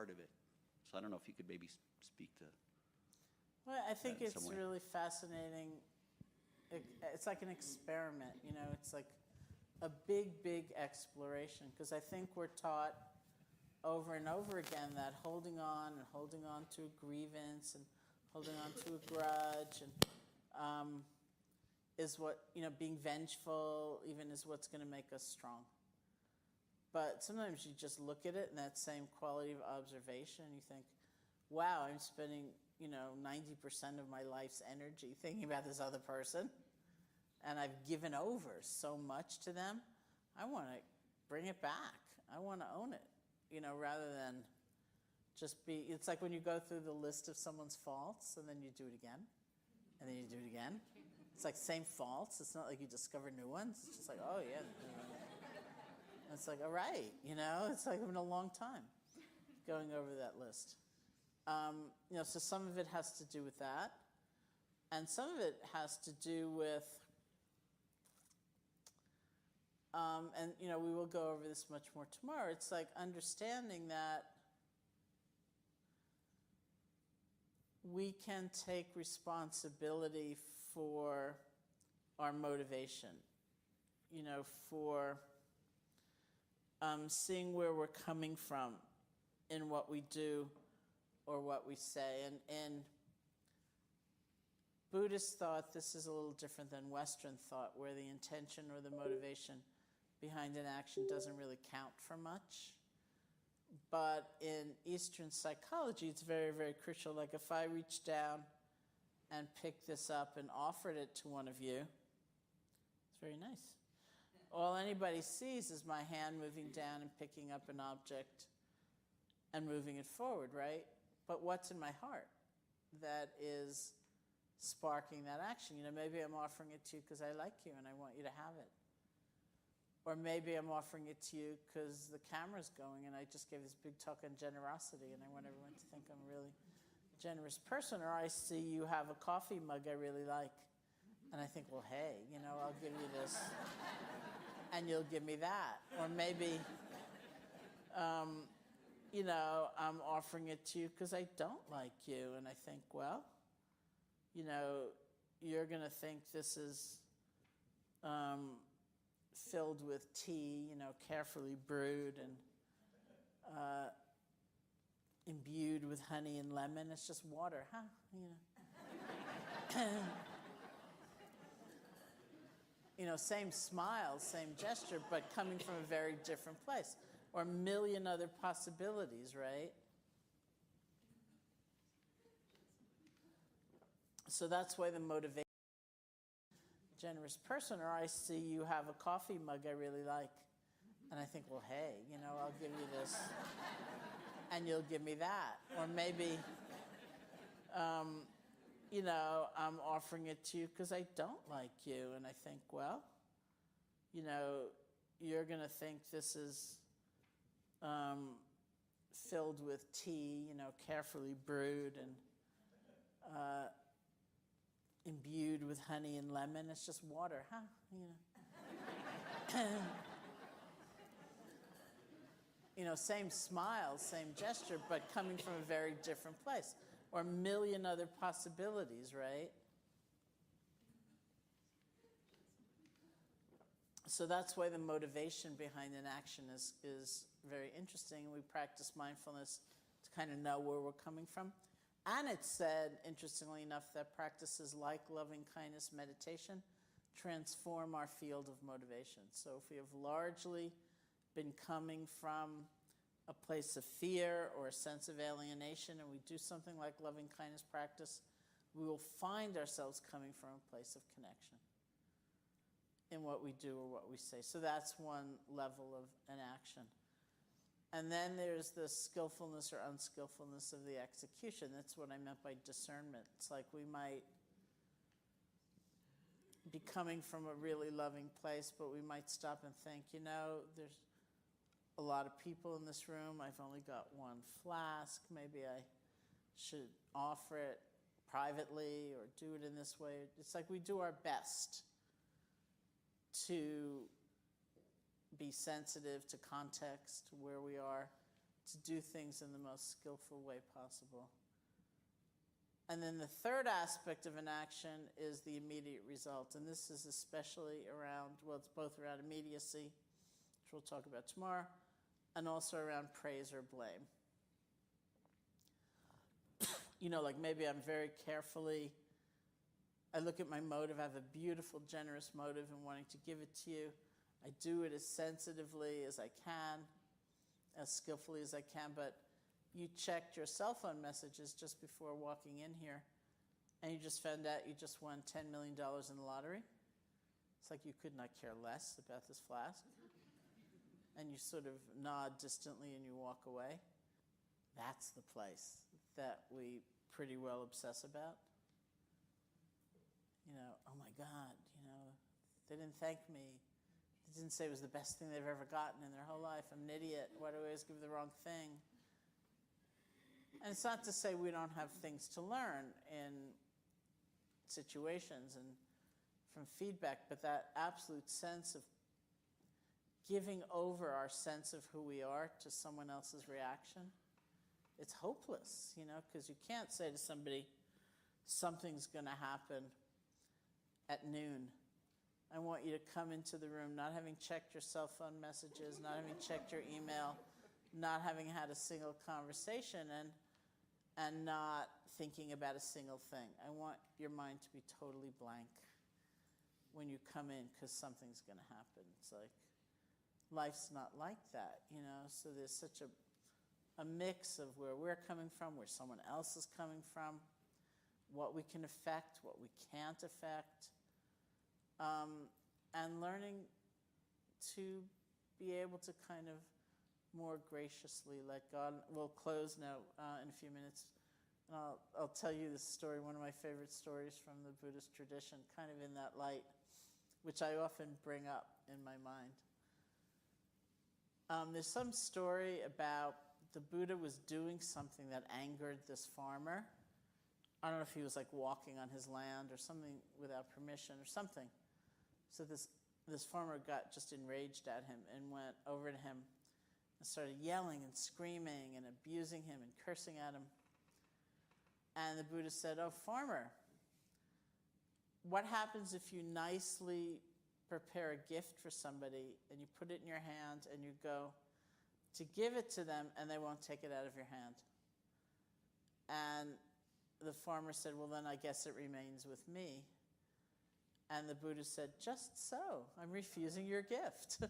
part of it. So I don't know if you could maybe speak to. Well, I think it's some way. really fascinating. It's like an experiment, you know, it's like a big, big exploration, because I think we're taught over and over again that holding on to a grievance and holding on to a grudge and is what, you know, being vengeful even is what's going to make us strong. But sometimes you just look at it in that same quality of observation and you think, wow, I'm spending, you know, 90% of my life's energy thinking about this other person, and I've given over so much to them. I want to bring it back. I want to own it, you know, rather than just be, it's like when you go through the list of someone's faults and then you do it again, and then you do it again. It's like same faults. It's not like you discover new ones. It's just like, oh yeah. It's like, all right, you know, it's like been a long time going over that list. You know, so some of it has to do with that. And some of it has to do with, and, you know, we will go over this much more tomorrow. It's like understanding that we can take responsibility for our motivation, you know, for seeing where we're coming from in what we do or what we say. And in Buddhist thought, this is a little different than Western thought, where the intention or the motivation behind an action doesn't really count for much. But in Eastern psychology, it's very, very crucial. Like if I reached down and picked this up and offered it to one of you, it's very nice. All anybody sees is my hand moving down and picking up an object and moving it forward, right? But what's in my heart that is sparking that action? You know, maybe I'm offering it to you because I like you and I want you to have it. Or maybe I'm offering it to you because the camera's going and I just gave this big talk on generosity and I want everyone to think I'm a really generous person. Or I see you have a coffee mug I really like and I think, well, hey, you know, I'll give you this and you'll give me that. Or maybe, you know, I'm offering it to you because I don't like you and I think, well, you know, you're going to think this is filled with tea, you know, carefully brewed and imbued with honey and lemon. It's just water, huh? You know. You know, same smile, same gesture, but coming from a very different place. Or a million other possibilities, right? So that's why the motivation, generous person. Or I see you have a coffee mug I really like and I think, well, hey, you know, I'll give you this and you'll give me that. Or maybe, you know, I'm offering it to you because I don't like you and I think, well, you know, you're going to think this is filled with tea, you know, carefully brewed and imbued with honey and lemon. It's just water, huh? You know. You know, same smile, same gesture, but coming from a very different place. Or a million other possibilities, right? So that's why the motivation behind an action is very interesting. And we practice mindfulness to kind of know where we're coming from. And it's said, interestingly enough, that practices like loving kindness meditation transform our field of motivation. So if we have largely been coming from a place of fear or a sense of alienation and we do something like loving kindness practice, we will find ourselves coming from a place of connection in what we do or what we say. So that's one level of an action. And then there's the skillfulness or unskillfulness of the execution. That's what I meant by discernment. It's like we might be coming from a really loving place, but we might stop and think, you know, there's a lot of people in this room. I've only got one flask. Maybe I should offer it privately or do it in this way. It's like we do our best to be sensitive to context, where we are, to do things in the most skillful way possible. And then the third aspect of an action is the immediate result. And this is especially around, well, it's both around immediacy, which we'll talk about tomorrow, and also around praise or blame. Like maybe I'm very carefully, I look at my motive, I have a beautiful, generous motive in wanting to give it to you. I do it as sensitively as I can, as skillfully as I can, but you checked your cell phone messages just before walking in here, and you just found out you just won $10 million in the lottery. It's like you could not care less about this flask. And you sort of nod distantly and you walk away. That's the place that we pretty well obsess about. Oh my God, they didn't thank me. They didn't say it was the best thing they've ever gotten in their whole life. I'm an idiot. Why do I always give the wrong thing? And it's not to say we don't have things to learn in situations and from feedback, but that absolute sense of giving over our sense of who we are to someone else's reaction, it's hopeless, because you can't say to somebody, something's going to happen at noon. I want you to come into the room not having checked your cell phone messages, not having checked your email, not having had a single conversation, and not thinking about a single thing. I want your mind to be totally blank when you come in, because something's going to happen. It's like, life's not like that, so there's such a mix of where we're coming from, where someone else is coming from, what we can affect, what we can't affect, and learning to be able to kind of more graciously let God. We'll close now in a few minutes, and I'll tell you this story, one of my favorite stories from the Buddhist tradition, kind of in that light, which I often bring up in my mind. There's some story about the Buddha was doing something that angered this farmer. I don't know if he was like walking on his land or something without permission or something. So this farmer got just enraged at him and went over to him and started yelling and screaming and abusing him and cursing at him. And the Buddha said, "Oh, farmer, what happens if you nicely prepare a gift for somebody and you put it in your hand and you go to give it to them and they won't take it out of your hand?" And the farmer said, "Well, then I guess it remains with me." And the Buddha said, "Just so, I'm refusing your gift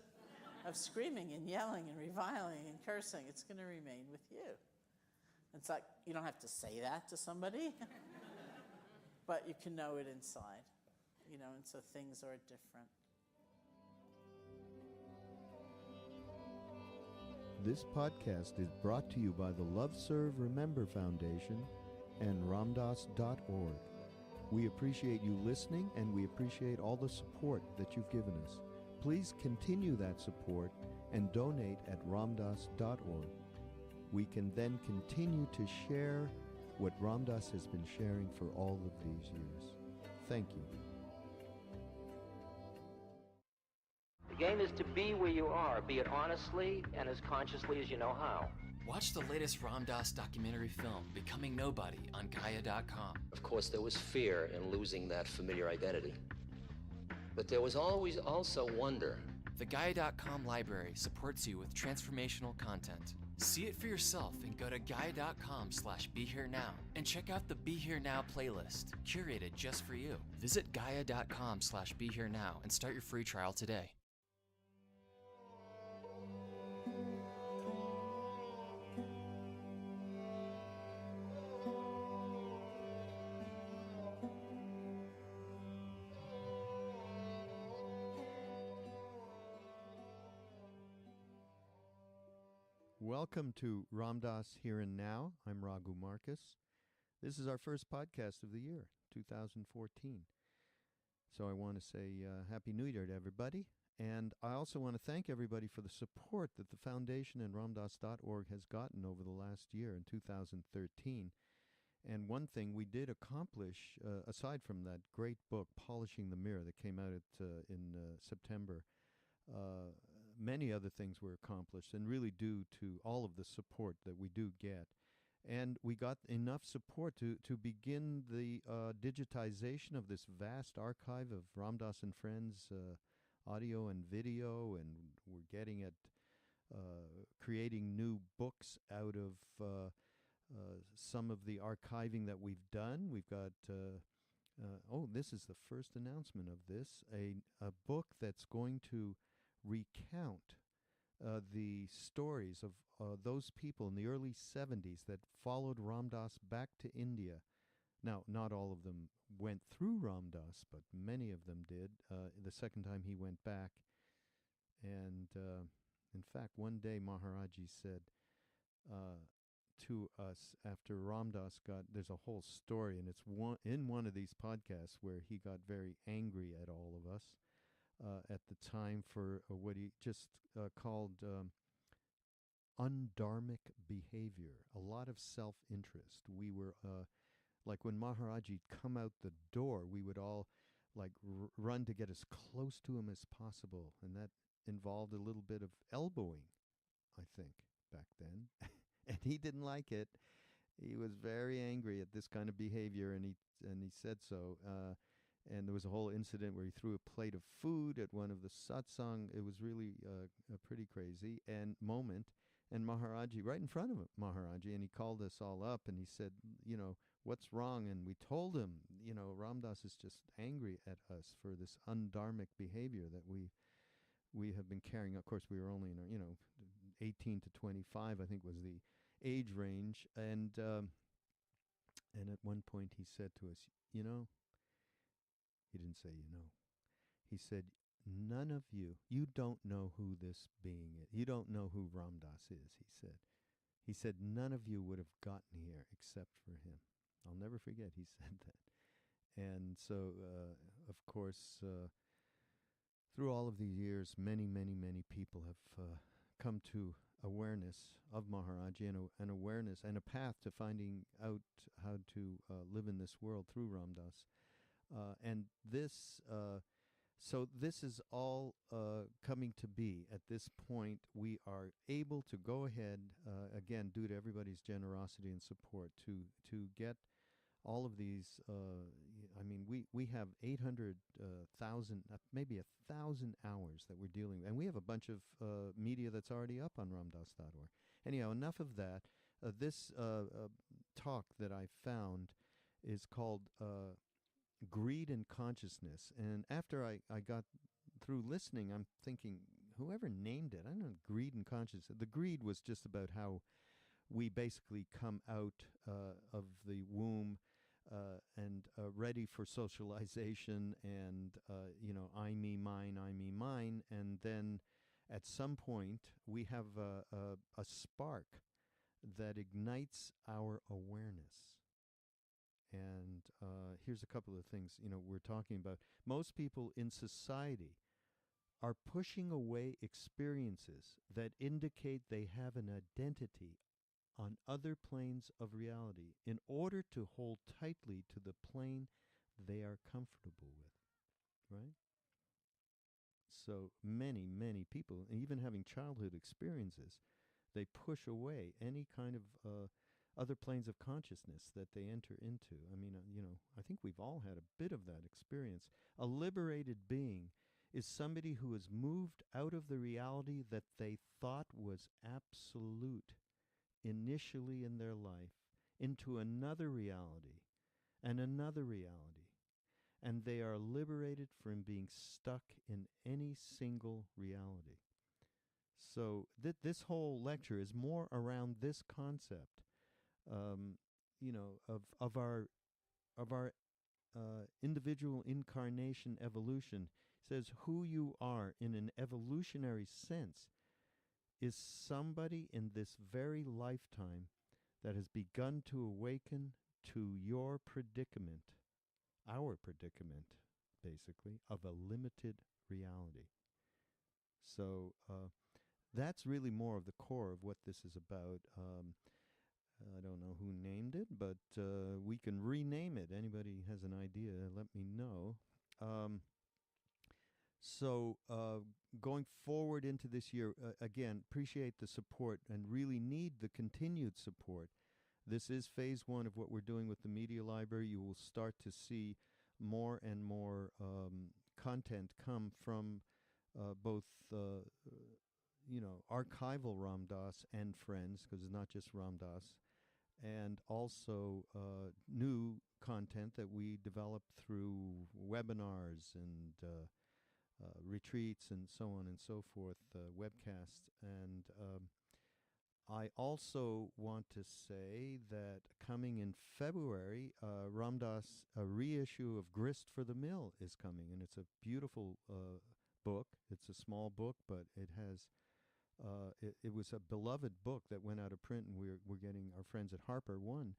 of screaming and yelling and reviling and cursing. It's going to remain with you." It's like, you don't have to say that to somebody, but you can know it inside, and so things are different. This podcast is brought to you by the Love Serve Remember Foundation and ramdas.org. We appreciate you listening, and we appreciate all the support that you've given us. Please continue that support and donate at ramdas.org. We can then continue to share what Ram Dass has been sharing for all of these years. Thank you. The game is to be where you are, be it honestly and as consciously as you know how. Watch the latest Ram Dass documentary film, Becoming Nobody, on Gaia.com. Of course, there was fear in losing that familiar identity. But there was always also wonder. The Gaia.com library supports you with transformational content. See it for yourself and go to Gaia.com/BeHereNow and check out the Be Here Now playlist, curated just for you. Visit Gaia.com/BeHereNow and start your free trial today. Welcome to Ram Dass Here and Now. I'm Raghu Marcus. This is our first podcast of the year, 2014. So I want to say Happy New Year to everybody. And I also want to thank everybody for the support that the foundation and ramdas.org has gotten over the last year in 2013. And one thing we did accomplish, aside from that great book, Polishing the Mirror, that came out in September, many other things were accomplished, and really due to all of the support that we do get. And we got enough support to begin the digitization of this vast archive of Ram Dass and Friends audio and video, and we're getting at creating new books out of some of the archiving that we've done. We've got, this is the first announcement of this, a book that's going to recount the stories of those people in the early 70s that followed Ram Dass back to India. Now, not all of them went through Ram Dass, but many of them did the second time he went back. And in fact, one day Maharaji said to us after Ram Dass there's a whole story, and it's in one of these podcasts where he got very angry at all of us at the time for what he just called undharmic behavior, a lot of self-interest. We were, like when Maharaj'd come out the door, we would all like run to get as close to him as possible, and that involved a little bit of elbowing, I think, back then. And he didn't like it. He was very angry at this kind of behavior, and he said so. And there was a whole incident where he threw a plate of food at one of the satsang. It was really pretty crazy and moment. And Maharaji, right in front of him, Maharaji, and he called us all up and he said, what's wrong? And we told him, Ram Dass is just angry at us for this undharmic behavior that we have been carrying. Of course, we were only in our, 18 to 25, I think was the age range. And at one point he said to us, he didn't say, he said, none of you don't know who this being is. You don't know who Ram Dass is, he said. He said, none of you would have gotten here except for him. I'll never forget he said that. And so, of course, through all of these years, many, many, many people have come to awareness of Maharaji and an awareness and a path to finding out how to live in this world through Ram Dass. And this, so this is all coming to be. At this point, we are able to go ahead, again, due to everybody's generosity and support, to get all of these. We have 800,000, maybe 1,000 hours that we're dealing with. And we have a bunch of media that's already up on ramdas.org. Anyhow, enough of that. This talk that I found is called Greed and Consciousness. And after I got through listening, I'm thinking, whoever named it, I don't know, Greed and Consciousness. The greed was just about how we basically come out of the womb and ready for socialization and, I, me, mine. And then at some point, we have a spark that ignites our awareness. And here's a couple of things, we're talking about. Most people in society are pushing away experiences that indicate they have an identity on other planes of reality in order to hold tightly to the plane they are comfortable with, right? So many, many people, even having childhood experiences, they push away any kind of other planes of consciousness that they enter into. I think we've all had a bit of that experience. A liberated being is somebody who has moved out of the reality that they thought was absolute initially in their life into another reality and another reality. And they are liberated from being stuck in any single reality. So this whole lecture is more around this concept, of our individual incarnation evolution. It says who you are in an evolutionary sense is somebody in this very lifetime that has begun to awaken to your predicament, our predicament, basically, of a limited reality. So that's really more of the core of what this is about. I don't know who named it, but we can rename it. Anybody has an idea, let me know. So going forward into this year, again, appreciate the support and really need the continued support. This is phase one of what we're doing with the Media Library. You will start to see more and more content come from both, archival Ram Dass and friends, because it's not just Ram Dass, and also new content that we develop through webinars and retreats and so on and so forth, webcasts. And I also want to say that coming in February, Ram Dass, a reissue of Grist for the Mill is coming, and it's a beautiful book. It's a small book, but it has it was a beloved book that went out of print, and we're getting our friends at Harper One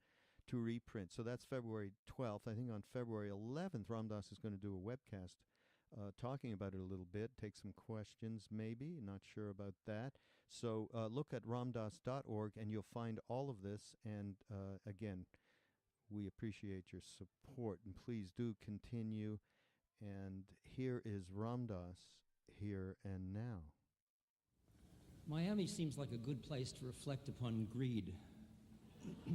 to reprint. So that's February 12th. I think on February 11th, Ram Dass is going to do a webcast talking about it a little bit, take some questions maybe, not sure about that. So look at ramdass.org and you'll find all of this. And again, we appreciate your support, and please do continue. And here is Ram Dass, Here and Now. Miami seems like a good place to reflect upon greed. I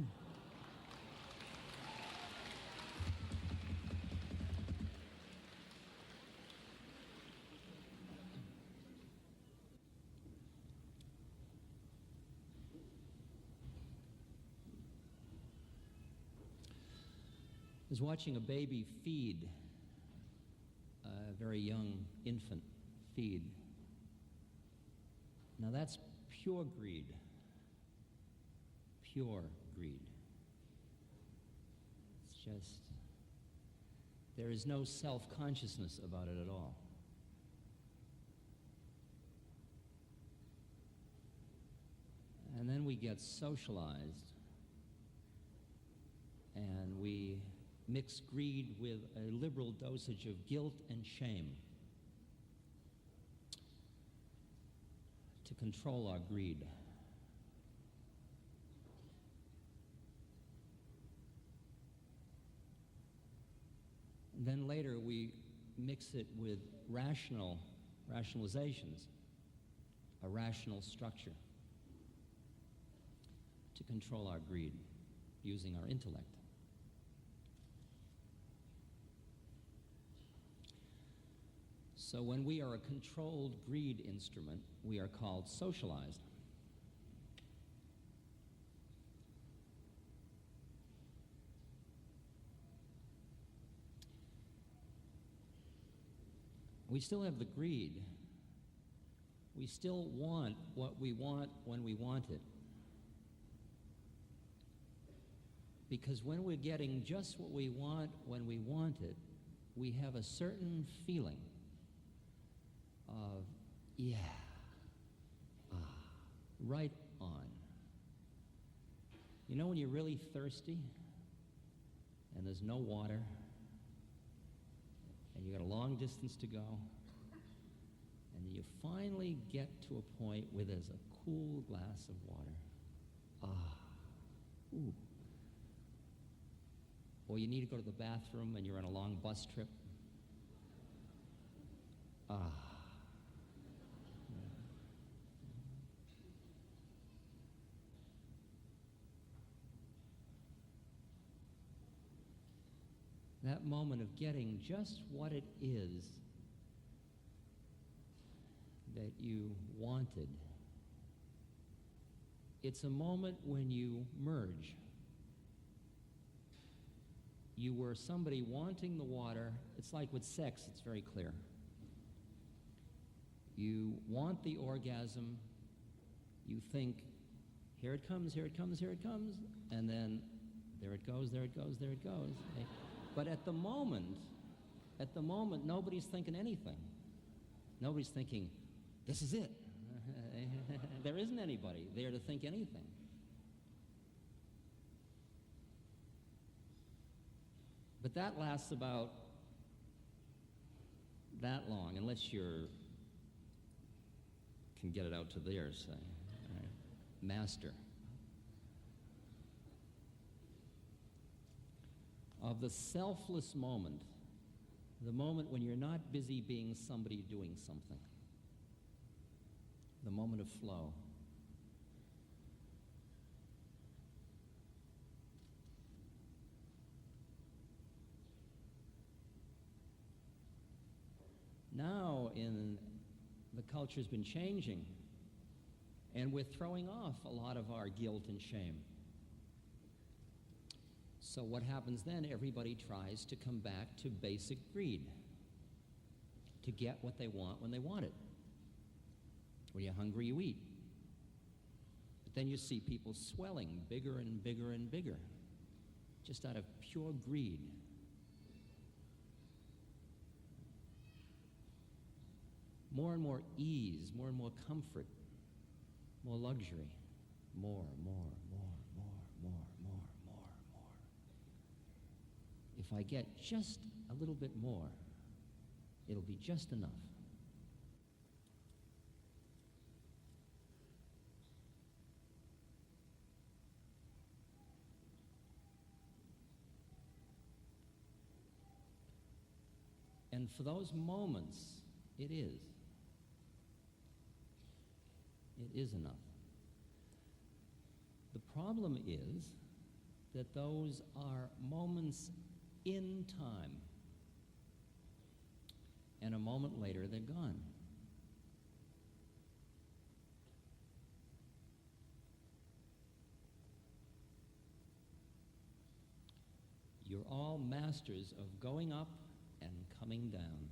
was watching a baby feed, a very young infant feed. Now that's pure greed. Pure greed. It's just, there is no self-consciousness about it at all. And then we get socialized, and we mix greed with a liberal dosage of guilt and shame to control our greed. And then later we mix it with rationalizations, a rational structure to control our greed using our intellect. So when we are a controlled greed instrument, we are called socialized. We still have the greed. We still want what we want when we want it. Because when we're getting just what we want when we want it, we have a certain feeling of, yeah, right on. You know when you're really thirsty and there's no water and you got a long distance to go and you finally get to a point where there's a cool glass of water. Ooh. Or you need to go to the bathroom and you're on a long bus trip. That moment of getting just what it is that you wanted. It's a moment when you merge. You were somebody wanting the water. It's like with sex, it's very clear. You want the orgasm. You think, here it comes, here it comes, here it comes, and then there it goes, there it goes, there it goes. But at the moment, nobody's thinking anything. Nobody's thinking, this is it. There isn't anybody there to think anything. But that lasts about that long, unless you can get it out to there, say, right? Master. Of the selfless moment The moment when you're not busy being somebody doing something. The moment of flow. Now, the culture's been changing, and we're throwing off a lot of our guilt and shame. So what happens then? Everybody tries to come back to basic greed, to get what they want when they want it. When you're hungry, you eat. But then you see people swelling bigger and bigger and bigger, just out of pure greed. More and more ease, more and more comfort, more luxury, more. If I get just a little bit more, it'll be just enough. And for those moments, it is. It is enough. The problem is that those are moments in time. And a moment later, they're gone. You're all masters of going up and coming down.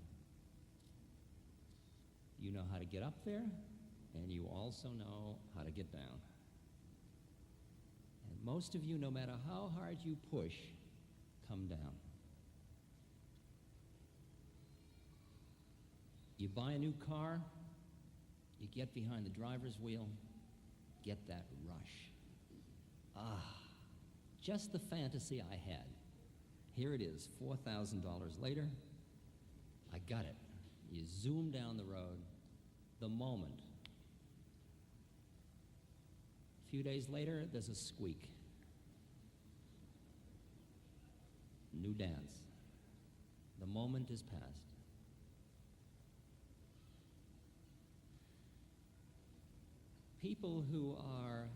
You know how to get up there, and you also know how to get down. And most of you, no matter how hard you push, come down. You buy a new car, you get behind the driver's wheel, get that rush. Just the fantasy I had. Here it is, $4,000 later, I got it. You zoom down the road, the moment. A few days later, there's a squeak. New dance. The moment is past. People who are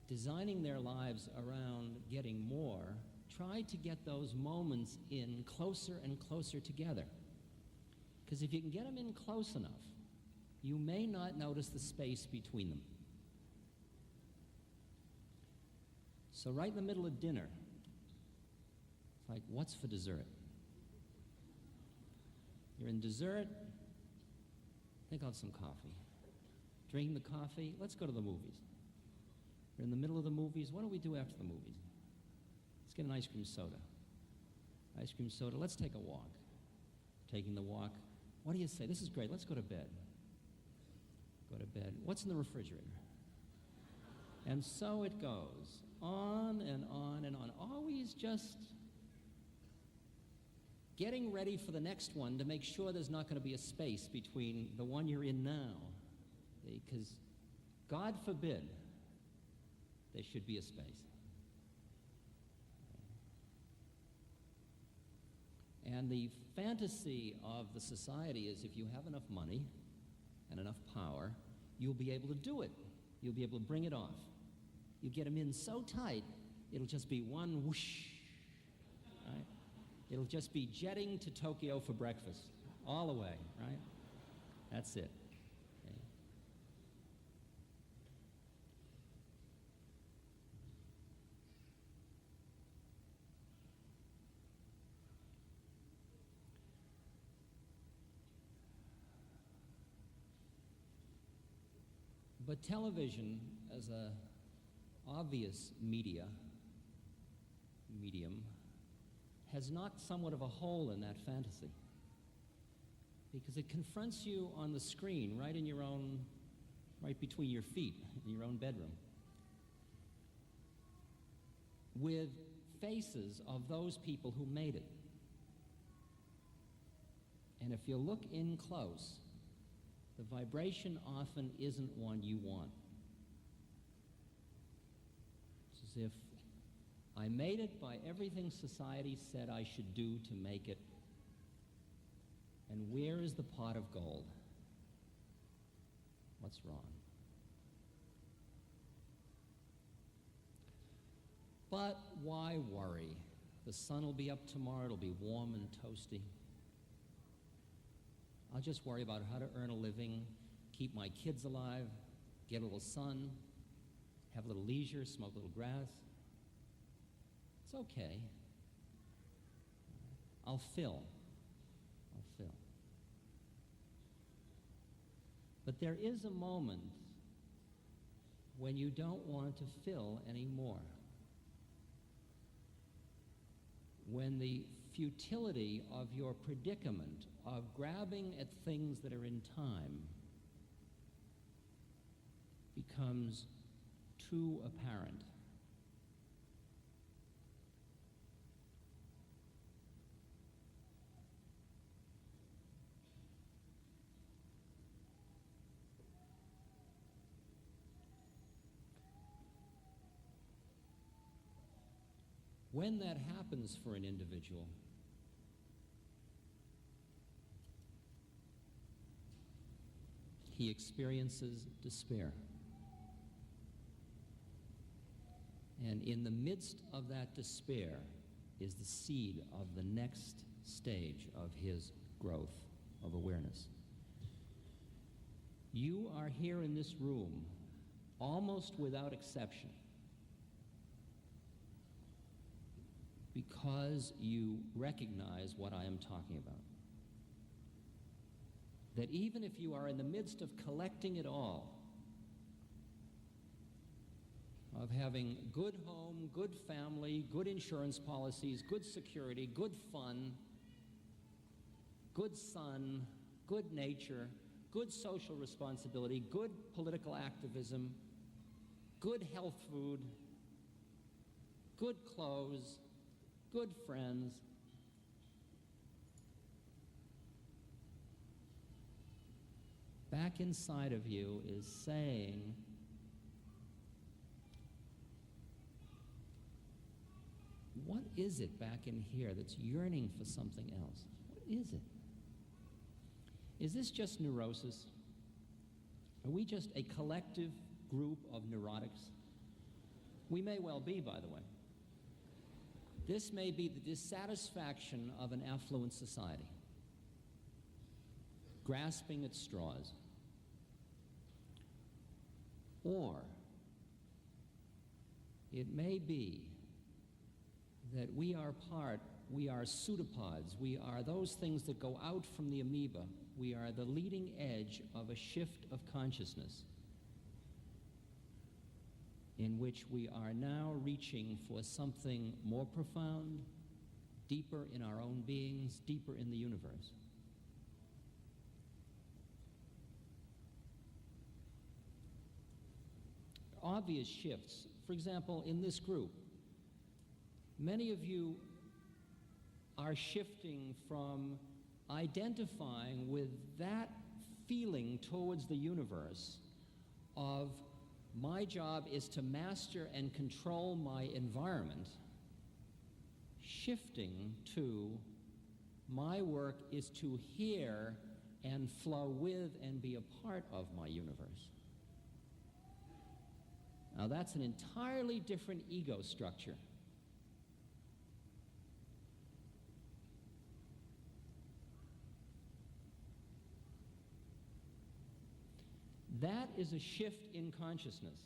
designing their lives around getting more try to get those moments in closer and closer together. Because if you can get them in close enough, you may not notice the space between them. So right in the middle of dinner, it's like, what's for dessert? You're in dessert, think of some coffee. Drinking the coffee, let's go to the movies. We're in the middle of the movies, what do we do after the movies? Let's get an ice cream soda. Ice cream soda, let's take a walk. Taking the walk, what do you say? This is great, let's go to bed. Go to bed. What's in the refrigerator? And so it goes, on and on and on. Always just getting ready for the next one to make sure there's not going to be a space between the one you're in now. Because God forbid there should be a space. And the fantasy of the society is if you have enough money and enough power, you'll be able to do it. You'll be able to bring it off. You get them in so tight, it'll just be one whoosh, right? It'll just be jetting to Tokyo for breakfast, all the way, right? That's it. Okay. But television, as a obvious medium, has knocked somewhat of a hole in that fantasy. Because it confronts you on the screen, right between your feet, in your own bedroom, with faces of those people who made it. And if you look in close, the vibration often isn't one you want. It's as if I made it by everything society said I should do to make it. And where is the pot of gold? What's wrong? But why worry? The sun will be up tomorrow, it'll be warm and toasty. I'll just worry about how to earn a living, keep my kids alive, get a little sun, have a little leisure, smoke a little grass. It's okay. I'll fill. But there is a moment when you don't want to fill anymore. When the futility of your predicament of grabbing at things that are in time becomes too apparent. When that happens for an individual, he experiences despair. And in the midst of that despair is the seed of the next stage of his growth of awareness. You are here in this room, almost without exception, because you recognize what I am talking about. That even if you are in the midst of collecting it all, of having good home, good family, good insurance policies, good security, good fun, good sun, good nature, good social responsibility, good political activism, good health food, good clothes, good friends, back inside of you is saying, what is it back in here that's yearning for something else? What is it? Is this just neurosis? Are we just a collective group of neurotics? We may well be, by the way. This may be the dissatisfaction of an affluent society, grasping at straws. Or it may be that we are pseudopods, we are those things that go out from the amoeba, we are the leading edge of a shift of consciousness in which we are now reaching for something more profound, deeper in our own beings, deeper in the universe. Obvious shifts. For example, in this group, many of you are shifting from identifying with that feeling towards the universe of my job is to master and control my environment, shifting to my work is to hear and flow with and be a part of my universe. Now that's an entirely different ego structure. That is a shift in consciousness.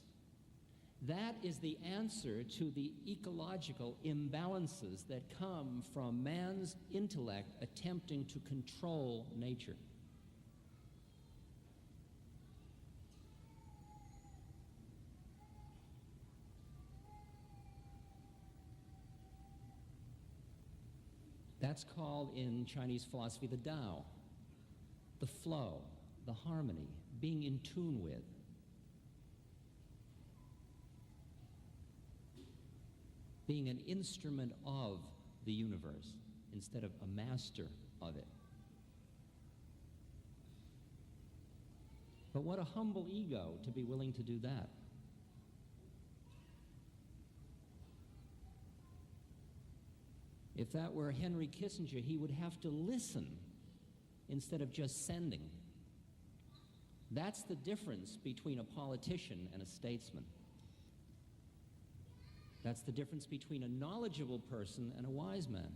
That is the answer to the ecological imbalances that come from man's intellect attempting to control nature. That's called in Chinese philosophy the Tao, the flow, the harmony, being in tune with. Being an instrument of the universe instead of a master of it. But what a humble ego to be willing to do that. If that were Henry Kissinger, he would have to listen instead of just sending. That's the difference between a politician and a statesman. That's the difference between a knowledgeable person and a wise man.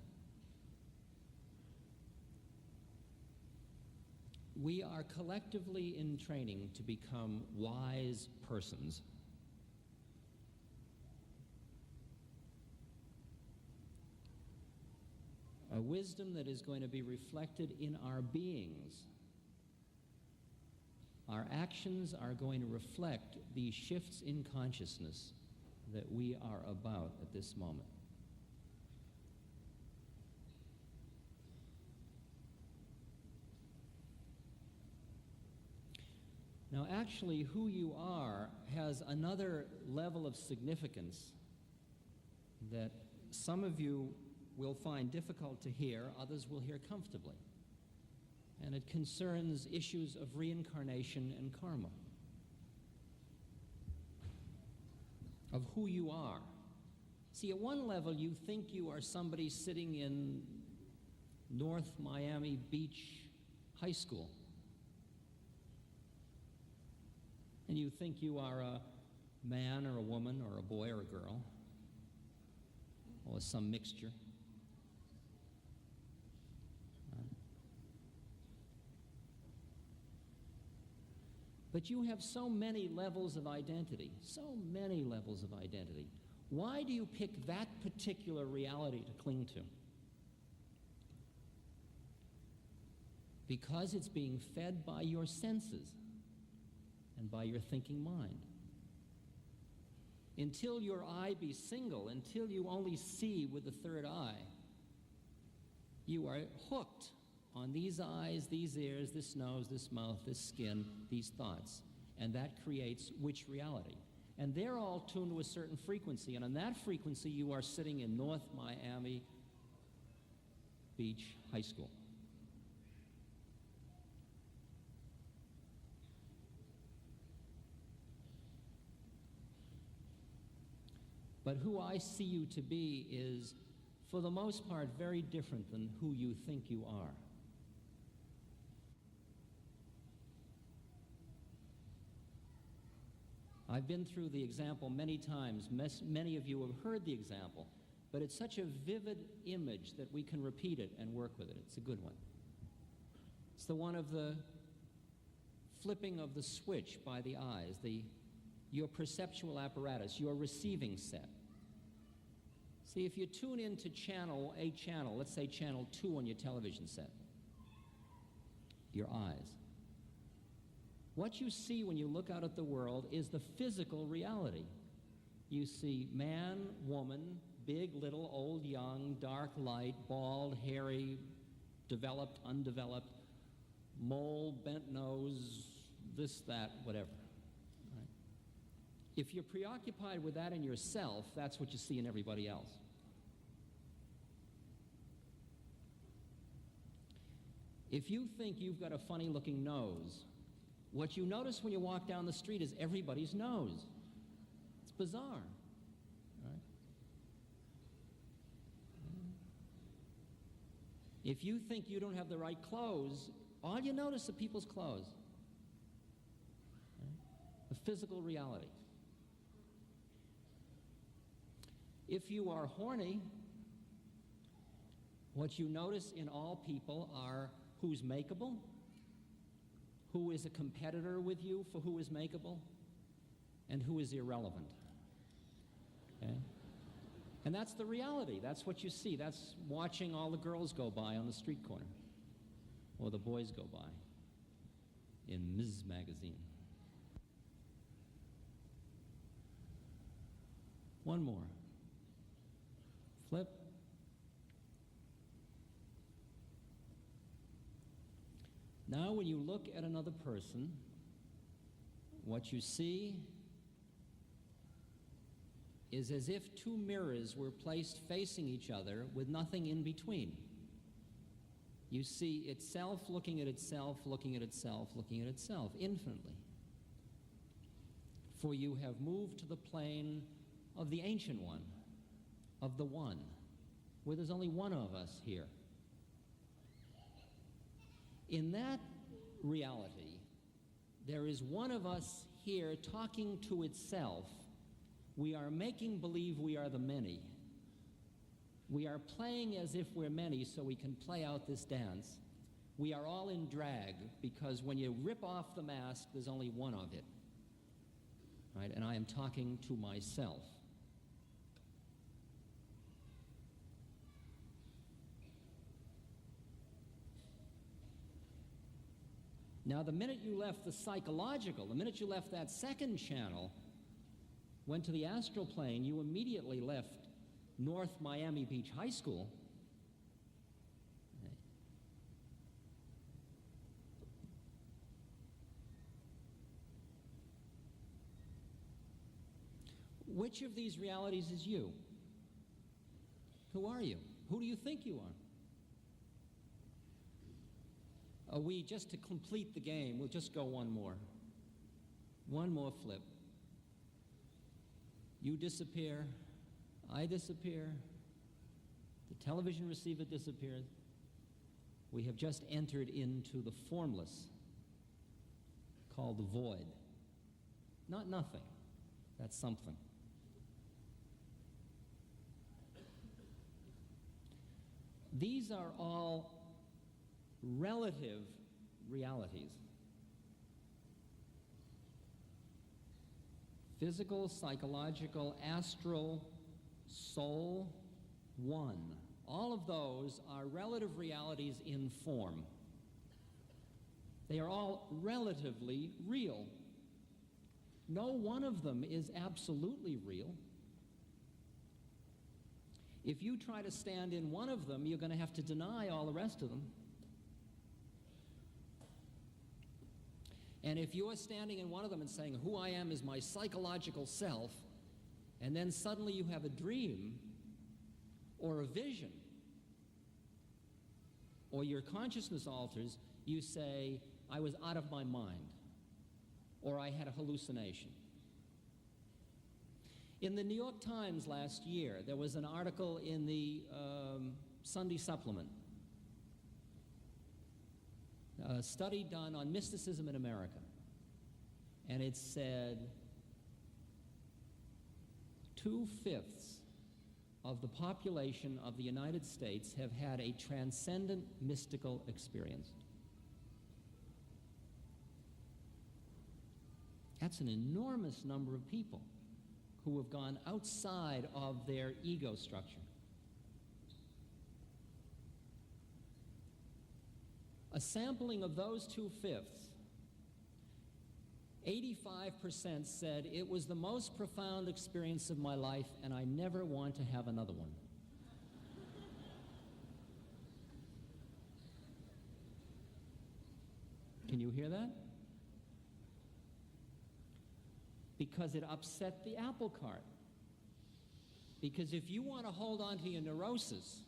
We are collectively in training to become wise persons. A wisdom that is going to be reflected in our beings. Our actions are going to reflect these shifts in consciousness that we are about at this moment. Now, actually, who you are has another level of significance that some of you will find difficult to hear, others will hear comfortably. And it concerns issues of reincarnation and karma, of who you are. See, at one level, you think you are somebody sitting in North Miami Beach High School. And you think you are a man or a woman or a boy or a girl, or some mixture. But you have so many levels of identity, so many levels of identity. Why do you pick that particular reality to cling to? Because it's being fed by your senses and by your thinking mind. Until your eye be single, until you only see with the third eye, you are hooked on these eyes, these ears, this nose, this mouth, this skin, these thoughts. And that creates which reality? And they're all tuned to a certain frequency. And on that frequency, you are sitting in North Miami Beach High School. But who I see you to be is, for the most part, very different than who you think you are. I've been through the example many times. Many of you have heard the example, but it's such a vivid image that we can repeat it and work with it. It's a good one. It's the one of the flipping of the switch by the eyes, your perceptual apparatus, your receiving set. See, if you tune into a channel, let's say channel 2 on your television set, your eyes. What you see when you look out at the world is the physical reality. You see man, woman, big, little, old, young, dark, light, bald, hairy, developed, undeveloped, mole, bent nose, this, that, whatever. Right? If you're preoccupied with that in yourself, that's what you see in everybody else. If you think you've got a funny-looking nose, what you notice when you walk down the street is everybody's nose. It's bizarre, right? If you think you don't have the right clothes, all you notice are people's clothes. Right? The physical reality. If you are horny, what you notice in all people are who's makeable, who is a competitor with you for who is makeable, and who is irrelevant. Okay? And that's the reality. That's what you see. That's watching all the girls go by on the street corner, or the boys go by in Ms. Magazine. One more. Flip. Now, when you look at another person, what you see is as if two mirrors were placed facing each other with nothing in between. You see itself looking at itself, looking at itself, looking at itself, infinitely. For you have moved to the plane of the Ancient One, of the One, where there's only one of us here. In that reality, there is one of us here talking to itself. We are making believe we are the many. We are playing as if we're many so we can play out this dance. We are all in drag because when you rip off the mask, there's only one of it. Right? And I am talking to myself. Now, the minute you left the psychological, the minute you left that second channel, went to the astral plane, you immediately left North Miami Beach High School. Which of these realities is you? Who are you? Who do you think you are? Just to complete the game, we'll just go one more. One more flip. You disappear, I disappear, the television receiver disappears. We have just entered into the formless, called the void. Not nothing, that's something. These are all relative realities. Physical, psychological, astral, soul, one. All of those are relative realities in form. They are all relatively real. No one of them is absolutely real. If you try to stand in one of them, you're going to have to deny all the rest of them. And if you're standing in one of them and saying, who I am is my psychological self, and then suddenly you have a dream or a vision, or your consciousness alters, you say, I was out of my mind, or I had a hallucination. In the New York Times last year, there was an article in the Sunday supplement, a study done on mysticism in America. And it said 2/5 of the population of the United States have had a transcendent mystical experience. That's an enormous number of people who have gone outside of their ego structure. A sampling of those 2/5, 85% said it was the most profound experience of my life and I never want to have another one. Can you hear that? Because it upset the apple cart. Because if you want to hold on to your neurosis,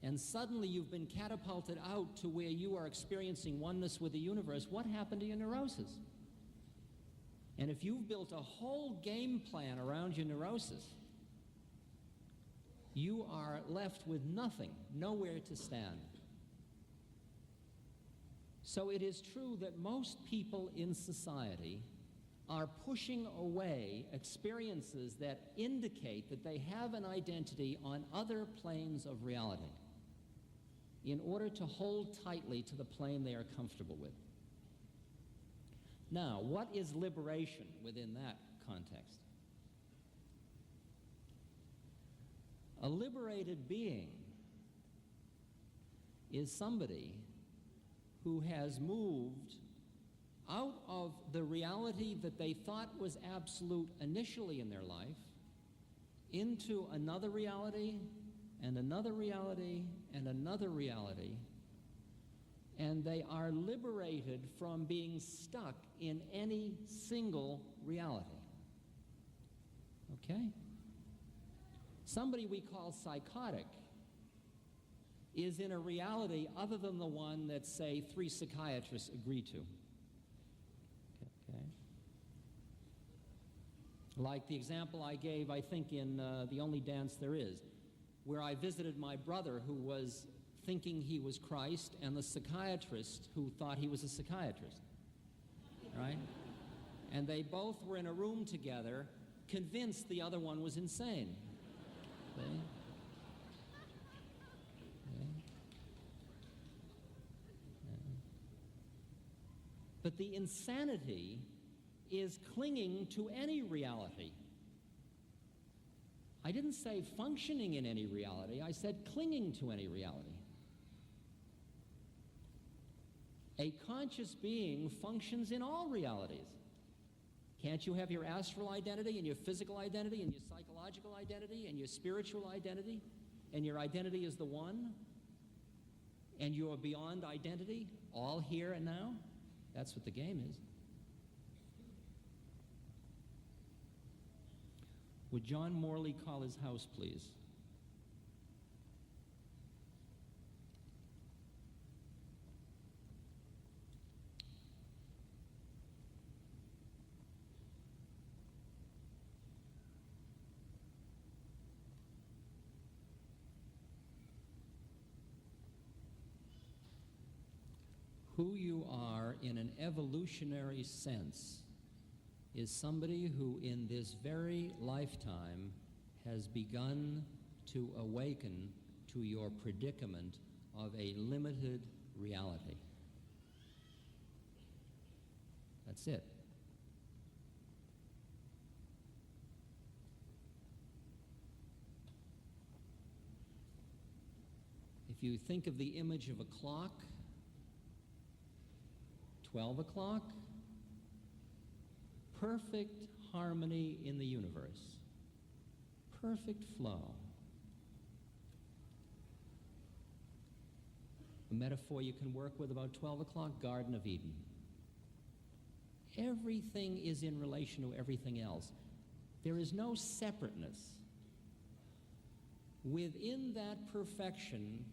and suddenly you've been catapulted out to where you are experiencing oneness with the universe, what happened to your neurosis? And if you've built a whole game plan around your neurosis, you are left with nothing, nowhere to stand. So it is true that most people in society are pushing away experiences that indicate that they have an identity on other planes of reality in order to hold tightly to the plane they are comfortable with. Now, what is liberation within that context? A liberated being is somebody who has moved out of the reality that they thought was absolute initially in their life into another reality and another reality and another reality, and they are liberated from being stuck in any single reality. Okay? Somebody we call psychotic is in a reality other than the one that, say, 3 psychiatrists agree to. Okay? Like the example I gave, I think, in The Only Dance There Is. where I visited my brother who was thinking he was Christ and the psychiatrist who thought he was a psychiatrist, right? And they both were in a room together, convinced the other one was insane. See? Okay. But the insanity is clinging to any reality. I didn't say functioning in any reality, I said clinging to any reality. A conscious being functions in all realities. Can't you have your astral identity and your physical identity and your psychological identity and your spiritual identity? And your identity is the one? And you're beyond identity, all here and now? That's what the game is. Would John Morley call his house, please? Who you are in an evolutionary sense is somebody who in this very lifetime has begun to awaken to your predicament of a limited reality. That's it. If you think of the image of a clock, 12 o'clock, perfect harmony in the universe, perfect flow. A metaphor you can work with about 12 o'clock, Garden of Eden. Everything is in relation to everything else. There is no separateness. Within that perfection,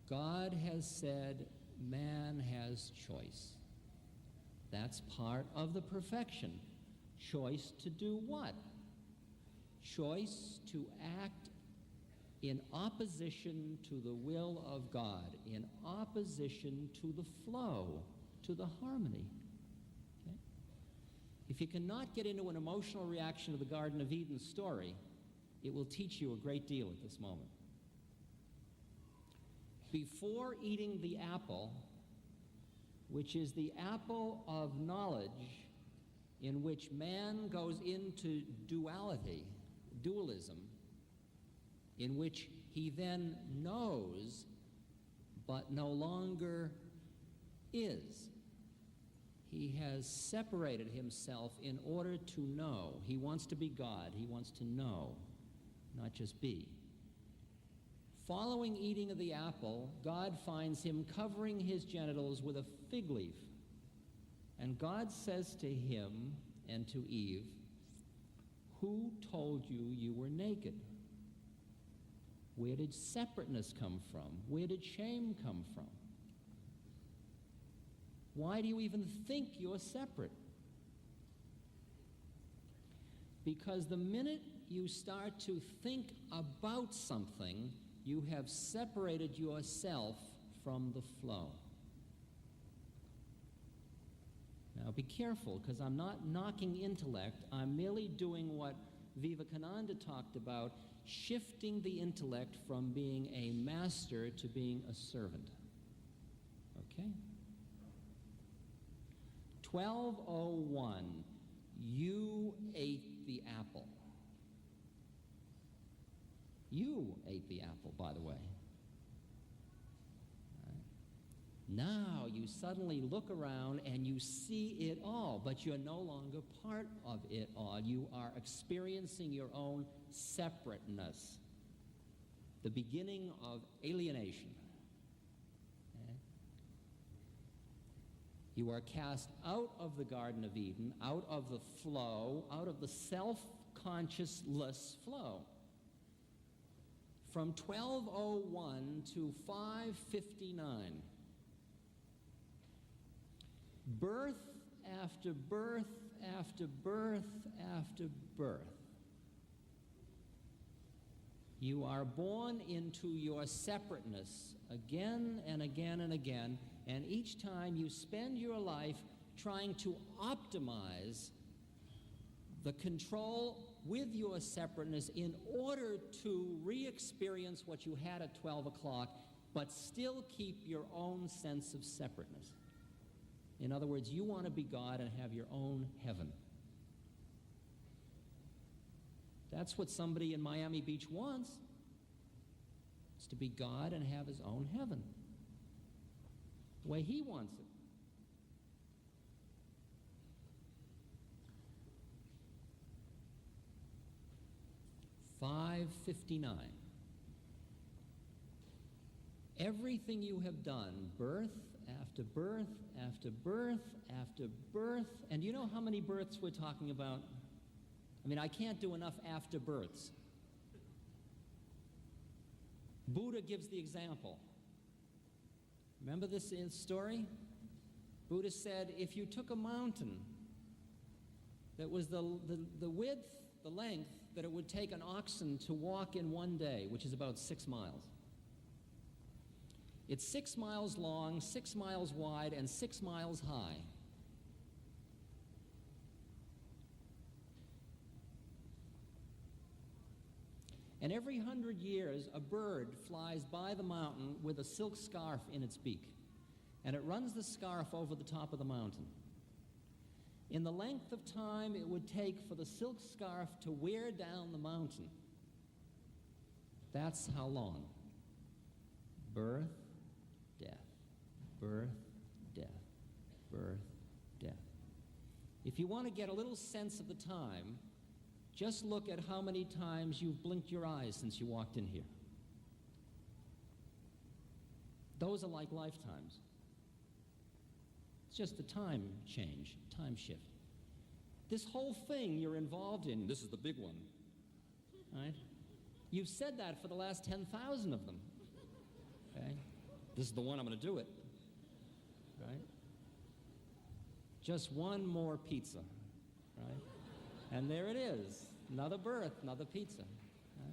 God has said, man has choice. That's part of the perfection. Choice to do what? Choice to act in opposition to the will of God, in opposition to the flow, to the harmony. Okay? If you cannot get into an emotional reaction to the Garden of Eden story, it will teach you a great deal at this moment. Before eating the apple, which is the apple of knowledge in which man goes into dualism, in which he then knows but no longer is. He has separated himself in order to know. He wants to be God. He wants to know, not just be. Following eating of the apple, God finds him covering his genitals with a fig leaf. And God says to him and to Eve, "Who told you you were naked?" Where did separateness come from? Where did shame come from? Why do you even think you're separate? Because the minute you start to think about something, you have separated yourself from the flow. Now be careful, because I'm not knocking intellect. I'm merely doing what Vivekananda talked about, shifting the intellect from being a master to being a servant. Okay? 12:01, you ate the apple. You ate the apple, by the way. Right. Now you suddenly look around and you see it all, but you're no longer part of it all. You are experiencing your own separateness, the beginning of alienation. Okay. You are cast out of the Garden of Eden, out of the flow, out of the self-consciousless flow. From 12:01 to 5:59, birth after birth after birth after birth. You are born into your separateness again and again and again, and each time you spend your life trying to optimize the control with your separateness in order to re-experience what you had at 12 o'clock, but still keep your own sense of separateness. In other words, you want to be God and have your own heaven. That's what somebody in Miami Beach wants. It's to be God and have his own heaven. The way he wants it. $5.59. Everything you have done, birth after birth after birth after birth, and you know how many births we're talking about? I mean, I can't do enough after births. Buddha gives the example. Remember this story? Buddha said, if you took a mountain that was the width, the length, that it would take an oxen to walk in one day, which is about 6 miles. It's 6 miles long, 6 miles wide, and 6 miles high. And every 100 years, a bird flies by the mountain with a silk scarf in its beak, and it runs the scarf over the top of the mountain. In the length of time it would take for the silk scarf to wear down the mountain, that's how long. Birth, death, birth, death, birth, death. If you want to get a little sense of the time, just look at how many times you've blinked your eyes since you walked in here. Those are like lifetimes. It's just a time change, time shift. This whole thing you're involved in, this is the big one, right? You've said that for the last 10,000 of them, okay? This is the one I'm going to do it, right? Just one more pizza, right? And there it is, another birth, another pizza. Right?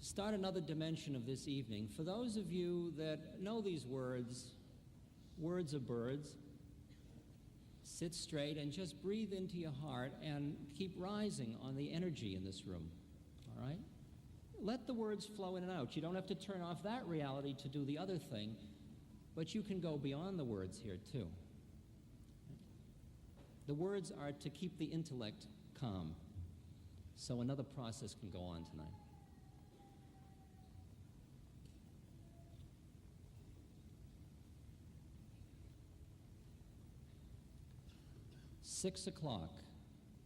To start another dimension of this evening, for those of you that know these words are birds, sit straight and just breathe into your heart and keep rising on the energy in this room, all right? Let the words flow in and out. You don't have to turn off that reality to do the other thing, but you can go beyond the words here too. The words are to keep the intellect calm, so another process can go on tonight. Six o'clock,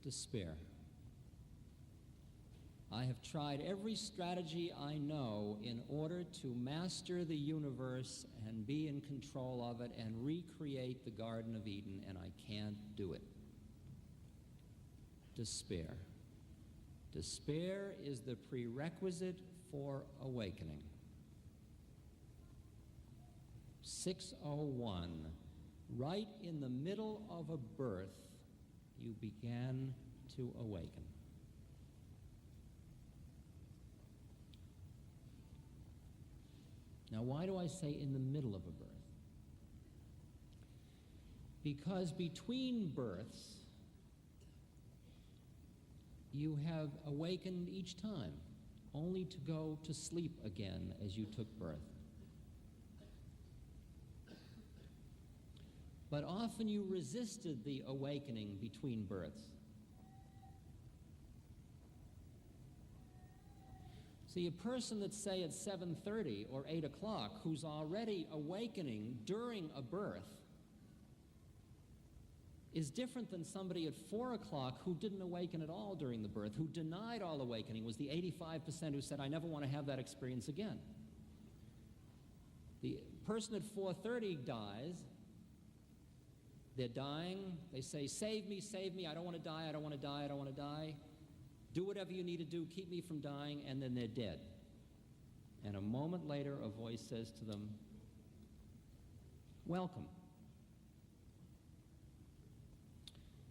despair. I have tried every strategy I know in order to master the universe and be in control of it and recreate the Garden of Eden, and I can't do it. Despair. Despair is the prerequisite for awakening. 6:01, right in the middle of a birth, you began to awaken. Now, why do I say in the middle of a birth? Because between births, you have awakened each time, only to go to sleep again as you took birth. But often you resisted the awakening between births. See, a person that's, say, at 7:30 or 8 o'clock who's already awakening during a birth is different than somebody at 4 o'clock who didn't awaken at all during the birth, who denied all awakening, was the 85% who said, I never want to have that experience again. The person at 4:30 dies. They're dying. They say, save me, I don't want to die, I don't want to die, I don't want to die. Do whatever you need to do, keep me from dying, and then they're dead. And a moment later, a voice says to them, welcome.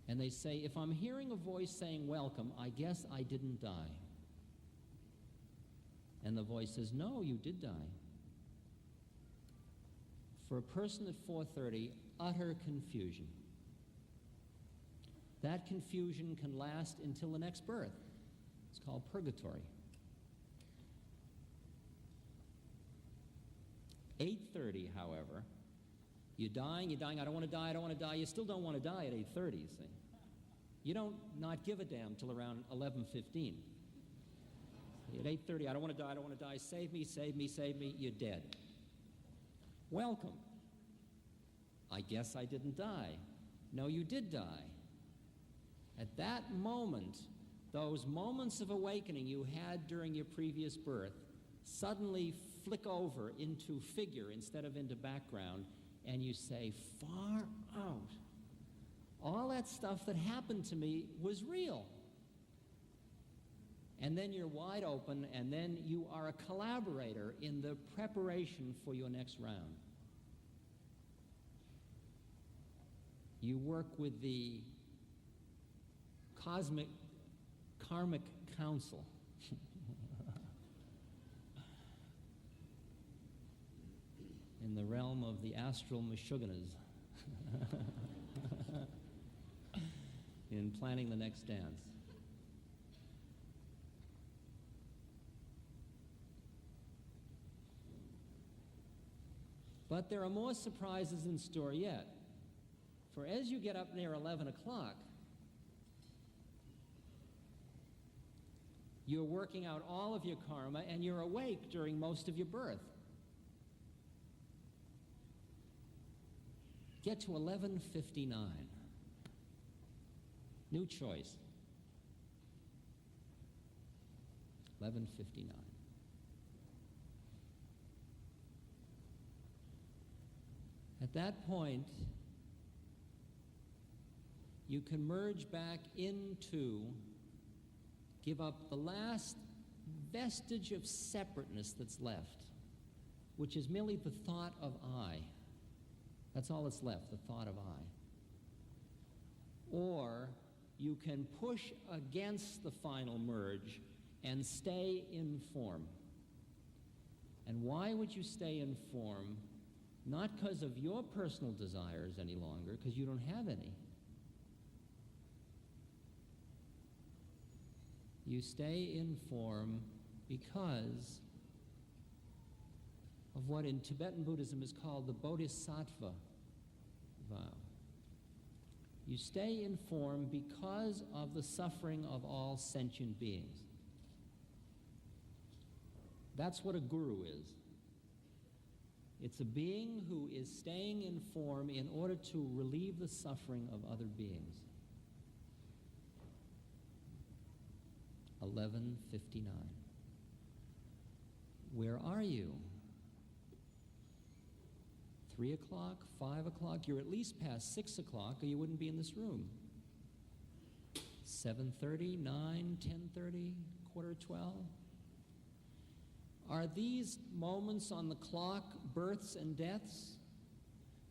And they say, if I'm hearing a voice saying welcome, I guess I didn't die. And the voice says, no, you did die. For a person at 4:30, utter confusion. That confusion can last until the next birth. It's called purgatory. 8:30, however, you're dying, I don't want to die, I don't want to die. You still don't want to die at 8:30, you see. You don't not give a damn till around 11:15. At 8:30, I don't want to die, I don't want to die. Save me, save me, save me. You're dead. Welcome. I guess I didn't die. No, you did die. At that moment, those moments of awakening you had during your previous birth suddenly flick over into figure instead of into background, and you say, far out. All that stuff that happened to me was real. And then you're wide open, and then you are a collaborator in the preparation for your next round. You work with the karmic council. In the realm of the astral Meshuggahs. In planning the next dance. But there are more surprises in store yet. For as you get up near 11 o'clock, you're working out all of your karma, and you're awake during most of your birth. Get to 11:59. New choice. 11:59. At that point, you can merge back into, give up the last vestige of separateness that's left, which is merely the thought of I. That's all that's left, the thought of I. Or you can push against the final merge and stay in form. And why would you stay in form? Not because of your personal desires any longer, because you don't have any. You stay in form because of what in Tibetan Buddhism is called the Bodhisattva vow. You stay in form because of the suffering of all sentient beings. That's what a guru is. It's a being who is staying in form in order to relieve the suffering of other beings. 11:59. Where are you? 3 o'clock, 5 o'clock? You're at least past 6 o'clock, or you wouldn't be in this room. 7:30, 9, 10:30, 11:45? Are these moments on the clock births and deaths?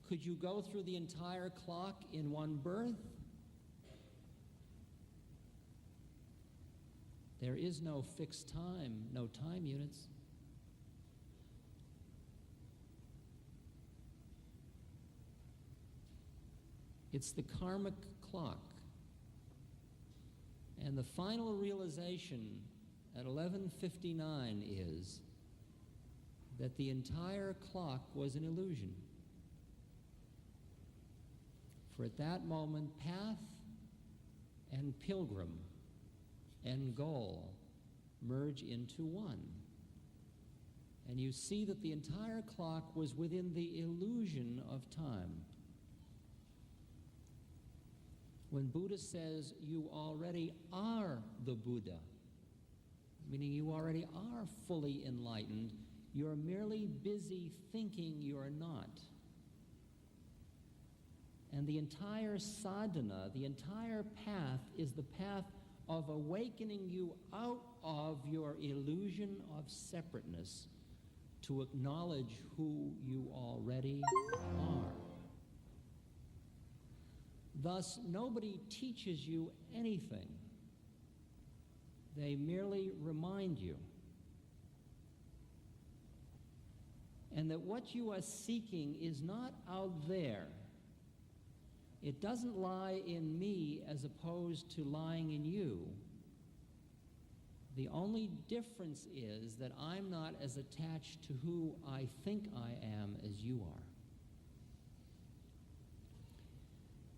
Could you go through the entire clock in one birth? There is no fixed time, no time units. It's the karmic clock. And the final realization at 11:59 is that the entire clock was an illusion. For at that moment, path and pilgrim and goal merge into one. And you see that the entire clock was within the illusion of time. When Buddha says you already are the Buddha, meaning you already are fully enlightened, you're merely busy thinking you're not. And the entire sadhana, the entire path, is the path of awakening you out of your illusion of separateness to acknowledge who you already are. Thus, nobody teaches you anything. They merely remind you. And that what you are seeking is not out there. It doesn't lie in me as opposed to lying in you. The only difference is that I'm not as attached to who I think I am as you are.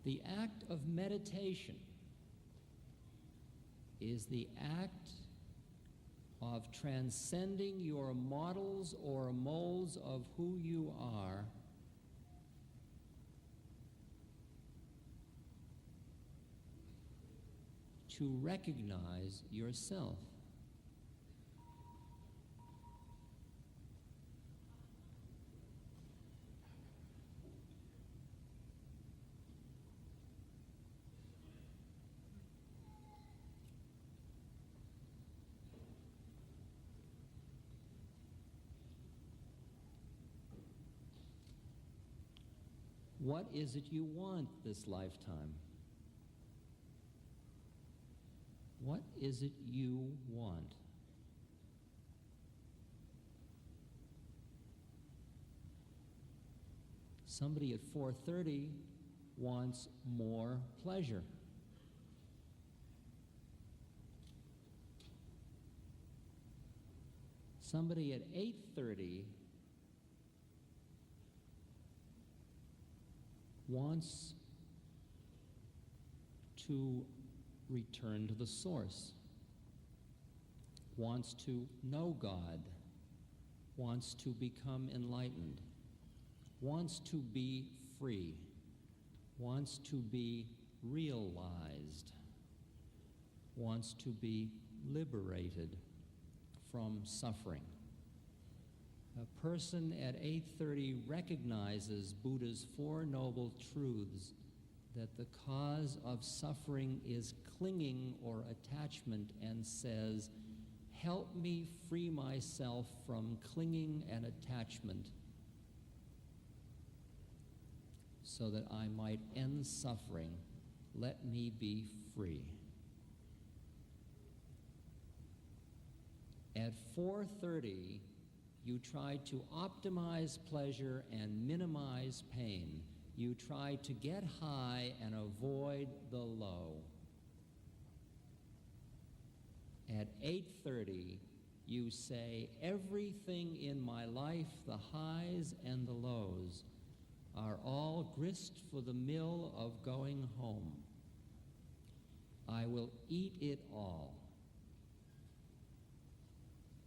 The act of meditation is the act of transcending your models or molds of who you are to recognize yourself. What is it you want this lifetime? What is it you want? Somebody at 4:30 wants more pleasure. Somebody at 8:30 wants to return to the source, wants to know God, wants to become enlightened, wants to be free, wants to be realized, wants to be liberated from suffering. A person at 8:30 recognizes Buddha's Four Noble Truths, that the cause of suffering is clinging or attachment, and says, help me free myself from clinging and attachment so that I might end suffering. Let me be free. At 4:30, you try to optimize pleasure and minimize pain. You try to get high and avoid the low. At 8:30, you say, everything in my life, the highs and the lows, are all grist for the mill of going home. I will eat it all.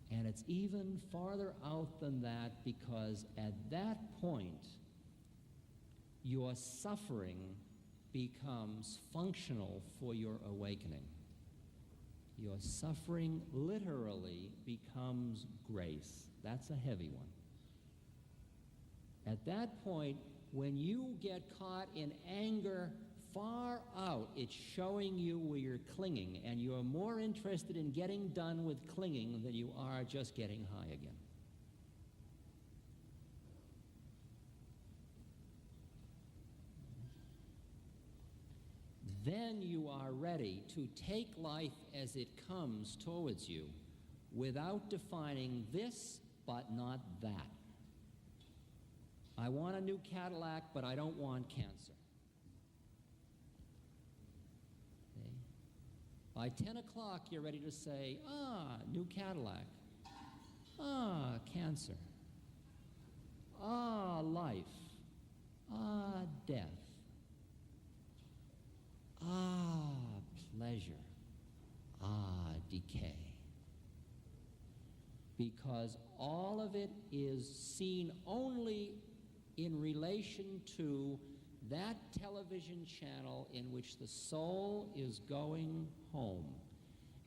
And it's even farther out than that, because at that point, your suffering becomes functional for your awakening. Your suffering literally becomes grace. That's a heavy one. At that point, when you get caught in anger far out, it's showing you where you're clinging, and you're more interested in getting done with clinging than you are just getting high again. Then you are ready to take life as it comes towards you without defining this but not that. I want a new Cadillac, but I don't want cancer. Okay? By 10 o'clock, you're ready to say, new Cadillac. Cancer. Life. Death. Pleasure. Decay. Because all of it is seen only in relation to that television channel in which the soul is going home.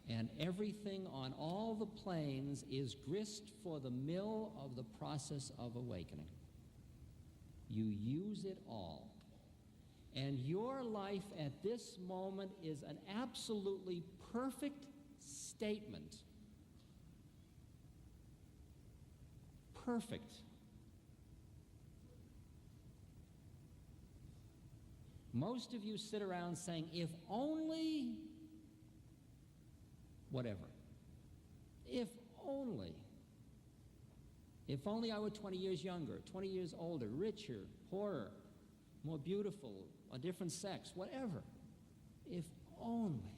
And everything on all the planes is grist for the mill of the process of awakening. You use it all. And your life at this moment is an absolutely perfect statement. perfect. Most of you sit around saying, if only, whatever. If only. If only I were 20 years younger, 20 years older, richer, poorer, more beautiful, a different sex, whatever. If only.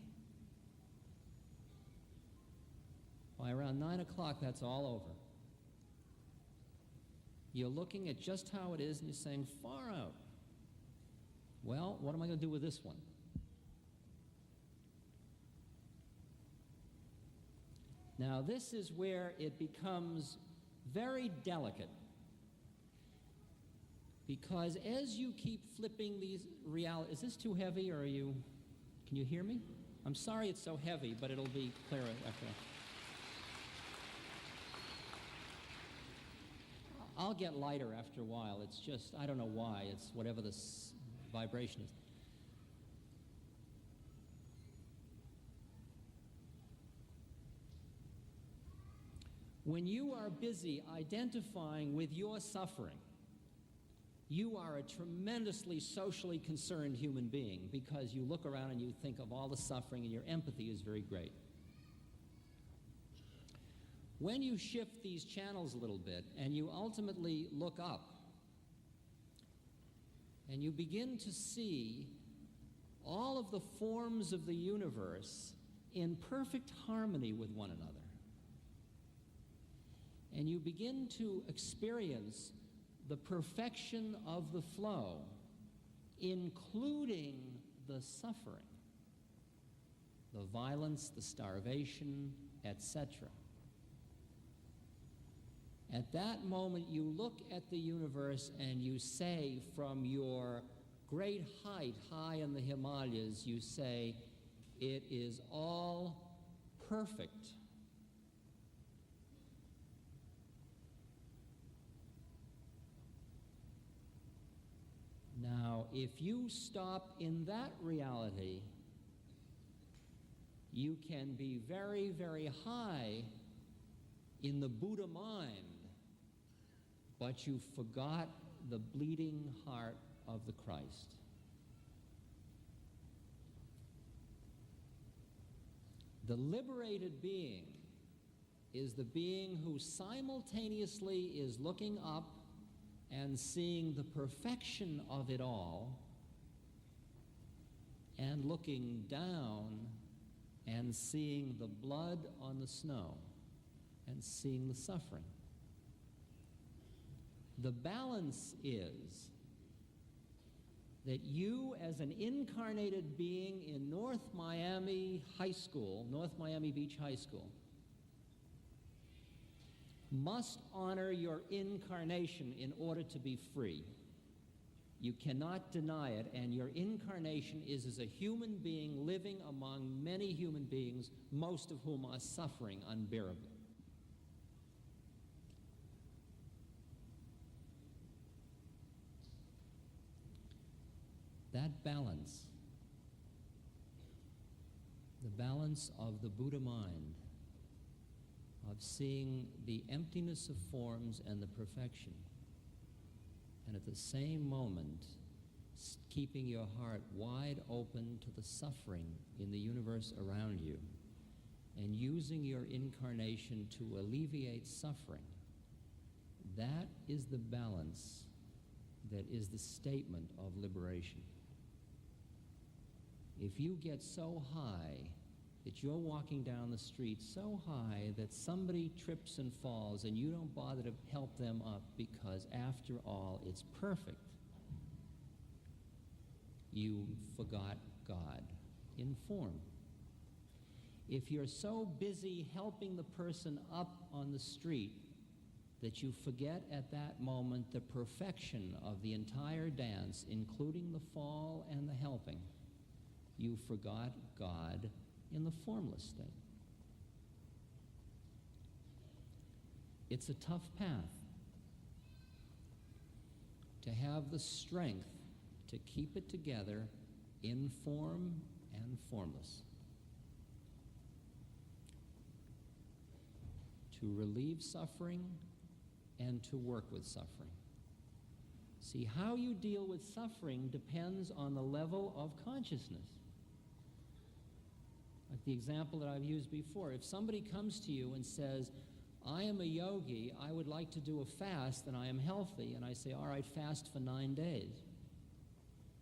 By around 9 o'clock, that's all over. You're looking at just how it is and you're saying, far out. Well, what am I going to do with this one? Now, this is where it becomes very delicate. Because as you keep flipping these realities, is this too heavy or can you hear me? I'm sorry it's so heavy, but it'll be clearer after that. I'll get lighter after a while. It's just, I don't know why. It's whatever this vibration is. When you are busy identifying with your suffering, you are a tremendously socially concerned human being because you look around and you think of all the suffering and your empathy is very great. When you shift these channels a little bit and you ultimately look up and you begin to see all of the forms of the universe in perfect harmony with one another, and you begin to experience the perfection of the flow, including the suffering, the violence, the starvation, etc. At that moment, you look at the universe and you say from your great height, high in the Himalayas, you say, it is all perfect. Now, if you stop in that reality, you can be very, very high in the Buddha mind, but you forgot the bleeding heart of the Christ. The liberated being is the being who simultaneously is looking up and seeing the perfection of it all, and looking down and seeing the blood on the snow and seeing the suffering. The balance is that you, as an incarnated being in North Miami Beach High School, must honor your incarnation in order to be free. You cannot deny it, and your incarnation is as a human being living among many human beings, most of whom are suffering unbearably. That balance, the balance of the Buddha mind, of seeing the emptiness of forms and the perfection, and at the same moment keeping your heart wide open to the suffering in the universe around you, and using your incarnation to alleviate suffering. That is the balance that is the statement of liberation. If you get so high that you're walking down the street so high that somebody trips and falls and you don't bother to help them up because, after all, it's perfect, you forgot God in form. If you're so busy helping the person up on the street that you forget at that moment the perfection of the entire dance, including the fall and the helping, you forgot God in the formless state. It's a tough path to have the strength to keep it together in form and formless. To relieve suffering and to work with suffering. See, how you deal with suffering depends on the level of consciousness. Like the example that I've used before, if somebody comes to you and says, I am a yogi, I would like to do a fast and I am healthy, and I say, all right, fast for 9 days.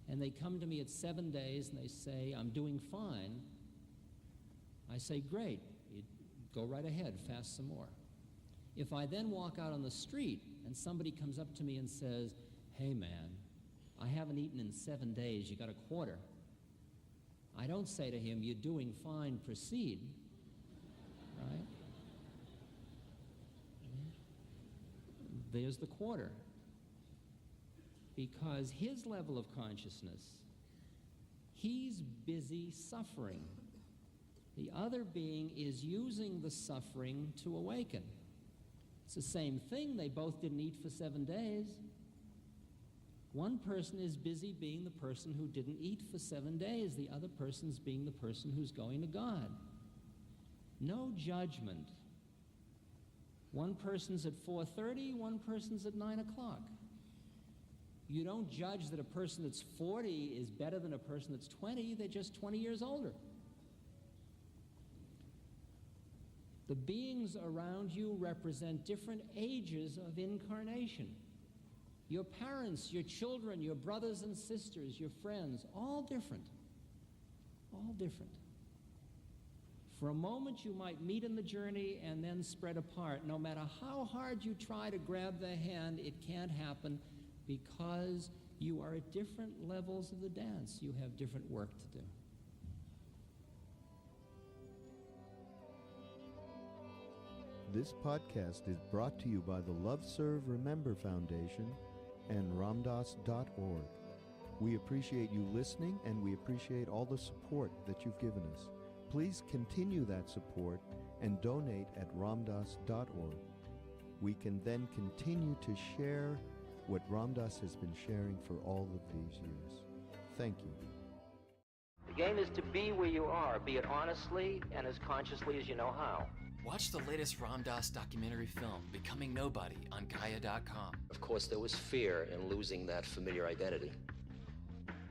And they come to me at 7 days and they say, I'm doing fine. I say, great, you go right ahead, fast some more. If I then walk out on the street and somebody comes up to me and says, hey man, I haven't eaten in 7 days, you got a quarter. I don't say to him, you're doing fine, proceed, right? There's the quarter. Because his level of consciousness, he's busy suffering. The other being is using the suffering to awaken. It's the same thing. They both didn't eat for 7 days. One person is busy being the person who didn't eat for 7 days. The other person's being the person who's going to God. No judgment. One person's at 4:30, one person's at 9 o'clock. You don't judge that a person that's 40 is better than a person that's 20. They're just 20 years older. The beings around you represent different ages of incarnation. Your parents, your children, your brothers and sisters, your friends, all different. All different. For a moment you might meet in the journey and then spread apart. No matter how hard you try to grab their hand, it can't happen because you are at different levels of the dance. You have different work to do. This podcast is brought to you by the Love Serve Remember Foundation and ramdas.org. We appreciate you listening, and we appreciate all the support that you've given us. Please continue that support and donate at ramdas.org. We can then continue to share what Ramdas has been sharing for all of these years. Thank you. The game is to be where you are, be it honestly and as consciously as you know how. Watch the latest Ram Dass documentary film, Becoming Nobody, on Gaia.com. Of course, there was fear in losing that familiar identity.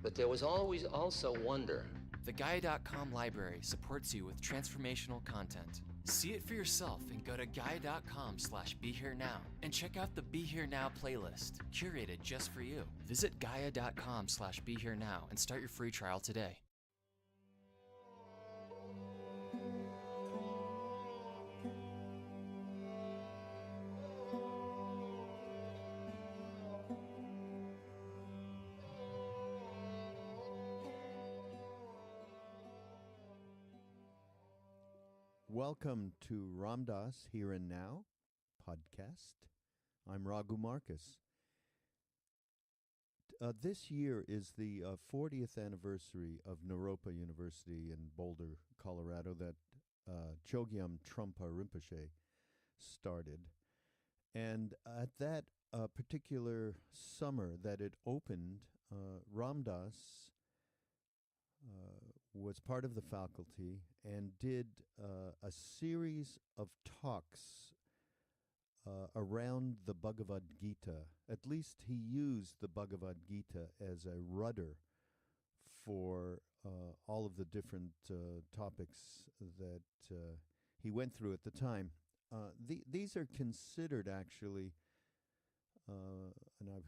But there was always also wonder. The Gaia.com library supports you with transformational content. See it for yourself and go to Gaia.com/BeHereNow and check out the Be Here Now playlist, curated just for you. Visit Gaia.com/BeHereNow and start your free trial today. Welcome to Ramdas Here and Now podcast. I'm Raghu Marcus. This year is the 40th anniversary of Naropa University in Boulder, Colorado, that Chogyam Trungpa Rinpoche started. And at that particular summer that it opened, Ramdas was part of the faculty and did a series of talks around the Bhagavad Gita. At least he used the Bhagavad Gita as a rudder for all of the different topics that he went through at the time. These are considered actually, and I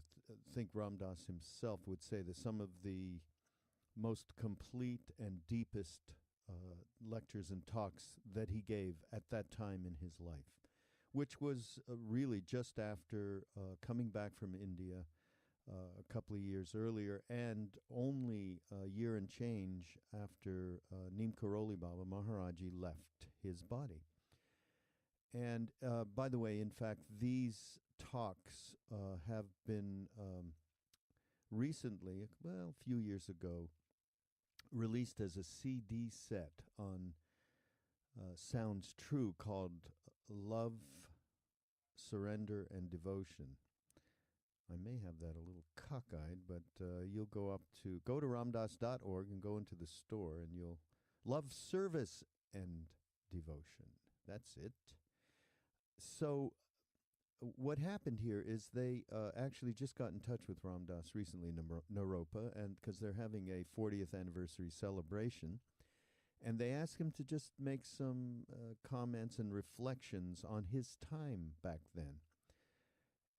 think Ram Dass himself would say that some of the most complete and deepest lectures and talks that he gave at that time in his life, which was really just after coming back from India a couple of years earlier, and only a year and change after Neem Karoli Baba Maharaji left his body. And by the way, in fact, these talks have been recently, well, a few years ago, released as a CD set on Sounds True called Love, Surrender, and Devotion. I may have that a little cockeyed, but you'll go to ramdas.org and go into the store, and you'll Love, Service, and Devotion. That's it. So what happened here is they actually just got in touch with Ram Dass recently in Naropa, and because they're having a 40th anniversary celebration, and they asked him to just make some comments and reflections on his time back then.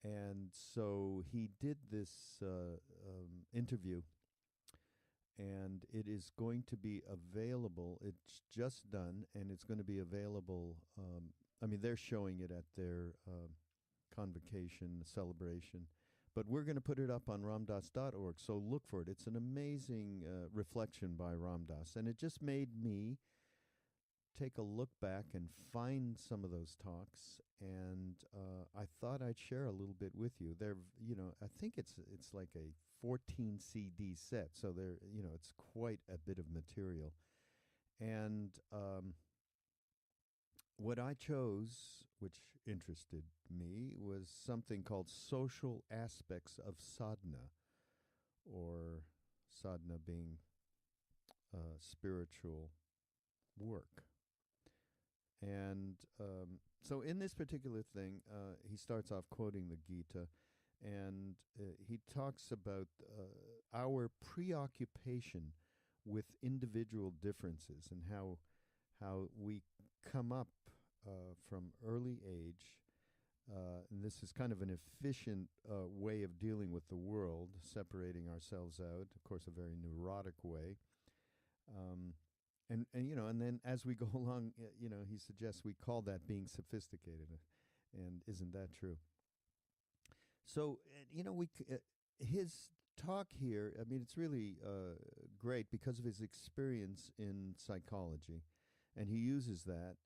And so he did this interview, and it is going to be available. It's just done, and it's going to be available. I mean, they're showing it at their convocation celebration, but we're going to put it up on ramdas.org, so look for it. It's an amazing reflection by Ram Dass, and it just made me take a look back and find some of those talks, and I thought I'd share a little bit with you. They're, I think it's like a 14 CD set, so they're, it's quite a bit of material. And what I chose, which interested me, was something called Social Aspects of Sadhana, or sadhana being spiritual work. And so in this particular thing, he starts off quoting the Gita, and he talks about our preoccupation with individual differences and how we come up from early age, and this is kind of an efficient way of dealing with the world, separating ourselves out, of course, a very neurotic way. And then as we go along, he suggests we call that being sophisticated, and isn't that true? So, his talk here, I mean, it's really great because of his experience in psychology, and he uses that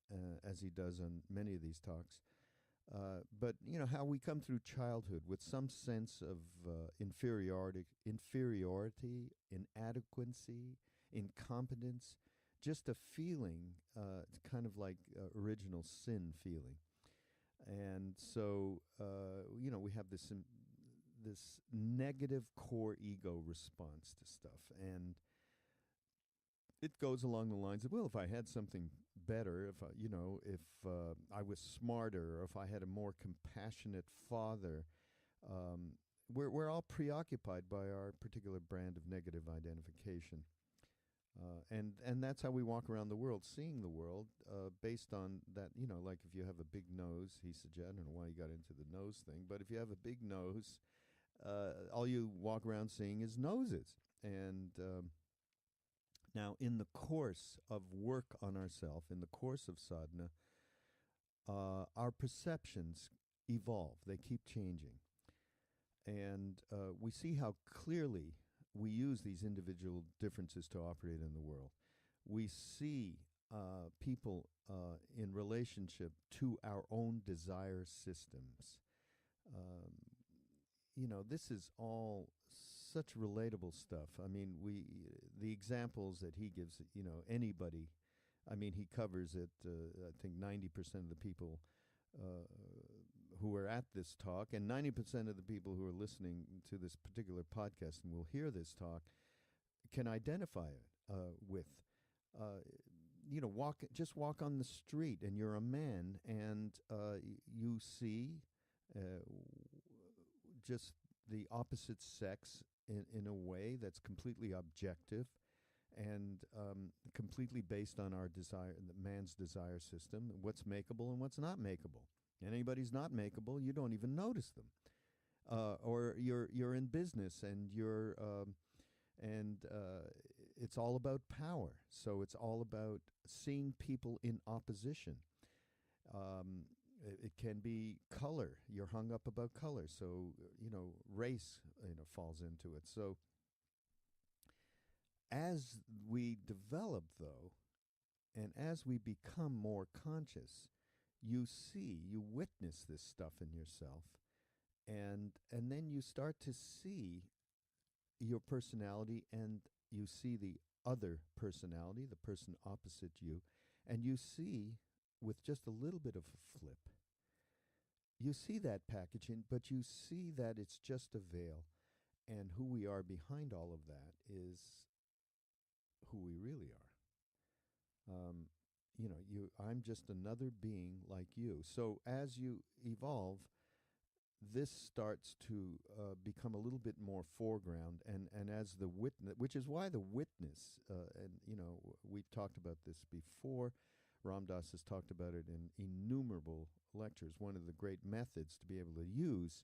as he does on many of these talks. But how we come through childhood with some sense of inferiority, inadequacy, incompetence, just a feeling, kind of like original sin feeling. And so, we have this negative core ego response to stuff. And it goes along the lines of, well, if I had something better, if I was smarter, or if I had a more compassionate father, we're all preoccupied by our particular brand of negative identification. And that's how we walk around the world, seeing the world based on that, like if you have a big nose, he suggests, I don't know why you got into the nose thing, but if you have a big nose, all you walk around seeing is noses. And now in the course of work on ourselves, in the course of sadhana, our perceptions evolve, they keep changing. And we see how clearly we use these individual differences to operate in the world. We see people in relationship to our own desire systems. This is all such relatable stuff. I mean, the examples that he gives, anybody, I mean, he covers it, I think 90% of the people who are at this talk, and 90% of the people who are listening to this particular podcast and will hear this talk can identify with. Just walk on the street, and you're a man, and you see just the opposite sex in a way that's completely objective and completely based on our desire, the man's desire system, what's makeable and what's not makeable. Anybody's not makeable, you don't even notice them. Or you're in business, and it's all about power. So it's all about seeing people in opposition. It can be color. You're hung up about color. So, race, falls into it. So as we develop, though, and as we become more conscious, you witness this stuff in yourself, and then you start to see your personality, and you see the other personality, the person opposite you, and you see, with just a little bit of a flip, you see that packaging, but you see that it's just a veil, and who we are behind all of that is who we really are. I'm just another being like you. So as you evolve, this starts to become a little bit more foreground, and as the witness, which is why the witness, and we've talked about this before. Ram Dass has talked about it in innumerable lectures. One of the great methods to be able to use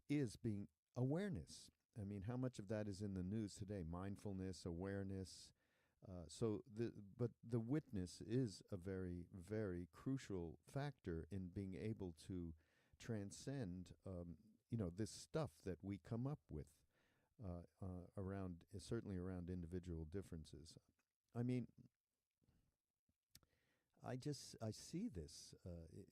is being awareness. I mean, how much of that is in the news today? Mindfulness, awareness. But the witness is a very, very crucial factor in being able to transcend, this stuff that we come up with around, certainly around individual differences. I mean, I see this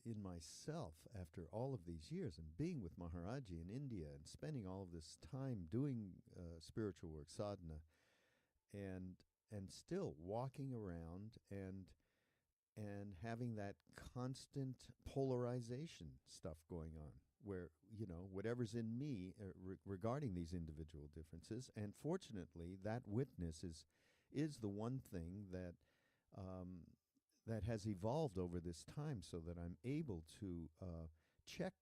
in myself after all of these years and being with Maharaji in India and spending all of this time doing spiritual work, sadhana, and still walking around and having that constant polarization stuff going on, where whatever's in me regarding these individual differences, and fortunately that witness is the one thing that that has evolved over this time, so that I'm able to check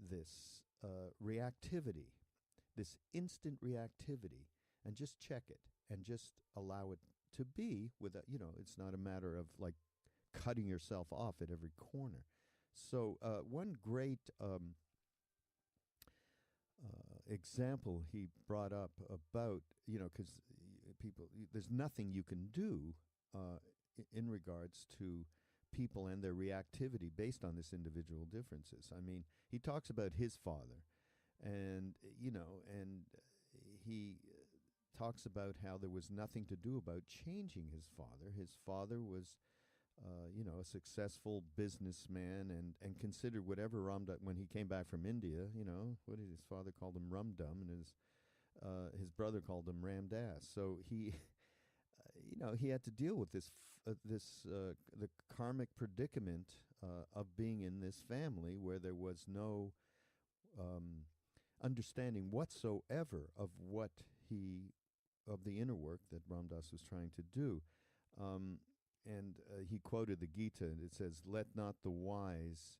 this reactivity, this instant reactivity, and just check it and just allow it to be with it's not a matter of like cutting yourself off at every corner. So one great example he brought up about, because people, there's nothing you can do in regards to people and their reactivity based on this individual differences. I mean, he talks about his father, and he talks about how there was nothing to do about changing his father. His father was, a successful businessman and considered whatever Ramdas, when he came back from India, what did his father call him? Rumdum, and his brother called him Ram Das. So he, he had to deal with the karmic predicament of being in this family where there was no understanding whatsoever of the inner work that Ram Dass was trying to do. And he quoted the Gita, and it says, "Let not the wise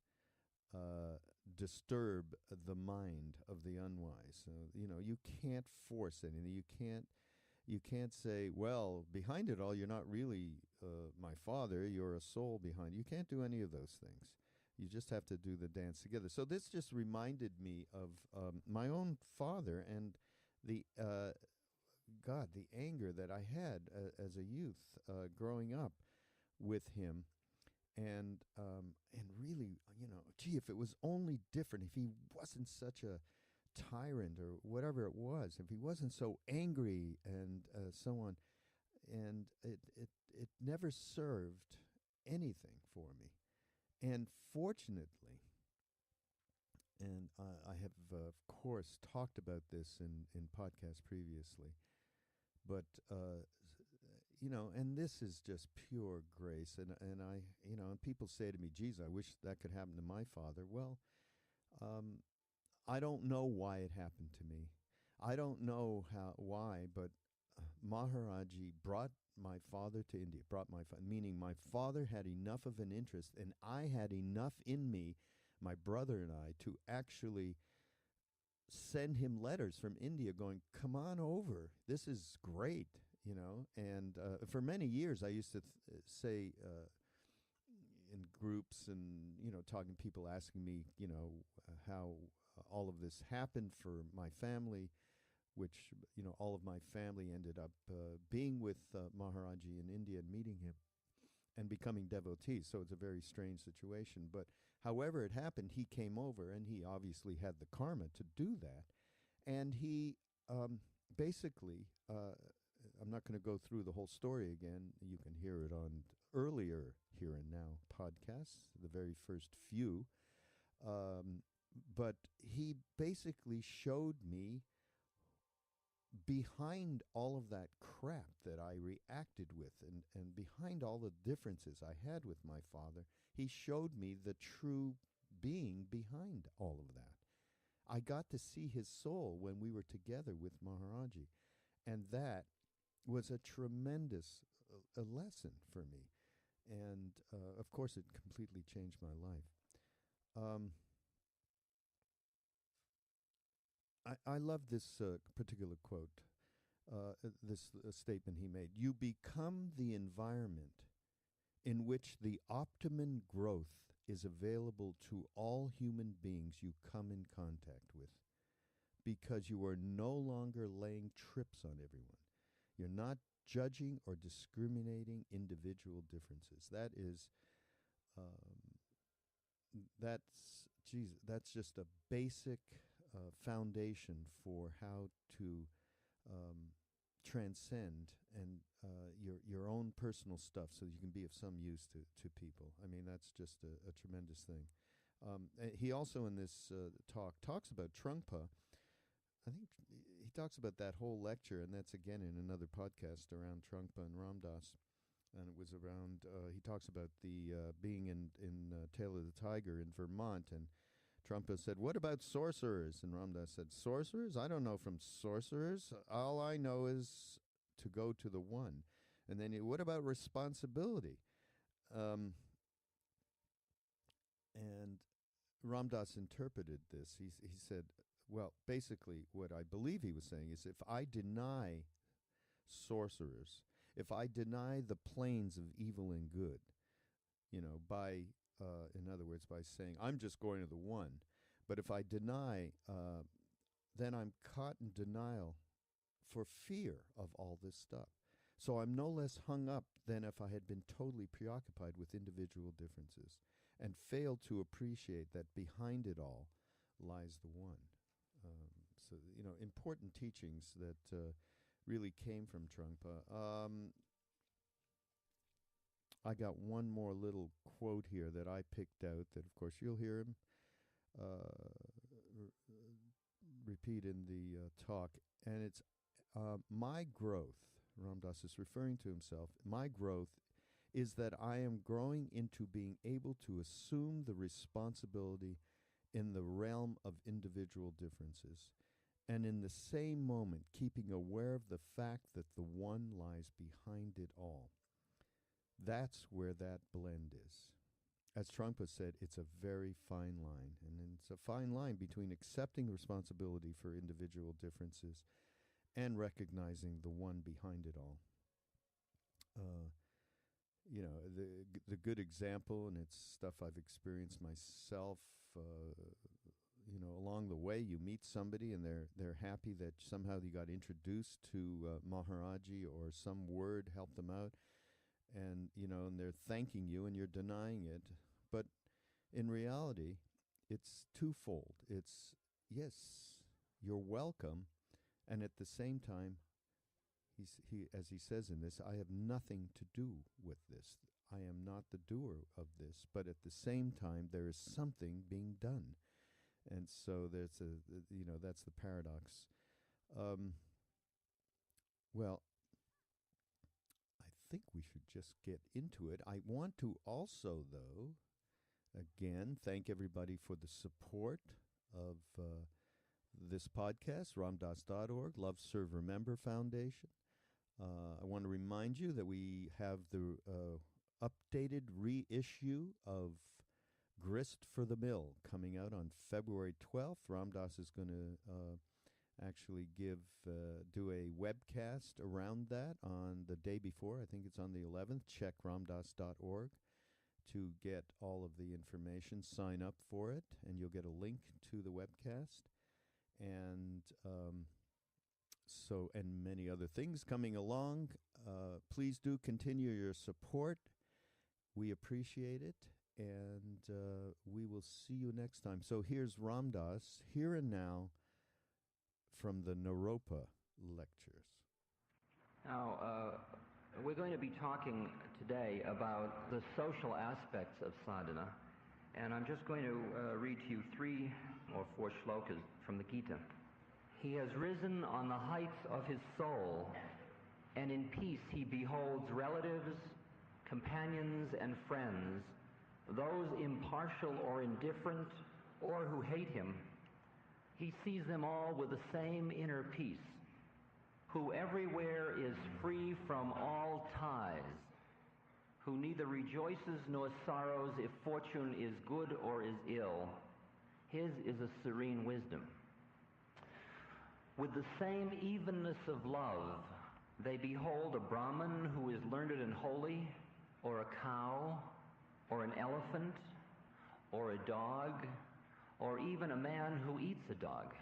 disturb the mind of the unwise." So, you can't force anything. You can't say, well, behind it all, you're not really my father, you're a soul behind. You can't do any of those things. You just have to do the dance together. So this just reminded me of my own father and the anger that I had as a youth growing up with him, and really, gee, if it was only different, if he wasn't such a tyrant or whatever it was, if he wasn't so angry and so on, and it never served anything for me. And fortunately, and I have, of course, talked about this in podcasts previously, but, and this is just pure grace. And I, and people say to me, geez, I wish that could happen to my father. Well, I don't know why it happened to me. I don't know why, but Maharaji brought my father to India, meaning my father had enough of an interest, and I had enough in me, my brother and I, to actually send him letters from India going, come on over, this is great, And for many years I used to say in groups and, talking to people, asking me, how all of this happened for my family, which, all of my family ended up being with Maharaji in India and meeting him and becoming devotees. So it's a very strange situation. But however it happened, he came over, and he obviously had the karma to do that. And he basically, I'm not going to go through the whole story again. You can hear it on earlier Here and Now podcasts, the very first few. But he basically showed me behind all of that crap that I reacted with, and behind all the differences I had with my father, he showed me the true being behind all of that. I got to see his soul when we were together with Maharaji, and that was a tremendous a lesson for me. And of course, it completely changed my life. I love this particular quote, this statement he made. You become the environment in which the optimum growth is available to all human beings you come in contact with, because you are no longer laying trips on everyone. You're not judging or discriminating individual differences. That's just a basic foundation for how to transcend and your own personal stuff, so you can be of some use to people. I mean, that's just a tremendous thing. He also in this talk talks about Trungpa. I think he talks about that whole lecture, and that's again in another podcast around Trungpa and Ram Dass. And it was around, he talks about the being in Tail of the Tiger in Vermont, and Trungpa said, "What about sorcerers?" And Ram Dass said, "Sorcerers? I don't know from sorcerers. All I know is to go to the one." And then, what about responsibility? And Ram Dass interpreted this. He said, well, basically what I believe he was saying is, if I deny sorcerers, if I deny the planes of evil and good, by, in other words, by saying, I'm just going to the one, but if I deny, then I'm caught in denial for fear of all this stuff. So I'm no less hung up than if I had been totally preoccupied with individual differences and failed to appreciate that behind it all lies the one. So, important teachings that really came from Trungpa. I got one more little quote here that I picked out that, of course, you'll hear him repeat in the talk. And it's, my growth, Ram Dass is referring to himself, my growth is that I am growing into being able to assume the responsibility in the realm of individual differences, and in the same moment keeping aware of the fact that the one lies behind it all. That's where that blend is. As Trungpa said, it's a very fine line, and it's a fine line between accepting responsibility for individual differences and recognizing the one behind it all. The good example, and it's stuff I've experienced myself, along the way, you meet somebody and they're happy that somehow you got introduced to Maharaji, or some word helped them out, and they're thanking you and you're denying it. But in reality, it's twofold. It's, yes, you're welcome, and at the same time, as he says in this, I have nothing to do with this. I am not the doer of this, but at the same time, there is something being done. And so there's that's the paradox. Well, I think we should just get into it. I want to also, though, again, thank everybody for the support of this podcast, ramdas.org, Love, Serve, Remember Foundation. I want to remind you that we have the updated reissue of Grist for the Mill coming out on February 12th. Ram Dass is going to actually do a webcast around that on the day before. I think it's on the 11th. Check ramdas.org to get all of the information. Sign up for it, and you'll get a link to the webcast. And and many other things coming along. Please do continue your support. We appreciate it, and we will see you next time. So here's Ram Dass, here and now, from the Naropa lectures. Now, we're going to be talking today about the social aspects of sadhana, and I'm just going to read to you 3 or 4 shlokas from the Gita. He has risen on the heights of his soul, and in peace he beholds relatives, companions, and friends, those impartial or indifferent, or who hate him. He sees them all with the same inner peace, who everywhere is free from all ties, who neither rejoices nor sorrows if fortune is good or is ill. His is a serene wisdom. With the same evenness of love, they behold a Brahmin who is learned and holy, or a cow, or an elephant, or a dog, or even a man who eats a dog,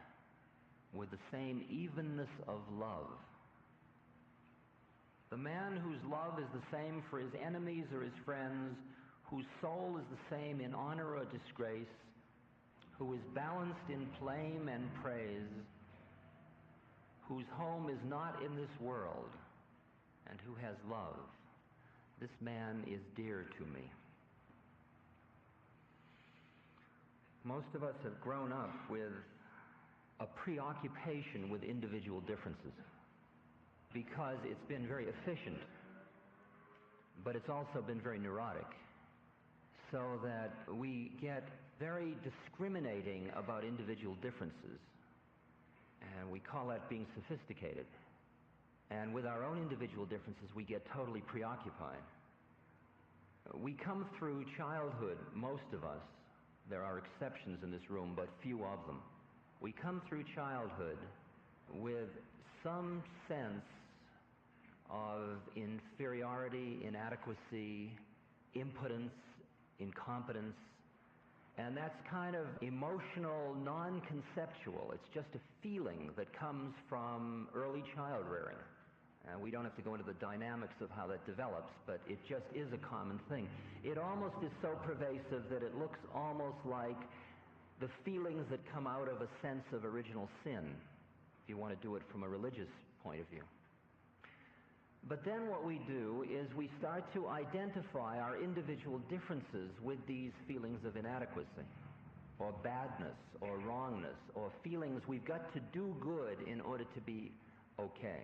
with the same evenness of love. The man whose love is the same for his enemies or his friends, whose soul is the same in honor or disgrace, who is balanced in blame and praise, whose home is not in this world, and who has love, this man is dear to me. Most of us have grown up with a preoccupation with individual differences because it's been very efficient, but it's also been very neurotic, so that we get very discriminating about individual differences, and we call that being sophisticated. And with our own individual differences, we get totally preoccupied. We come through childhood, most of us, there are exceptions in this room, but few of them. We come through childhood with some sense of inferiority, inadequacy, impotence, incompetence, and that's kind of emotional, non-conceptual. It's just a feeling that comes from early child rearing. And we don't have to go into the dynamics of how that develops, but it just is a common thing. It almost is so pervasive that it looks almost like the feelings that come out of a sense of original sin, if you want to do it from a religious point of view. But then what we do is we start to identify our individual differences with these feelings of inadequacy, or badness, or wrongness, or feelings we've got to do good in order to be okay.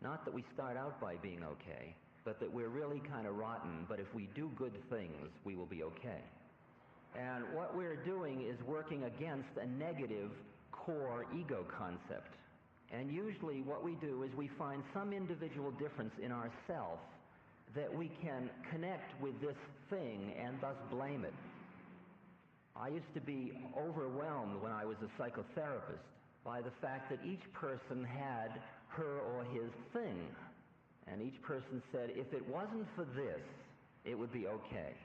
Not that we start out by being okay, but that we're really kind of rotten, but if we do good things, we will be okay. And what we're doing is working against a negative core ego concept. And usually what we do is we find some individual difference in ourself that we can connect with this thing and thus blame it. I used to be overwhelmed when I was a psychotherapist by the fact that each person had her or his thing. And each person said, if it wasn't for this, it would be okay.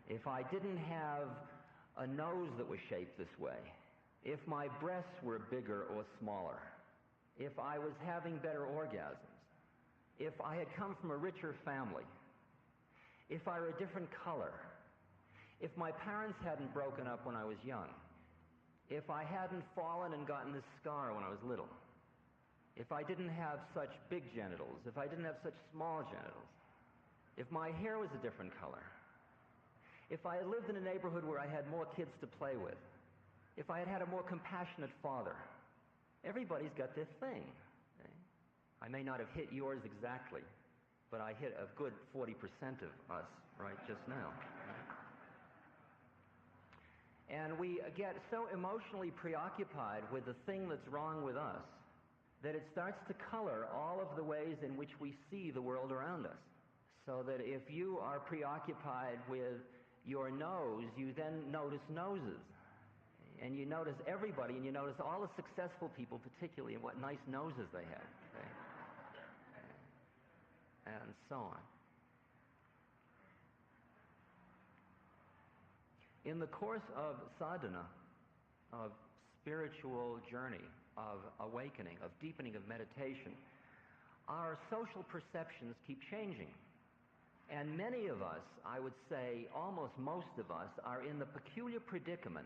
If I didn't have a nose that was shaped this way, if my breasts were bigger or smaller, if I was having better orgasms, if I had come from a richer family, if I were a different color, if my parents hadn't broken up when I was young, if I hadn't fallen and gotten this scar when I was little, if I didn't have such big genitals, if I didn't have such small genitals, if my hair was a different color, if I had lived in a neighborhood where I had more kids to play with, if I had had a more compassionate father. Everybody's got this thing. Okay? I may not have hit yours exactly, but I hit a good 40% of us right just now. And we get so emotionally preoccupied with the thing that's wrong with us that it starts to color all of the ways in which we see the world around us. So that if you are preoccupied with your nose, you then notice noses. And you notice everybody, and you notice all the successful people particularly, and what nice noses they have. Okay? And so on. In the course of sadhana, of spiritual journey, of awakening, of deepening of meditation, our social perceptions keep changing. And many of us, I would say almost most of us, are in the peculiar predicament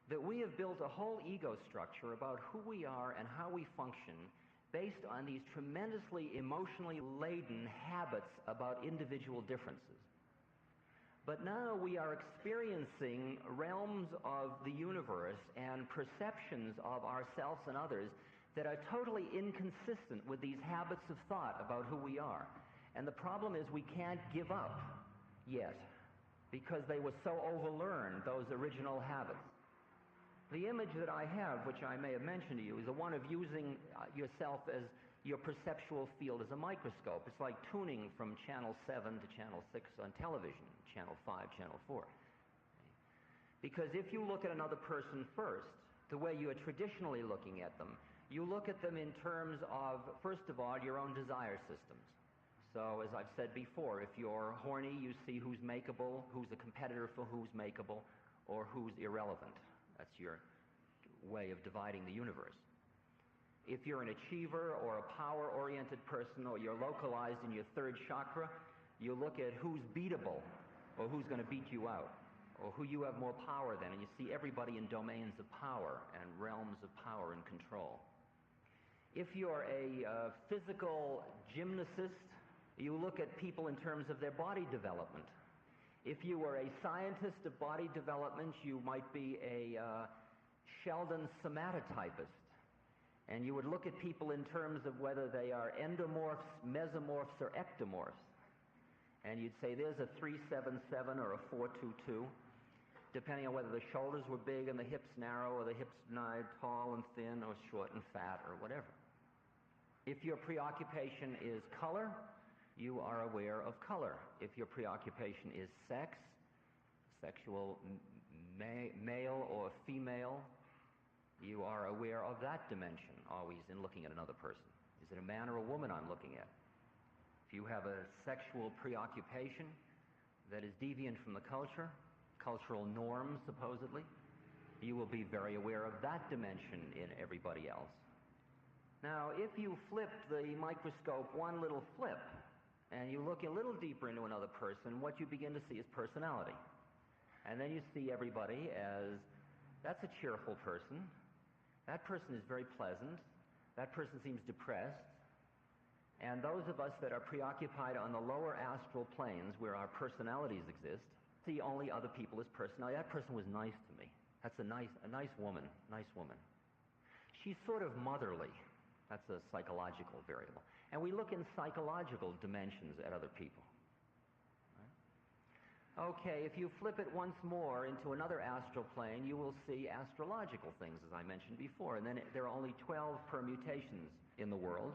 that we have built a whole ego structure about who we are and how we function based on these tremendously emotionally laden habits about individual differences. But now we are experiencing realms of the universe and perceptions of ourselves and others that are totally inconsistent with these habits of thought about who we are. And the problem is we can't give up yet because they were so overlearned, those original habits. The image that I have, which I may have mentioned to you, is the one of using yourself as your perceptual field as a microscope. It's like tuning from channel 7 to channel 6 on television, channel 5, channel 4. Because if you look at another person first, the way you are traditionally looking at them, You look at them in terms of, first of all, your own desire systems. So, as I've said before, if you're horny, you see who's makeable, who's a competitor for who's makeable, or who's irrelevant. That's your way of dividing the universe. If you're an achiever or a power-oriented person, or you're localized in your third chakra, you look at who's beatable, or who's going to beat you out, or who you have more power than, and you see everybody in domains of power and realms of power and control. If you're a physical gymnast, you look at people in terms of their body development. If you were a scientist of body development, you might be a Sheldon somatotypist. And you would look at people in terms of whether they are endomorphs, mesomorphs, or ectomorphs. And you'd say there's a 377 or a 422, depending on whether the shoulders were big and the hips narrow, or the hips tall and thin, or short and fat, or whatever. If your preoccupation is color, you are aware of color. If your preoccupation is sex, sexual male or female, you are aware of that dimension always in looking at another person. Is it a man or a woman I'm looking at? If you have a sexual preoccupation that is deviant from the culture, cultural norms supposedly, you will be very aware of that dimension in everybody else. Now, if you flip the microscope one little flip, and you look a little deeper into another person, what you begin to see is personality. And then you see everybody as, that's a cheerful person, that person is very pleasant, that person seems depressed, and those of us that are preoccupied on the lower astral planes where our personalities exist, see only other people as personality. That person was nice to me. That's a nice woman. She's sort of motherly. That's a psychological variable. And we look in psychological dimensions at other people. Right? Okay, if you flip it once more into another astral plane, you will see astrological things, as I mentioned before. And then there are only 12 permutations in the world.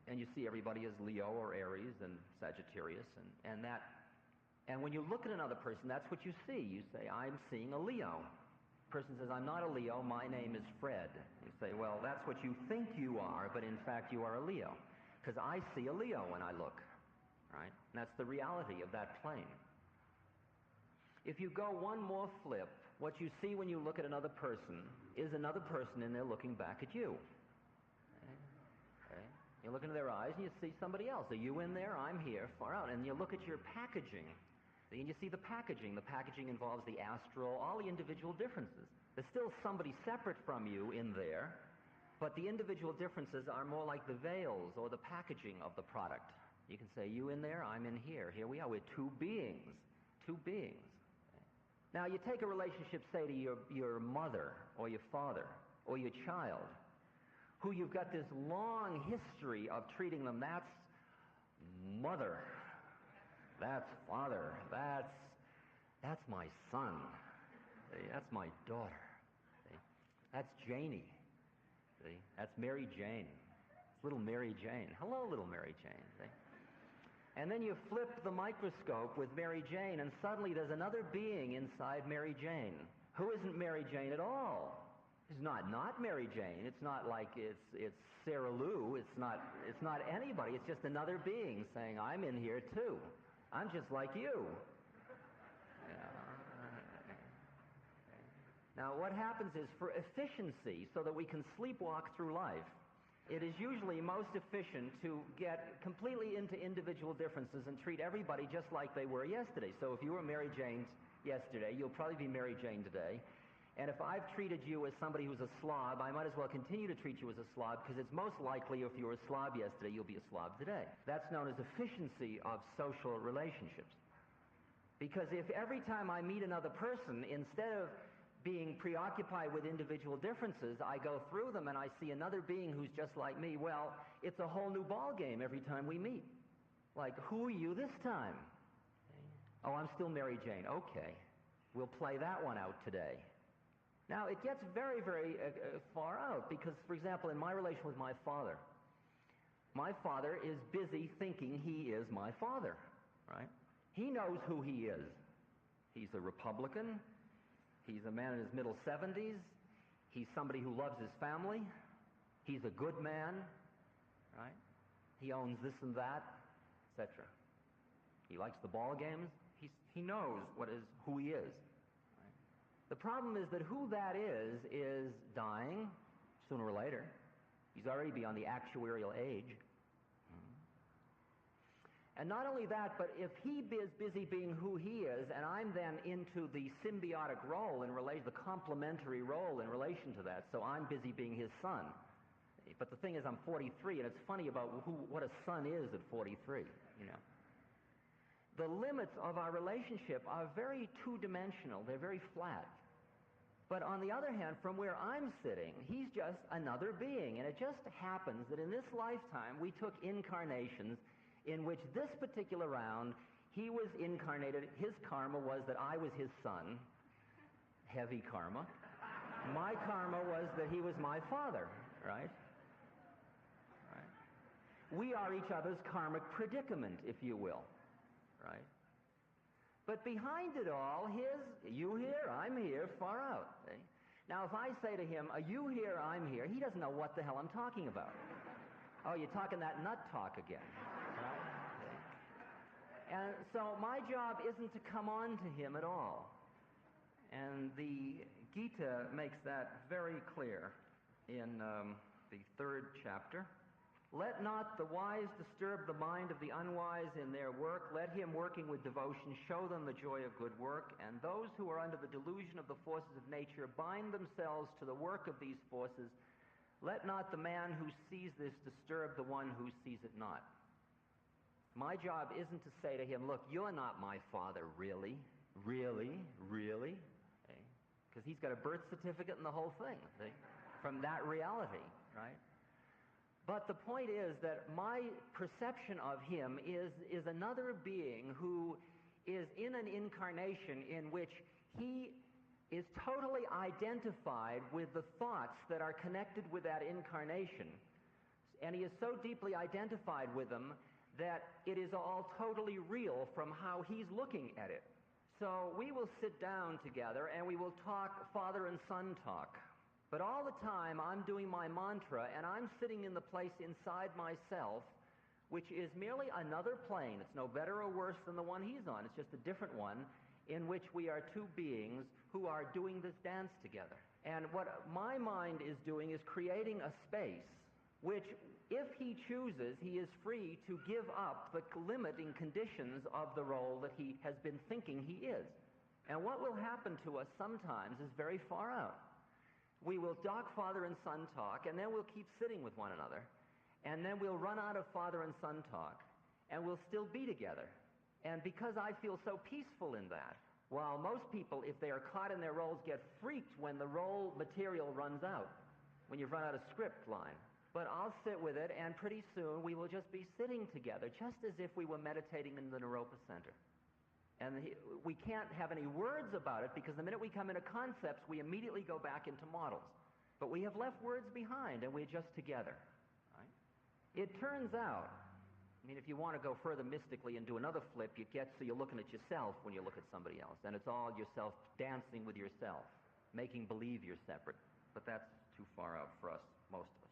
And you see everybody as Leo or Aries and Sagittarius. And when you look at another person, that's what you see. You say, I'm seeing a Leo. Person says, I'm not a Leo, my name is Fred. You say, well, that's what you think you are, but in fact you are a Leo. Because I see a Leo when I look, right? And that's the reality of that plane. If you go one more flip, what you see when you look at another person is another person and they're looking back at you. Okay? You look into their eyes and you see somebody else. Are you in there? I'm here, far out. And you look at your packaging. And you see the packaging. The packaging involves the astral, all the individual differences. There's still somebody separate from you in there, but the individual differences are more like the veils or the packaging of the product. You can say, you in there, I'm in here. Here we are. We're two beings. Two beings. Now, you take a relationship, say, to your mother or your father or your child, who you've got this long history of treating them. That's mother. That's father. That's my son. See? That's my daughter. See? That's Janie. See? That's Mary Jane. It's little Mary Jane. Hello, little Mary Jane. See? And then you flip the microscope with Mary Jane, and suddenly there's another being inside Mary Jane who isn't Mary Jane at all. It's not Mary Jane. It's not like it's Sarah Lou. It's not anybody. It's just another being saying, I'm in here too. I'm just like you. Now, what happens is, for efficiency, so that we can sleepwalk through life, it is usually most efficient to get completely into individual differences and treat everybody just like they were yesterday. So if you were Mary Jane yesterday, you'll probably be Mary Jane today. And if I've treated you as somebody who's a slob, I might as well continue to treat you as a slob, because it's most likely if you were a slob yesterday, you'll be a slob today. That's known as efficiency of social relationships. Because if every time I meet another person, instead of being preoccupied with individual differences, I go through them and I see another being who's just like me, well, it's a whole new ball game every time we meet. Like, who are you this time? Oh, I'm still Mary Jane. Okay. We'll play that one out today. Now, it gets very, very far out because, for example, in my relation with my father is busy thinking he is my father, right? He knows who he is. He's a Republican. He's a man in his middle 70s. He's somebody who loves his family. He's a good man, right? He owns this and that, etc. He likes the ball games. He knows who he is. Right? The problem is that who that is dying sooner or later. He's already beyond the actuarial age. And not only that, but if he is busy being who he is, and I'm then into the symbiotic role the complementary role in relation to that, so I'm busy being his son. But the thing is, I'm 43, and it's funny about what a son is at 43, you know. The limits of our relationship are very two-dimensional. They're very flat. But on the other hand, from where I'm sitting, he's just another being. And it just happens that in this lifetime, we took incarnations in which this particular round, he was incarnated. His karma was that I was his son. Heavy karma. My karma was that he was my father, right? We are each other's karmic predicament, if you will, right? But behind it all, you here, I'm here, far out. See? Now, if I say to him, you here, I'm here, he doesn't know what the hell I'm talking about. Oh, you're talking that nut talk again, right? See? And so my job isn't to come on to him at all. And the Gita makes that very clear in the 3rd chapter. Let not the wise disturb the mind of the unwise in their work. Let him working with devotion show them the joy of good work. And those who are under the delusion of the forces of nature bind themselves to the work of these forces. Let not the man who sees this disturb the one who sees it not. My job isn't to say to him, look, you're not my father, really, really, really. Because he's got a birth certificate and the whole thing, see? From that reality, right? But the point is that my perception of him is another being who is in an incarnation in which he is totally identified with the thoughts that are connected with that incarnation. And he is so deeply identified with them that it is all totally real from how he's looking at it. So we will sit down together and we will talk father and son talk. But all the time I'm doing my mantra and I'm sitting in the place inside myself, which is merely another plane. It's no better or worse than the one he's on. It's just a different one in which we are two beings who are doing this dance together. And what my mind is doing is creating a space which, if he chooses, he is free to give up the limiting conditions of the role that he has been thinking he is. And what will happen to us sometimes is very far out. We will dock father and son talk, and then we'll keep sitting with one another. And then we'll run out of father and son talk, and we'll still be together. And because I feel so peaceful in that, while most people, if they are caught in their roles, get freaked when the role material runs out, when you've run out of script line. But I'll sit with it, and pretty soon we will just be sitting together, just as if we were meditating in the Naropa Center. And we can't have any words about it, because the minute we come into concepts, we immediately go back into models. But we have left words behind, and we're just together. Right? It turns out, I mean, if you want to go further mystically and do another flip, you get so you're looking at yourself when you look at somebody else. And it's all yourself dancing with yourself, making believe you're separate. But that's too far out for us, most of us.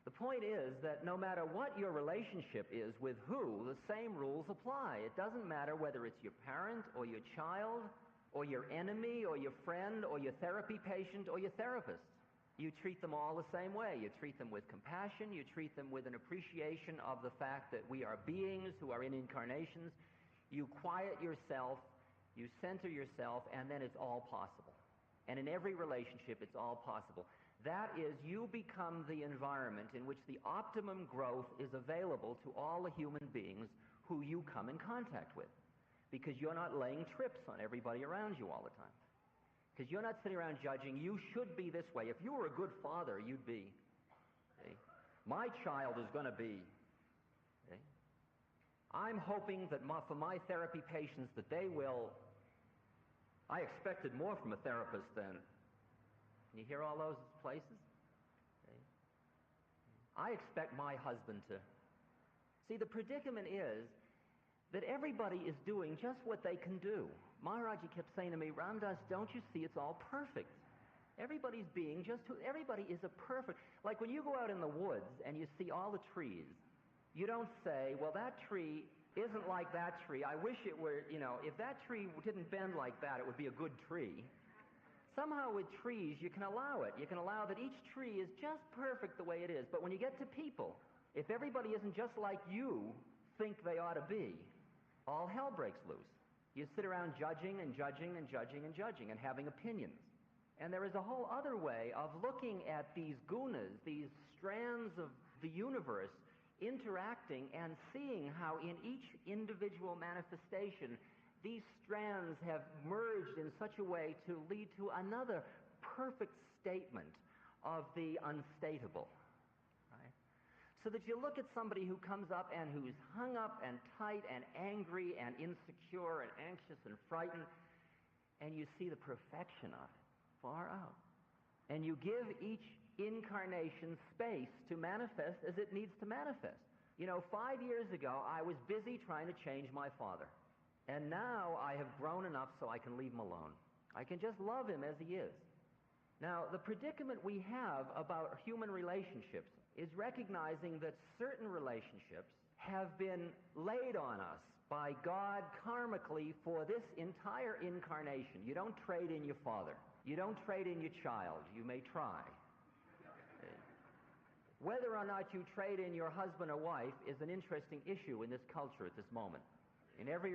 The point is that no matter what your relationship is with who, the same rules apply. It doesn't matter whether it's your parent or your child or your enemy or your friend or your therapy patient or your therapist. You treat them all the same way. You treat them with compassion. You treat them with an appreciation of the fact that we are beings who are in incarnations. You quiet yourself, you center yourself, and then it's all possible. And in every relationship, it's all possible. That is, you become the environment in which the optimum growth is available to all the human beings who you come in contact with. Because you're not laying trips on everybody around you all the time. Because you're not sitting around judging, you should be this way. If you were a good father, you'd be. See? My child is going to be. See? I'm hoping that for my therapy patients that they will. I expected more from a therapist than. You hear all those places? Okay. I expect my husband to. See, the predicament is that everybody is doing just what they can do. Maharaji kept saying to me, Ramdas, don't you see it's all perfect? Everybody's being just who, everybody is a perfect, like when you go out in the woods and you see all the trees, you don't say, well, that tree isn't like that tree. I wish it were, if that tree didn't bend like that, it would be a good tree. Somehow with trees, you can allow it. You can allow that each tree is just perfect the way it is. But when you get to people, if everybody isn't just like you think they ought to be, all hell breaks loose. You sit around judging and judging and judging and judging and having opinions. And there is a whole other way of looking at these gunas, these strands of the universe, interacting and seeing how in each individual manifestation these strands have merged in such a way to lead to another perfect statement of the unstatable. Right? So that you look at somebody who comes up and who's hung up and tight and angry and insecure and anxious and frightened, and you see the perfection of it far out. And you give each incarnation space to manifest as it needs to manifest. 5 years ago, I was busy trying to change my father. And now I have grown enough so I can leave him alone. I can just love him as he is. Now, the predicament we have about human relationships is recognizing that certain relationships have been laid on us by God karmically for this entire incarnation. You don't trade in your father. You don't trade in your child. You may try. Whether or not you trade in your husband or wife is an interesting issue in this culture at this moment. In every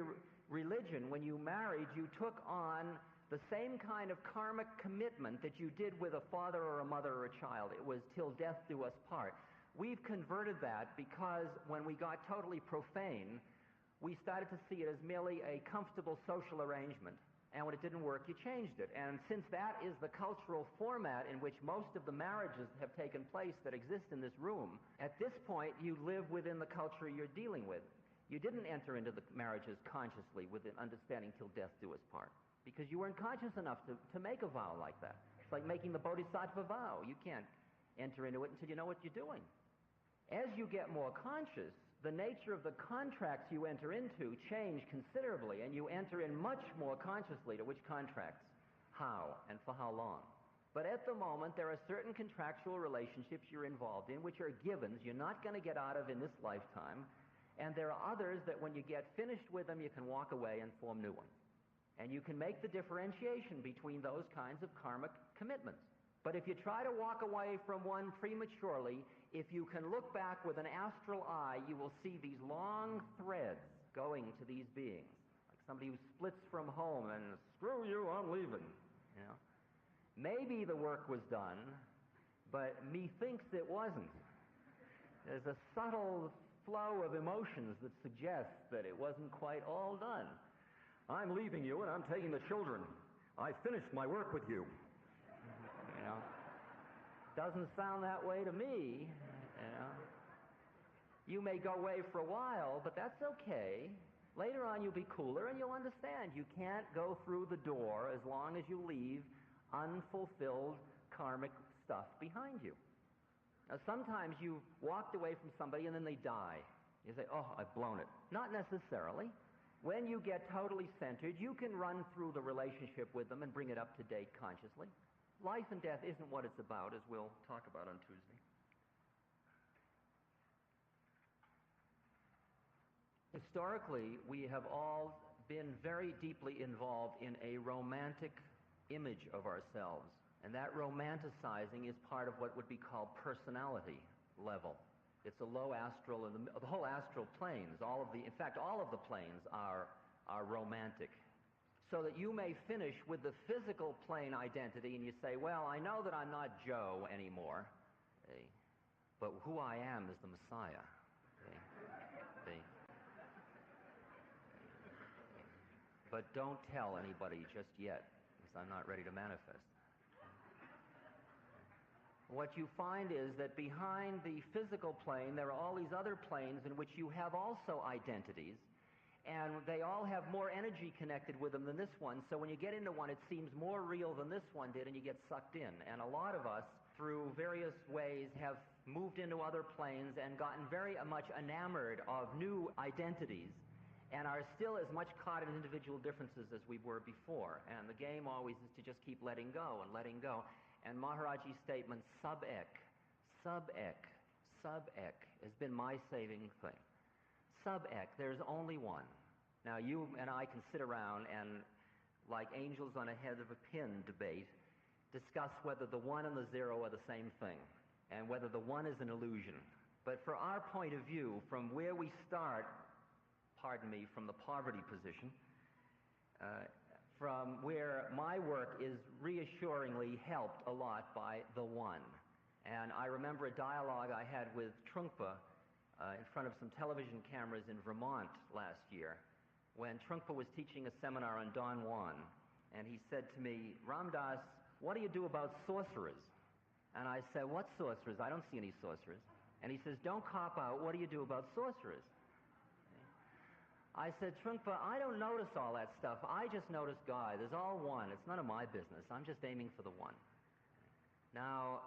religion, when you married, you took on the same kind of karmic commitment that you did with a father or a mother or a child. It was till death do us part. We've converted that because when we got totally profane, we started to see it as merely a comfortable social arrangement. And when it didn't work, you changed it. And since that is the cultural format in which most of the marriages have taken place that exist in this room, at this point, you live within the culture you're dealing with. You didn't enter into the marriages consciously with an understanding till death do us part, because you weren't conscious enough to make a vow like that. It's like making the bodhisattva vow. You can't enter into it until you know what you're doing. As you get more conscious, the nature of the contracts you enter into change considerably, and you enter in much more consciously to which contracts, how, and for how long. But at the moment, there are certain contractual relationships you're involved in which are givens you're not going to get out of in this lifetime, and there are others that when you get finished with them, you can walk away and form new ones. And you can make the differentiation between those kinds of karmic commitments. But if you try to walk away from one prematurely, if you can look back with an astral eye, you will see these long threads going to these beings. Like somebody who splits from home and, screw you, I'm leaving. Maybe the work was done, but methinks it wasn't. There's a subtle flow of emotions that suggests that it wasn't quite all done. I'm leaving you and I'm taking the children. I finished my work with you. Doesn't sound that way to me. You may go away for a while, but that's okay. Later on you'll be cooler and you'll understand you can't go through the door as long as you leave unfulfilled karmic stuff behind you. Now sometimes you've walked away from somebody and then they die. You say, oh, I've blown it. Not necessarily. When you get totally centered, you can run through the relationship with them and bring it up to date consciously. Life and death isn't what it's about, as we'll talk about on Tuesday. Historically, we have all been very deeply involved in a romantic image of ourselves, and that romanticizing is part of what would be called personality level. It's a low astral, and the whole astral planes, in fact, all of the planes are romantic. So that you may finish with the physical plane identity and you say, well, I know that I'm not Joe anymore, but who I am is the Messiah. But don't tell anybody just yet, because I'm not ready to manifest. What you find is that behind the physical plane, there are all these other planes in which you have also identities, and they all have more energy connected with them than this one, so when you get into one, it seems more real than this one did, and you get sucked in. And a lot of us, through various ways, have moved into other planes and gotten very much enamored of new identities, and are still as much caught in individual differences as we were before. And the game always is to just keep letting go and letting go. And Maharaji's statement, sub-ek, sub-ek, sub-ek, has been my saving thing. Sub-ek, there's only one. Now you and I can sit around and, like angels on a head of a pin debate, discuss whether the one and the zero are the same thing, and whether the one is an illusion. But for our point of view, from where we start, from the poverty position, from where my work is reassuringly helped a lot by the one. And I remember a dialogue I had with Trungpa in front of some television cameras in Vermont last year, when Trungpa was teaching a seminar on Don Juan, and he said to me, Ram Dass, what do you do about sorcerers? And I said, what sorcerers? I don't see any sorcerers. And he says, don't cop out, what do you do about sorcerers? I said, Trungpa, I don't notice all that stuff. I just notice God. There's all one. It's none of my business. I'm just aiming for the one. Now,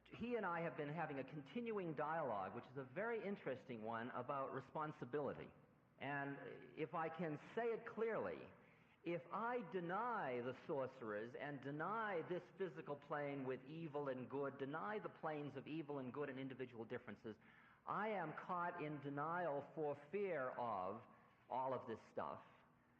he and I have been having a continuing dialogue, which is a very interesting one, about responsibility. And if I can say it clearly, if I deny the sorcerers and deny this physical plane with evil and good, deny the planes of evil and good and individual differences, I am caught in denial for fear of all of this stuff.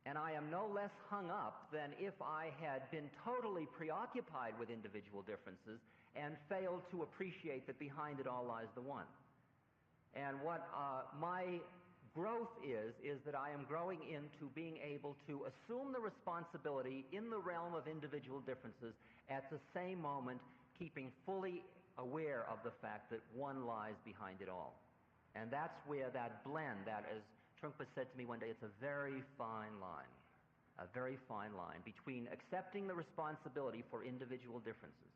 And I am no less hung up than if I had been totally preoccupied with individual differences and failed to appreciate that behind it all lies the one. And what my growth is that I am growing into being able to assume the responsibility in the realm of individual differences, at the same moment keeping fully aware of the fact that one lies behind it all. And that's where that blend, that, as Trungpa said to me one day, it's a very fine line between accepting the responsibility for individual differences.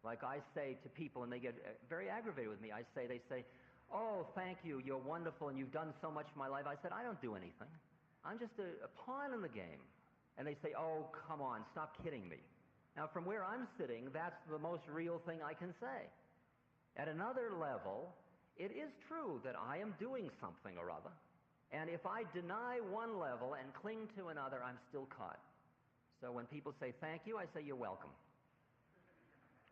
Like I say to people, and they get very aggravated with me, they say, oh, thank you, you're wonderful, and you've done so much for my life. I said, I don't do anything. I'm just a pawn in the game. And they say, oh, come on, stop kidding me. Now, from where I'm sitting, that's the most real thing I can say. At another level, it is true that I am doing something or other. And if I deny one level and cling to another, I'm still caught. So when people say thank you, I say you're welcome.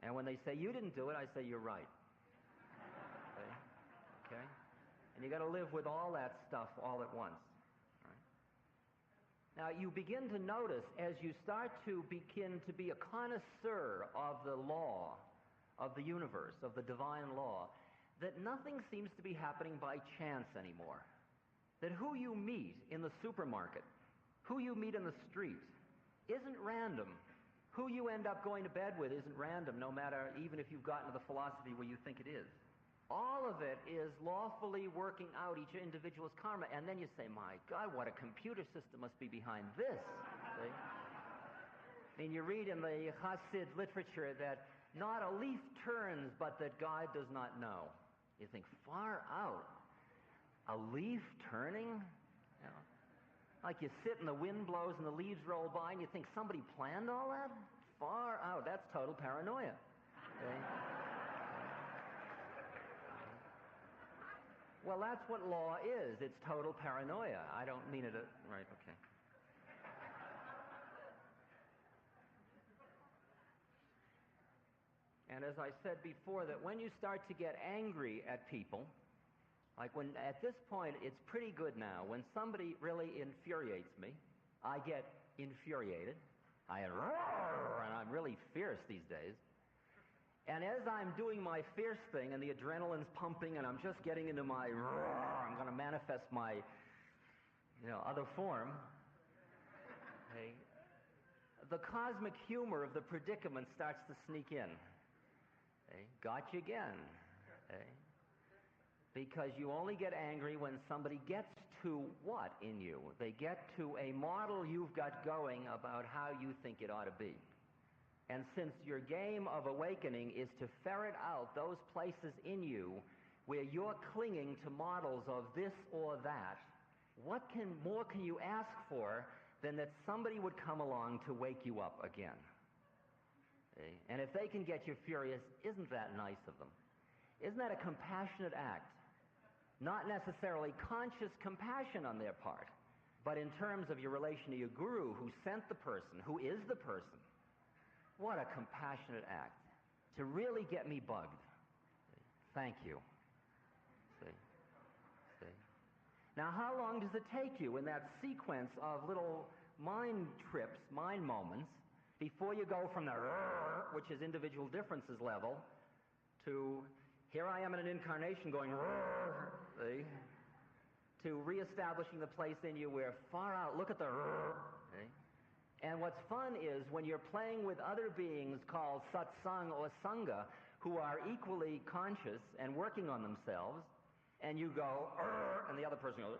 And when they say you didn't do it, I say you're right. Okay? And you got to live with all that stuff all at once. Right? Now, you begin to notice, as you start to begin to be a connoisseur of the law, of the universe, of the divine law, that nothing seems to be happening by chance anymore. That who you meet in the supermarket, who you meet in the street, isn't random. Who you end up going to bed with isn't random, no matter, even if you've gotten to the philosophy where you think it is. All of it is lawfully working out each individual's karma. And then you say, my God, what a computer system must be behind this. See? I mean, you read in the Hasid literature that not a leaf turns, but that God does not know. You think, far out. A leaf turning? You know, like you sit and the wind blows and the leaves roll by and you think somebody planned all that? Far out. That's total paranoia. Okay? Well, that's what law is. It's total paranoia. I don't mean it... right, okay. And as I said before, that when you start to get angry at people, like when, at this point, it's pretty good now. When somebody really infuriates me, I get infuriated. And I'm really fierce these days. And as I'm doing my fierce thing and the adrenaline's pumping and I'm just getting into my I'm going to manifest my, other form, okay, the cosmic humor of the predicament starts to sneak in. Okay, got you again. Okay. Because you only get angry when somebody gets to what in you? They get to a model you've got going about how you think it ought to be. And since your game of awakening is to ferret out those places in you where you're clinging to models of this or that, what more can you ask for than that somebody would come along to wake you up again? Okay? And if they can get you furious, isn't that nice of them? Isn't that a compassionate act? Not necessarily conscious compassion on their part, but in terms of your relation to your guru who sent the person, who is the person, What a compassionate act. To really get me bugged. Thank you. See? See? Now, how long does it take you in that sequence of little mind trips, mind moments, before you go from the which is individual differences level, to here I am in an incarnation going see? To reestablishing the place in you where far out, look at the see? And what's fun is when you're playing with other beings called satsang or sangha who are equally conscious and working on themselves, and you go, and the other person goes,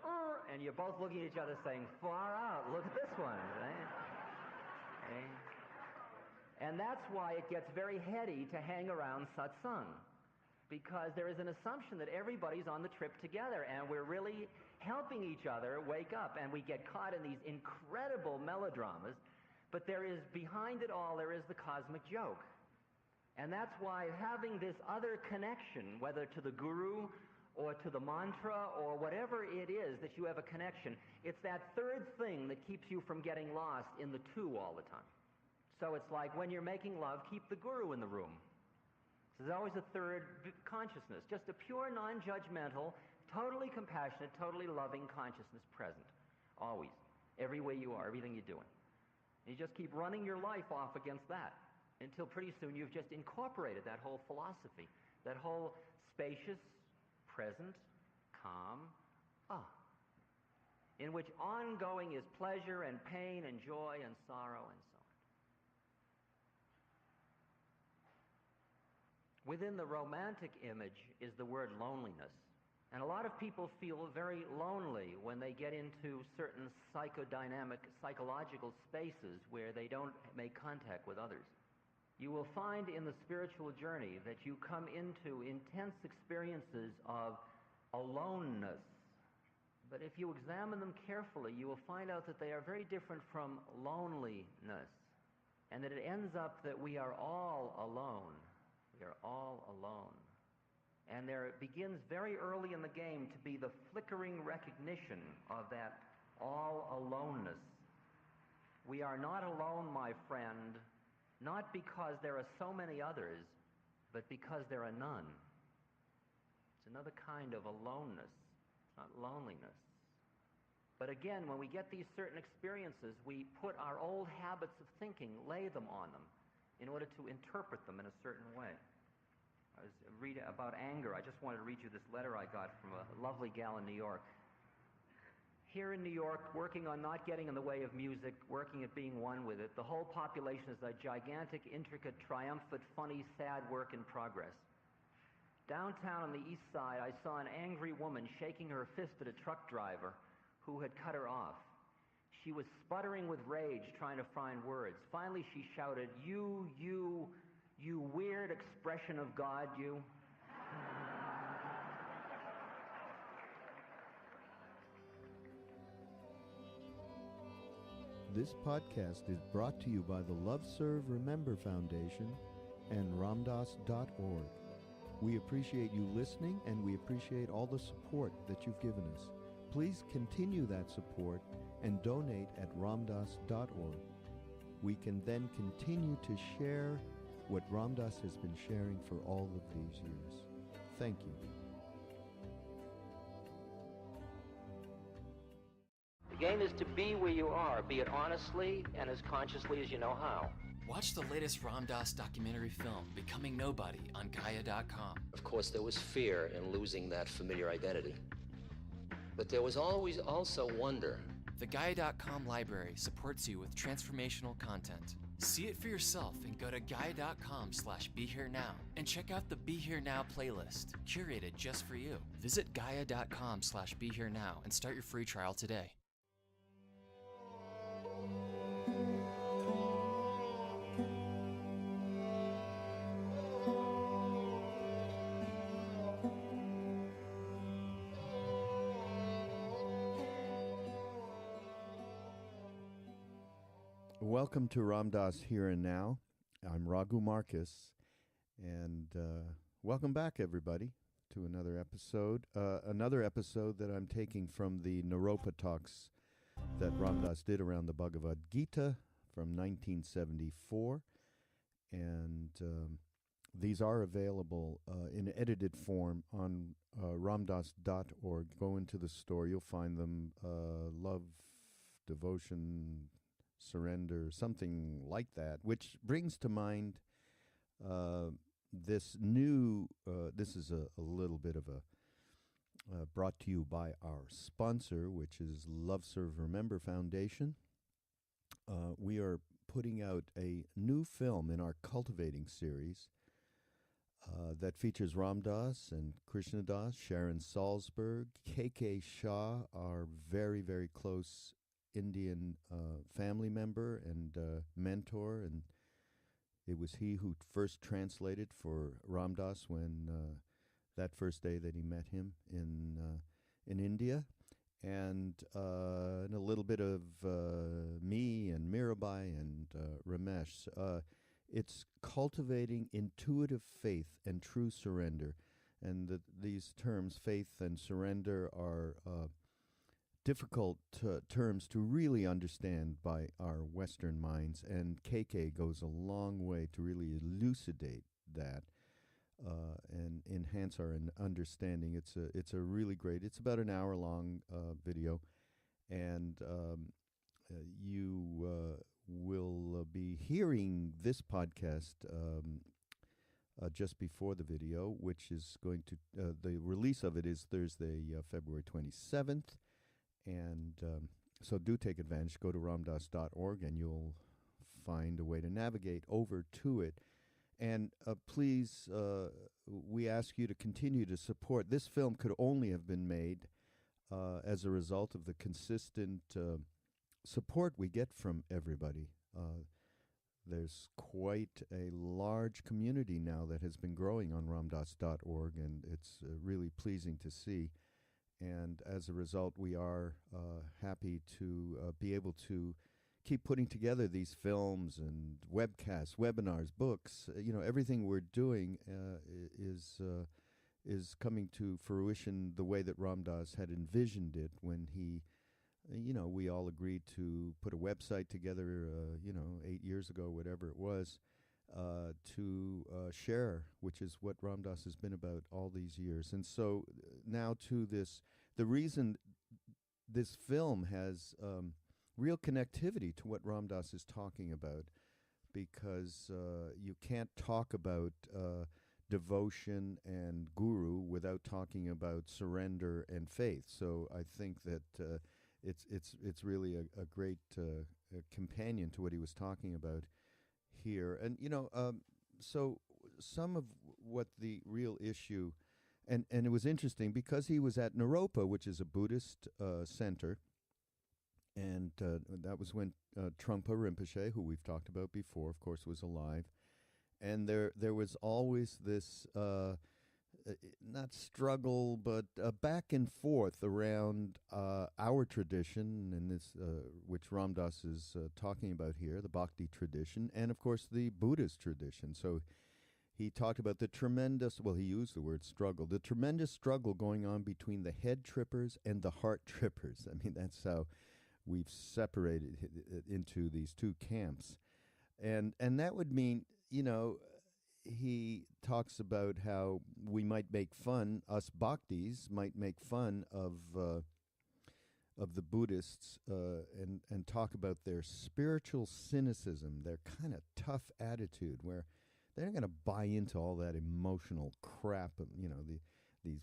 and you're both looking at each other saying, far out, look at this one. Right? Okay? And that's why it gets very heady to hang around satsang, because there is an assumption that everybody's on the trip together, and we're really helping each other wake up, and we get caught in these incredible melodramas, but there is, behind it all, there is the cosmic joke. And that's why having this other connection, whether to the guru or to the mantra or whatever it is that you have a connection, it's that third thing that keeps you from getting lost in the two all the time. So it's like when you're making love, keep the guru in the room. So there's always a third consciousness, just a pure, non-judgmental, totally compassionate, totally loving consciousness present, always, every way you are, everything you're doing. And you just keep running your life off against that until pretty soon you've just incorporated that whole philosophy, that whole spacious, present, calm, in which ongoing is pleasure and pain and joy and sorrow and so on. Within the romantic image is the word loneliness. And a lot of people feel very lonely when they get into certain psychodynamic, psychological spaces where they don't make contact with others. You will find in the spiritual journey that you come into intense experiences of aloneness. But if you examine them carefully, you will find out that they are very different from loneliness. And that it ends up that we are all alone. We are all alone. And there it begins very early in the game to be the flickering recognition of that all aloneness. We are not alone, my friend, not because there are so many others, but because there are none. It's another kind of aloneness, not loneliness. But again, when we get these certain experiences, we put our old habits of thinking, lay them on them, in order to interpret them in a certain way. I was reading about anger. I just wanted to read you this letter I got from a lovely gal in New York. Here in New York, working on not getting in the way of music, working at being one with it, the whole population is a gigantic, intricate, triumphant, funny, sad work in progress. Downtown on the east side, I saw an angry woman shaking her fist at a truck driver who had cut her off. She was sputtering with rage, trying to find words. Finally, she shouted, you weird expression of God, you. This podcast is brought to you by the Love Serve Remember Foundation and ramdas.org. We appreciate you listening, and we appreciate all the support that you've given us. Please continue that support and donate at ramdas.org. We can then continue to share what Ram Dass has been sharing for all of these years. Thank you. The game is to be where you are, be it honestly and as consciously as you know how. Watch the latest Ram Dass documentary film, Becoming Nobody, on Gaia.com. Of course, there was fear in losing that familiar identity. But there was always also wonder. The Gaia.com library supports you with transformational content. See it for yourself and go to Gaia.com/BeHereNow and check out the Be Here Now playlist, curated just for you. Visit Gaia.com/BeHereNow and start your free trial today. Welcome to Ram Dass Here and Now. I'm Raghu Marcus, and welcome back, everybody, to another episode. Another episode that I'm taking from the Naropa talks that Ram Dass did around the Bhagavad Gita from 1974. And these are available in edited form on ramdas.org. Go into the store. You'll find them. Love, devotion, surrender, something like that, which brings to mind this new, this is a little bit of a, brought to you by our sponsor, which is Love Serve Remember Foundation. We are putting out a new film in our Cultivating series that features Ram Dass and Krishna Das, Sharon Salzberg, K.K. Shah, our very, very close Indian family member and mentor, and it was he who first translated for Ram Dass when that first day that he met him in India, and a little bit of me and Mirabai and Ramesh. It's cultivating intuitive faith and true surrender, and these terms, faith and surrender, are difficult terms to really understand by our Western minds, and KK goes a long way to really elucidate that and enhance our understanding. It's a really great. It's about an hour-long video, and you will be hearing this podcast just before the video, which is going to the release of it is Thursday, February 27th. And so do take advantage. Go to ramdas.org and you'll find a way to navigate over to it. And please, we ask you to continue to support. This film could only have been made as a result of the consistent support we get from everybody. There's quite a large community now that has been growing on ramdas.org, and it's really pleasing to see. And as a result, we are happy to be able to keep putting together these films and webcasts, webinars, books. Everything we're doing is coming to fruition the way that Ram Dass had envisioned it when he, we all agreed to put a website together, 8 years ago, whatever it was, to share, which is what Ram Dass has been about all these years. And so now to this, the reason this film has real connectivity to what Ram Dass is talking about, because you can't talk about devotion and guru without talking about surrender and faith. So I think that it's really a great companion to what he was talking about here. And so some of what the real issue, and it was interesting because he was at Naropa, which is a Buddhist center, and that was when Trungpa Rinpoche, who we've talked about before, of course, was alive. And there was always this not struggle, but back and forth around our tradition, and this which Ram Dass is talking about here, the Bhakti tradition, and of course the Buddhist tradition. So he talked about the tremendous, he used the word struggle, the tremendous struggle going on between the head trippers and the heart trippers. I mean, that's how we've separated it into these two camps. And that would mean, he talks about how we might make fun, us bhaktis might make fun of the Buddhists and talk about their spiritual cynicism, their kind of tough attitude where they're not going to buy into all that emotional crap, these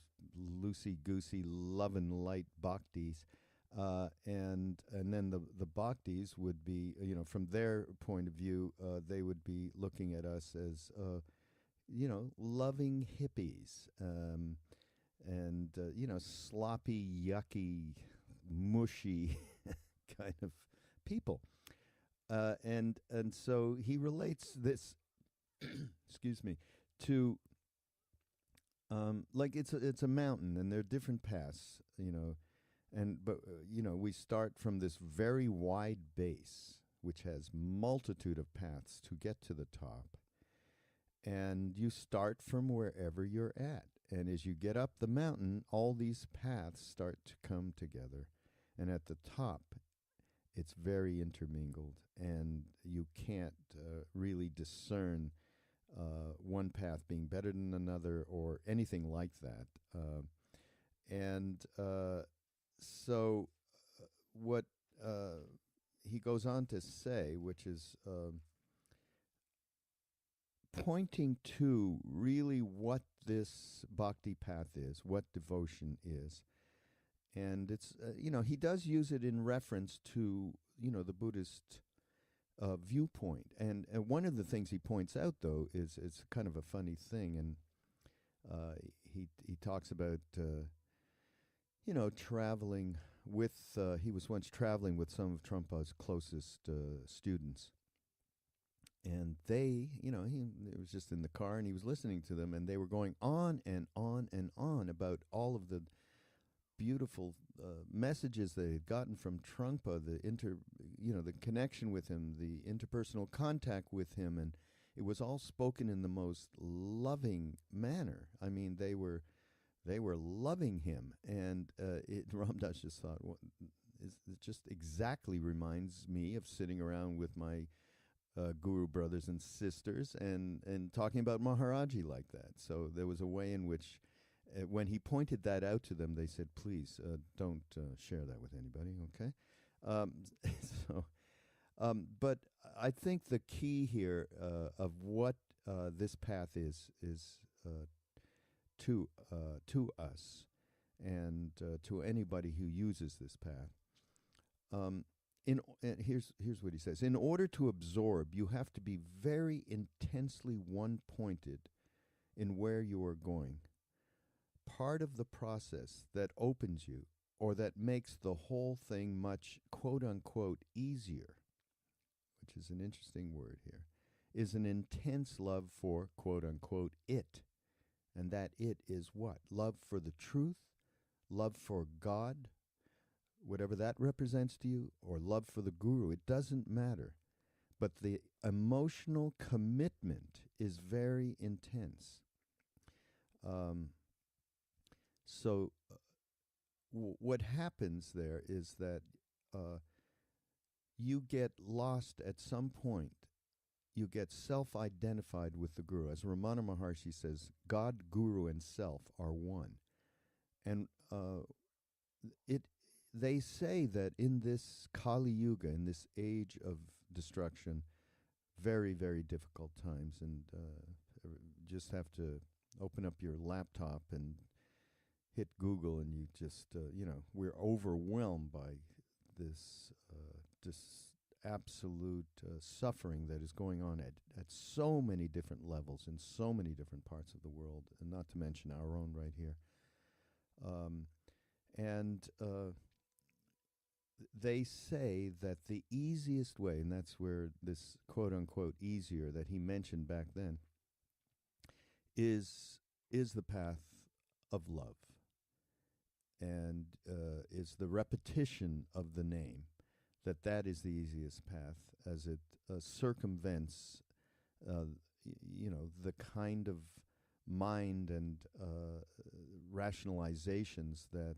loosey-goosey love and light bhaktis. And then the bhaktis would be, from their point of view, they would be looking at us as, loving hippies, and sloppy, yucky, mushy kind of people. And so he relates this, excuse me, to like it's a mountain, and there are different paths, but we start from this very wide base, which has multitude of paths to get to the top. And you start from wherever you're at. And as you get up the mountain, all these paths start to come together. And at the top, it's very intermingled, and you can't really discern one path being better than another or anything like that. So what he goes on to say, which is pointing to really what this bhakti path is, what devotion is. And it's, he does use it in reference to, the Buddhist viewpoint. And one of the things he points out, though, is it's kind of a funny thing. And he talks about, traveling with, he was once traveling with some of Trungpa's closest students. And they, it was just in the car, and he was listening to them, and they were going on and on and on about all of the beautiful messages they had gotten from Trungpa, the connection with him, the interpersonal contact with him, and it was all spoken in the most loving manner. I mean, they were loving him, and Ram Dass just thought, it just exactly reminds me of sitting around with my guru brothers and sisters and talking about Maharaji like that. So there was a way in which when he pointed that out to them, they said, please don't share that with anybody, okay? But I think the key here of what this path is to us and to anybody who uses this path. And here's what he says. In order to absorb, you have to be very intensely one-pointed in where you are going. Part of the process that opens you, or that makes the whole thing much, quote-unquote, easier, which is an interesting word here, is an intense love for, quote-unquote, it. And that it is what? Love for the truth, love for God, whatever that represents to you, or love for the guru. It doesn't matter. But the emotional commitment is very intense. What happens there is that you get lost at some point. You get self-identified with the guru. As Ramana Maharshi says, God, guru, and self are one. And they say that in this Kali Yuga, in this age of destruction, very, very difficult times, and just have to open up your laptop and hit Google, and you just, we're overwhelmed by this absolute suffering that is going on at so many different levels in so many different parts of the world, and not to mention our own right here. They say that the easiest way, and that's where this quote-unquote easier that he mentioned back then, is the path of love, and is the repetition of the name, that is the easiest path, as it circumvents, the kind of mind and rationalizations that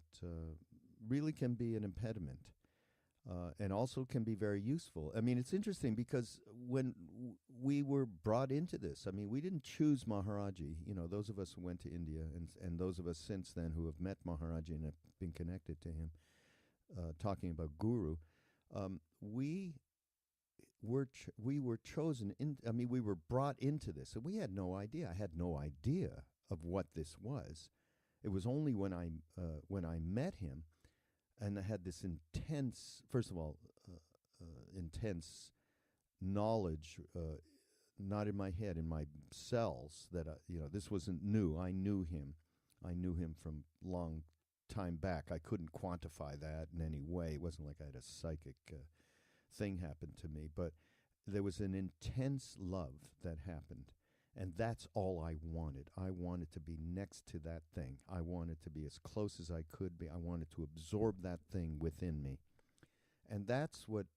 really can be an impediment. And also can be very useful. I mean, it's interesting because when we were brought into this, I mean, we didn't choose Maharaji. Those of us who went to India and those of us since then who have met Maharaji and have been connected to him, talking about Guru, we were chosen. We were brought into this, and we had no idea. I had no idea of what this was. It was only when I met him. And I had this intense, first of all, intense knowledge, not in my head, in my cells, that this wasn't new. I knew him. I knew him from long time back. I couldn't quantify that in any way. It wasn't like I had a psychic thing happen to me. But there was an intense love that happened. And that's all I wanted. I wanted to be next to that thing. I wanted to be as close as I could be. I wanted to absorb that thing within me. And that's what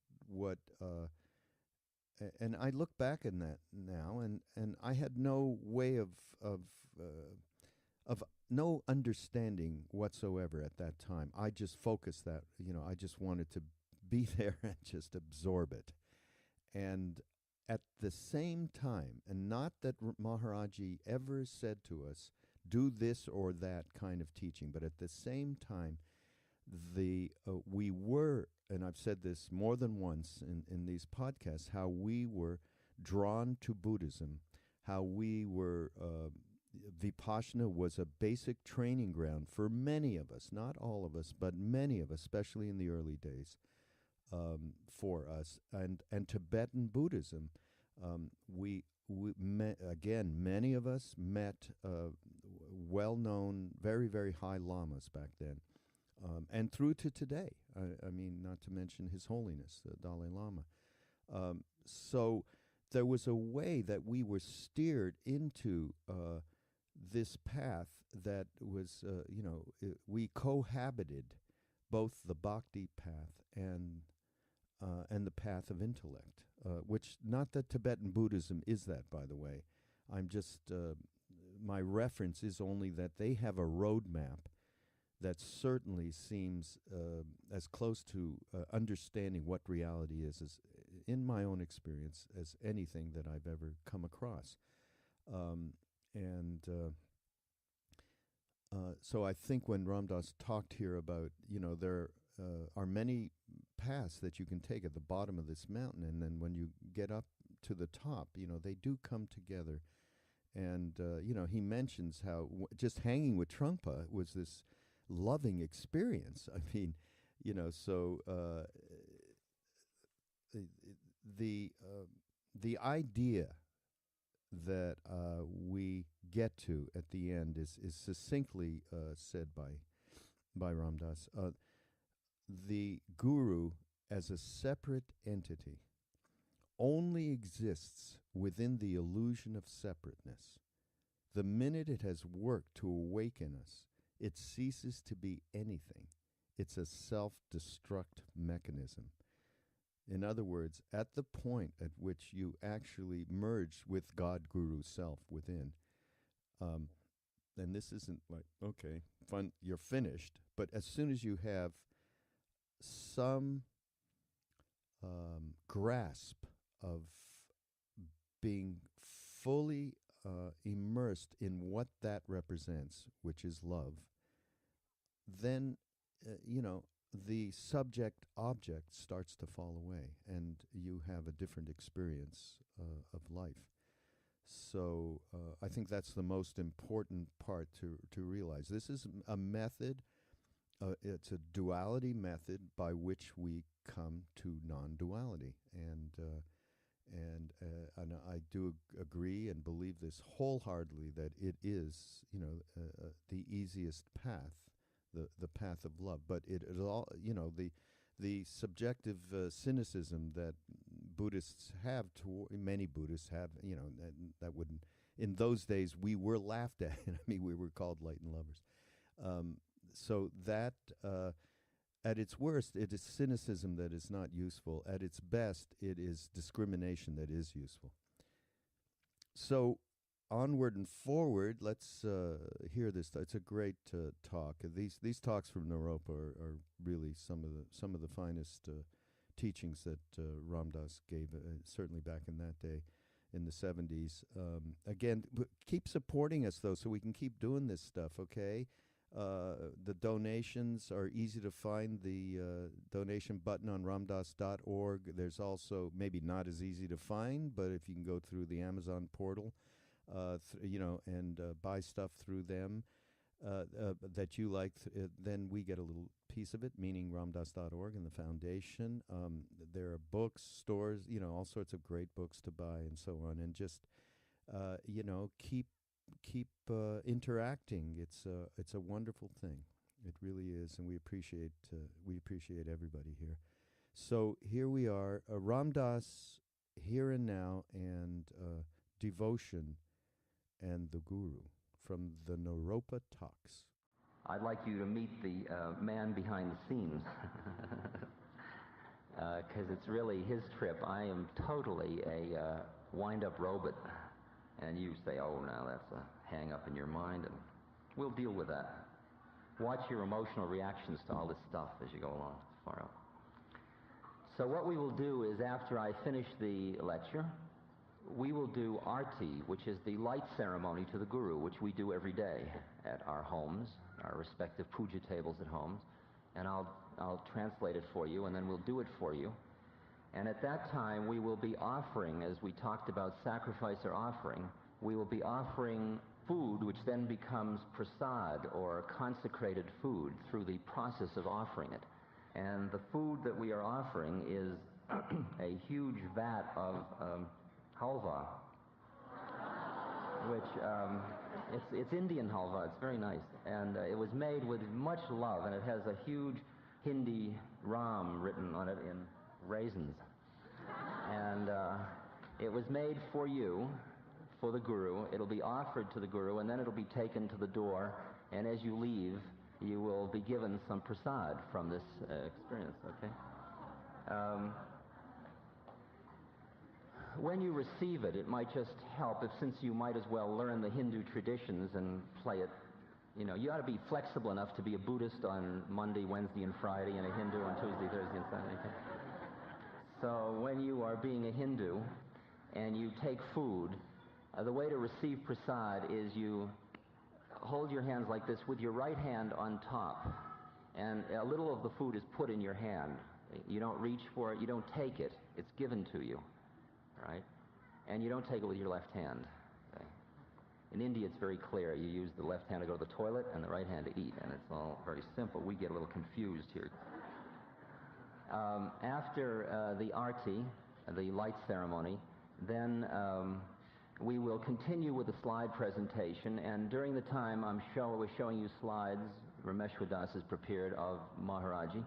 and I look back in that now, and I had no way of no understanding whatsoever at that time. I just focused that, I just wanted to be there and just absorb it. And at the same time, and not that Maharaji ever said to us, do this or that kind of teaching, but at the same time, we were, and I've said this more than once in these podcasts, how we were drawn to Buddhism, how we were, Vipassana was a basic training ground for many of us, not all of us, but many of us, especially in the early days, for us. And Tibetan Buddhism, we met, again, many of us met well-known, very, very high lamas back then. And through to today, I mean, not to mention His Holiness, the Dalai Lama. So there was a way that we were steered into this path that was, we cohabited both the bhakti path and the path of intellect, which, not that Tibetan Buddhism is that, by the way. I'm just, my reference is only that they have a roadmap that certainly seems as close to understanding what reality is, as, in my own experience, as anything that I've ever come across. So I think when Ram Dass talked here about, there are many paths that you can take at the bottom of this mountain, and then when you get up to the top, they do come together. And, he mentions how just hanging with Trungpa was this loving experience. I mean, so the idea that we get to at the end is succinctly said by Ram Dass. The guru, as a separate entity, only exists within the illusion of separateness. The minute it has worked to awaken us, it ceases to be anything. It's a self-destruct mechanism. In other words, at the point at which you actually merge with God Guru self within, and this isn't like, okay, fun, you're finished, but as soon as you have some grasp of being fully immersed in what that represents, which is love, then, the subject-object starts to fall away, and you have a different experience of life. So I think that's the most important part to realize. This is a method, it's a duality method by which we come to non-duality. And I do agree and believe this wholeheartedly, that it is, the easiest path, the path of love. But it all, the subjective cynicism that Buddhists have, many Buddhists have, that wouldn't, in those days we were laughed at. I mean, we were called lightened lovers. So that, at its worst, it is cynicism that is not useful. At its best, it is discrimination that is useful. So onward and forward, let's hear this. It's a great talk. These talks from Naropa are really some of the finest teachings that Ram Dass gave, certainly back in that day, in the 70s. Again, keep supporting us, though, so we can keep doing this stuff, okay? The donations are easy to find, the donation button on ramdas.org. There's also, maybe not as easy to find, but if you can go through the Amazon portal, and buy stuff through them that you like, then we get a little piece of it, meaning ramdas.org and the foundation. There are books, stores, all sorts of great books to buy and so on. And just, keep interacting. It's a wonderful thing. It really is, and we appreciate everybody here. So here we are, Ram Dass, Here and Now, and Devotion and the Guru from the Naropa Talks. I'd like you to meet the man behind the scenes, because it's really his trip. I am totally a wind-up robot. And you say, oh, now that's a hang-up in your mind, and we'll deal with that. Watch your emotional reactions to all this stuff as you go along. Far out. So what we will do is, after I finish the lecture, we will do arti, which is the light ceremony to the Guru, which we do every day at our homes, our respective puja tables at homes. And I'll translate it for you, and then we'll do it for you. And at that time, we will be offering, as we talked about sacrifice or offering, we will be offering food, which then becomes prasad, or consecrated food, through the process of offering it. And the food that we are offering is a huge vat of halva, which it's Indian halva. It's very nice, and it was made with much love, and it has a huge Hindi Ram written on it in raisins. And it was made for you, for the Guru. It'll be offered to the Guru, and then it'll be taken to the door, and as you leave, you will be given some prasad from this experience, okay? When you receive it, it might just help, since you might as well learn the Hindu traditions and play it. You know, you ought to be flexible enough to be a Buddhist on Monday, Wednesday, and Friday, and a Hindu on Tuesday, Thursday, and Sunday. Okay? So when you are being a Hindu and you take food, the way to receive prasad is you hold your hands like this with your right hand on top, and a little of the food is put in your hand. You don't reach for it, you don't take it, it's given to you, right? And you don't take it with your left hand. Okay? In India, it's very clear. You use the left hand to go to the toilet and the right hand to eat, and it's all very simple. We get a little confused here. After the arti, the light ceremony, then we will continue with the slide presentation, and during the time we're showing you slides Rameshwar Das has prepared of Maharaji.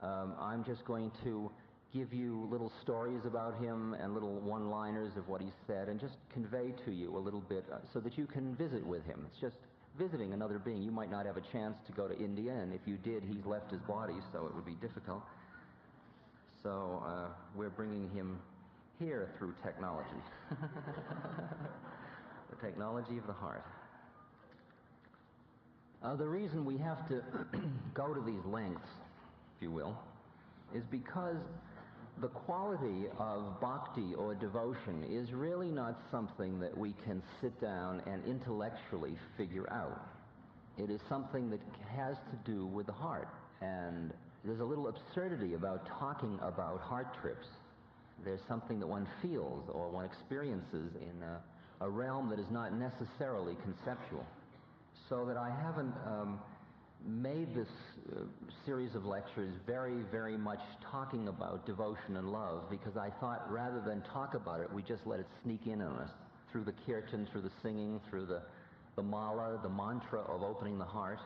I'm just going to give you little stories about him and little one-liners of what he said, and just convey to you a little bit so that you can visit with him. It's just visiting another being. You might not have a chance to go to India, and if you did, he's left his body, so it would be difficult. So we're bringing him here through technology. The technology of the heart. The reason we have to go to these lengths, if you will, is because the quality of bhakti or devotion is really not something that we can sit down and intellectually figure out. It is something that has to do with the heart, and there's a little absurdity about talking about heart trips. There's something that one feels or one experiences in a realm that is not necessarily conceptual. So that I haven't made this series of lectures very, very much talking about devotion and love, because I thought rather than talk about it, we just let it sneak in on us through the kirtan, through the singing, through the mala, the mantra of opening the heart,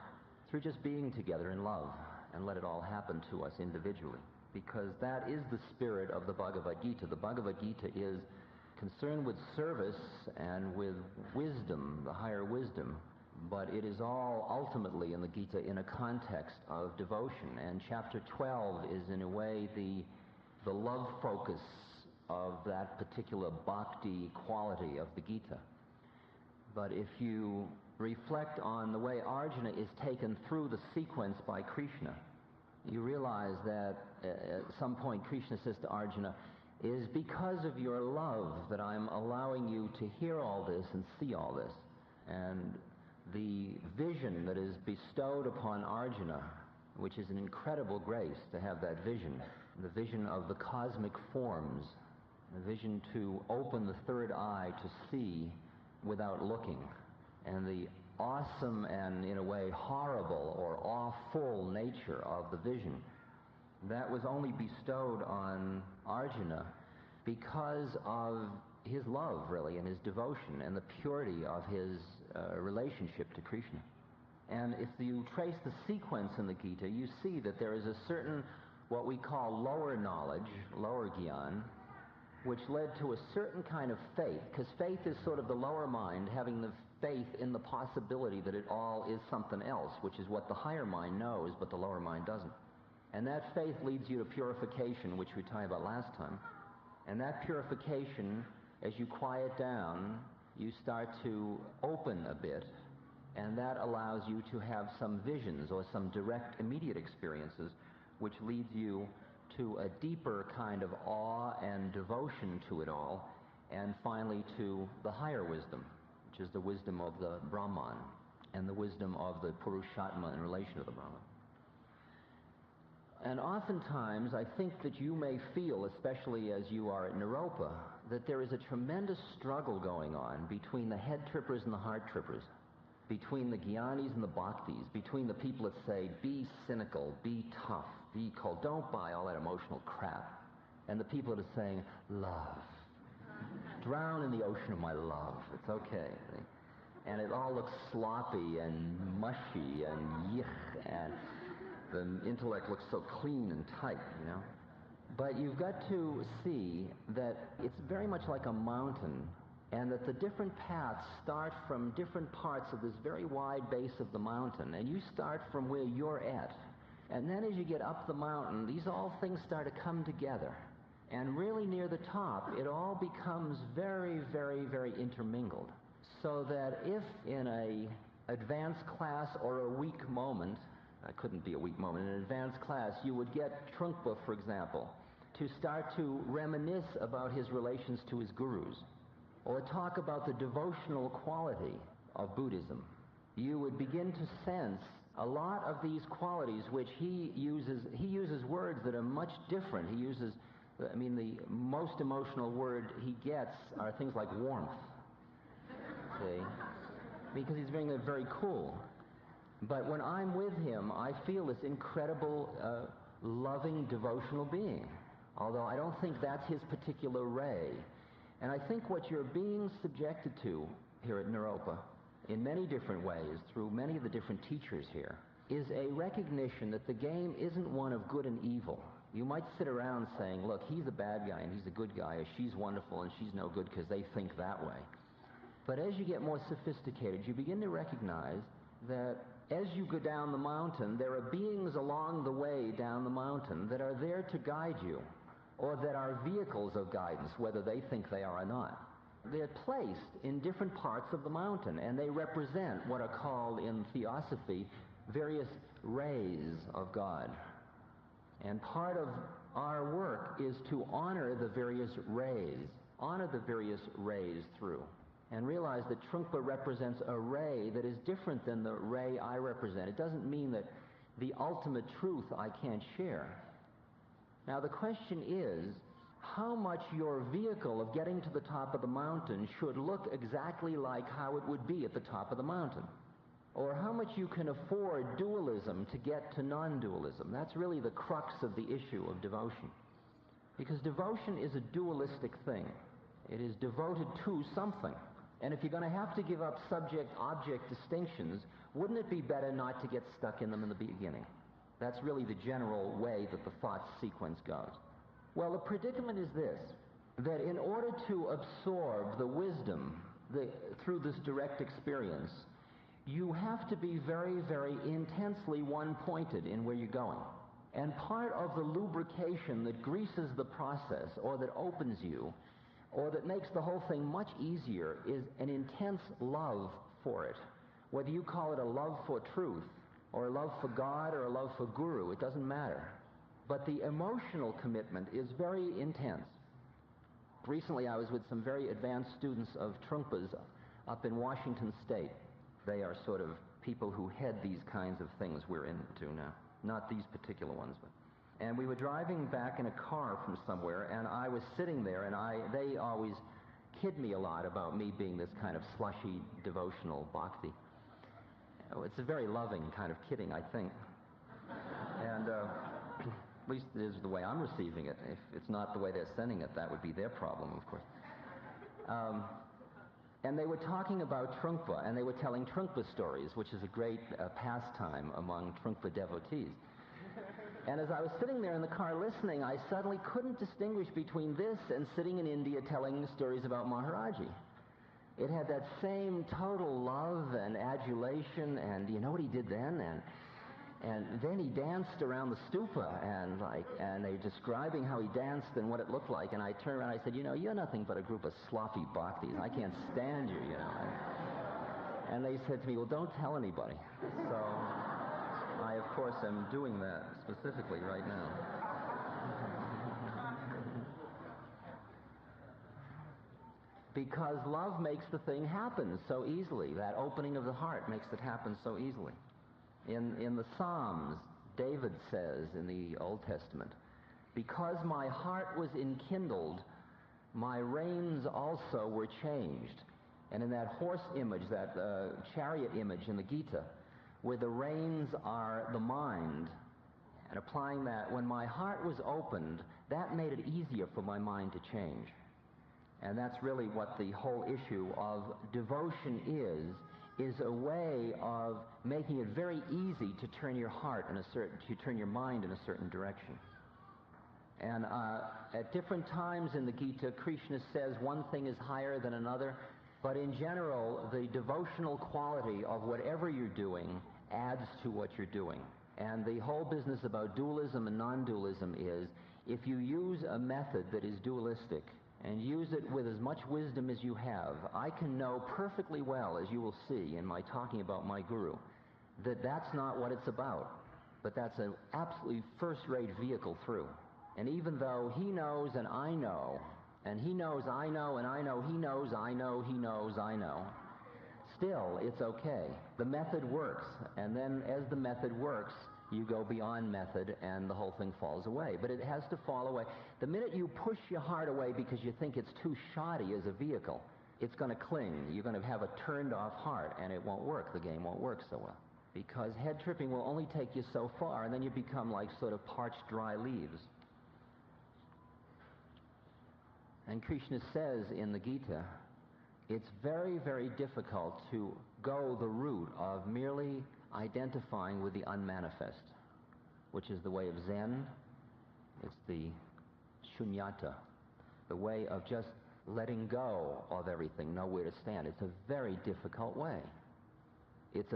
through just being together in love, and let it all happen to us individually. Because that is the spirit of the Bhagavad Gita. The Bhagavad Gita is concerned with service and with wisdom, the higher wisdom, but it is all ultimately in the Gita in a context of devotion. And chapter 12 is in a way the love focus of that particular bhakti quality of the Gita. But if you reflect on the way Arjuna is taken through the sequence by Krishna, you realize that at some point Krishna says to Arjuna, "It is because of your love that I'm allowing you to hear all this and see all this." And the vision that is bestowed upon Arjuna, which is an incredible grace to have that vision, the vision of the cosmic forms, the vision to open the third eye to see without looking, and the awesome and, in a way, horrible or awful nature of the vision, that was only bestowed on Arjuna because of his love, really, and his devotion, and the purity of his relationship to Krishna. And if you trace the sequence in the Gita, you see that there is a certain, what we call lower knowledge, lower gyan, which led to a certain kind of faith, because faith is sort of the lower mind having the faith in the possibility that it all is something else, which is what the higher mind knows, but the lower mind doesn't. And that faith leads you to purification, which we talked about last time. And that purification, as you quiet down, you start to open a bit, and that allows you to have some visions or some direct, immediate experiences, which leads you to a deeper kind of awe and devotion to it all, and finally to the higher wisdom, which is the wisdom of the Brahman and the wisdom of the Purushatma in relation to the Brahman. And oftentimes, I think that you may feel, especially as you are at Naropa, that there is a tremendous struggle going on between the head trippers and the heart trippers, between the Gyanis and the Bhaktis, between the people that say, be cynical, be tough, be cold, don't buy all that emotional crap, and the people that are saying, love. Drown in the ocean of my love. It's okay. And it all looks sloppy and mushy and yuck, and the intellect looks so clean and tight, you know. But you've got to see that it's very much like a mountain, and that the different paths start from different parts of this very wide base of the mountain, and you start from where you're at. And then as you get up the mountain, these all things start to come together. And really near the top, it all becomes very, very, very intermingled. So that if in a advanced class or a weak moment, it couldn't be a weak moment, in an advanced class, you would get Trungpa, for example, to start to reminisce about his relations to his gurus, or talk about the devotional quality of Buddhism. You would begin to sense a lot of these qualities which he uses words that are much different. He uses, I mean, the most emotional word he gets are things like warmth, see? Because he's being very cool. But when I'm with him, I feel this incredible, loving, devotional being. Although I don't think that's his particular ray. And I think what you're being subjected to here at Naropa, in many different ways, through many of the different teachers here, is a recognition that the game isn't one of good and evil. You might sit around saying, look, he's a bad guy and he's a good guy, or she's wonderful and she's no good because they think that way. But as you get more sophisticated, you begin to recognize that as you go down the mountain, there are beings along the way down the mountain that are there to guide you, or that are vehicles of guidance, whether they think they are or not. They're placed in different parts of the mountain, and they represent what are called in theosophy various rays of God. And part of our work is to honor the various rays through, and realize that Trungpa represents a ray that is different than the ray I represent. It doesn't mean that the ultimate truth I can't share. Now the question is, how much your vehicle of getting to the top of the mountain should look exactly like how it would be at the top of the mountain? Or how much you can afford dualism to get to non-dualism? That's really the crux of the issue of devotion. Because devotion is a dualistic thing. It is devoted to something. And if you're going to have to give up subject-object distinctions, wouldn't it be better not to get stuck in them in the beginning? That's really the general way that the thought sequence goes. Well, the predicament is this, that in order to absorb the wisdom through this direct experience, you have to be very, very intensely one-pointed in where you're going. And part of the lubrication that greases the process, or that opens you, or that makes the whole thing much easier, is an intense love for it. Whether you call it a love for truth, or a love for God, or a love for Guru, it doesn't matter. But the emotional commitment is very intense. Recently I was with some very advanced students of Trungpa's up in Washington State. They are sort of people who head these kinds of things we're into now. Not these particular ones, but. And we were driving back in a car from somewhere, and I was sitting there, and they always kid me a lot about me being this kind of slushy, devotional bhakti. It's a very loving kind of kidding, I think. And at least it is the way I'm receiving it. If it's not the way they're sending it, that would be their problem, of course. And they were talking about Trungpa, and they were telling Trungpa stories, which is a great pastime among Trungpa devotees. And as I was sitting there in the car listening, I suddenly couldn't distinguish between this and sitting in India telling stories about Maharaji. It had that same total love and adulation, and you know what he did then? And then he danced around the stupa, and they're describing how he danced and what it looked like, and I turned around and I said, you know, you're nothing but a group of sloppy bhaktis. I can't stand you, you know. And they said to me, well, don't tell anybody. So I, of course, am doing that specifically right now. because love makes the thing happen so easily. That opening of the heart makes it happen so easily. In the Psalms, David says in the Old Testament, because my heart was enkindled, my reins also were changed. And in that horse image, that chariot image in the Gita, where the reins are the mind, and applying that, when my heart was opened, that made it easier for my mind to change. And that's really what the whole issue of devotion is a way of making it very easy to turn your heart to turn your mind in a certain direction. And at different times in the Gita, Krishna says one thing is higher than another, but in general, the devotional quality of whatever you're doing adds to what you're doing. And the whole business about dualism and non-dualism is, if you use a method that is dualistic, and use it with as much wisdom as you have, I can know perfectly well, as you will see in my talking about my guru, that that's not what it's about. But that's an absolutely first-rate vehicle through. And even though he knows and I know, and he knows I know and I know he knows I know he knows I know, still it's okay. The method works. And then as the method works, you go beyond method and the whole thing falls away. But it has to fall away. The minute you push your heart away because you think it's too shoddy as a vehicle, it's going to cling. You're going to have a turned-off heart, and it won't work. The game won't work so well. Because head tripping will only take you so far, and then you become like sort of parched, dry leaves. And Krishna says in the Gita, it's very, very difficult to go the route of merely identifying with the unmanifest, which is the way of Zen. It's the shunyata, the way of just letting go of everything, know where to stand. It's a very difficult way. It's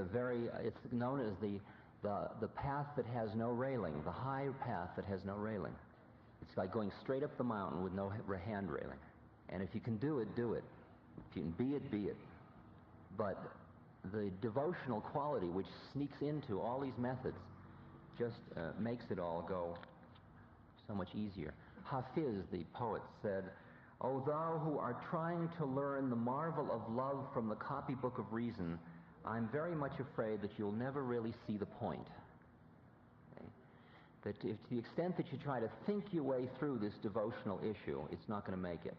known as the path that has no railing, the high path that has no railing. It's like going straight up the mountain with no hand railing. And if you can do it, do it. If you can be it, be it. But the devotional quality which sneaks into all these methods just makes it all go so much easier. Hafiz, the poet, said, "O thou who art trying to learn the marvel of love from the copybook of reason, I'm very much afraid that you'll never really see the point." Okay? That if, to the extent that you try to think your way through this devotional issue, it's not going to make it.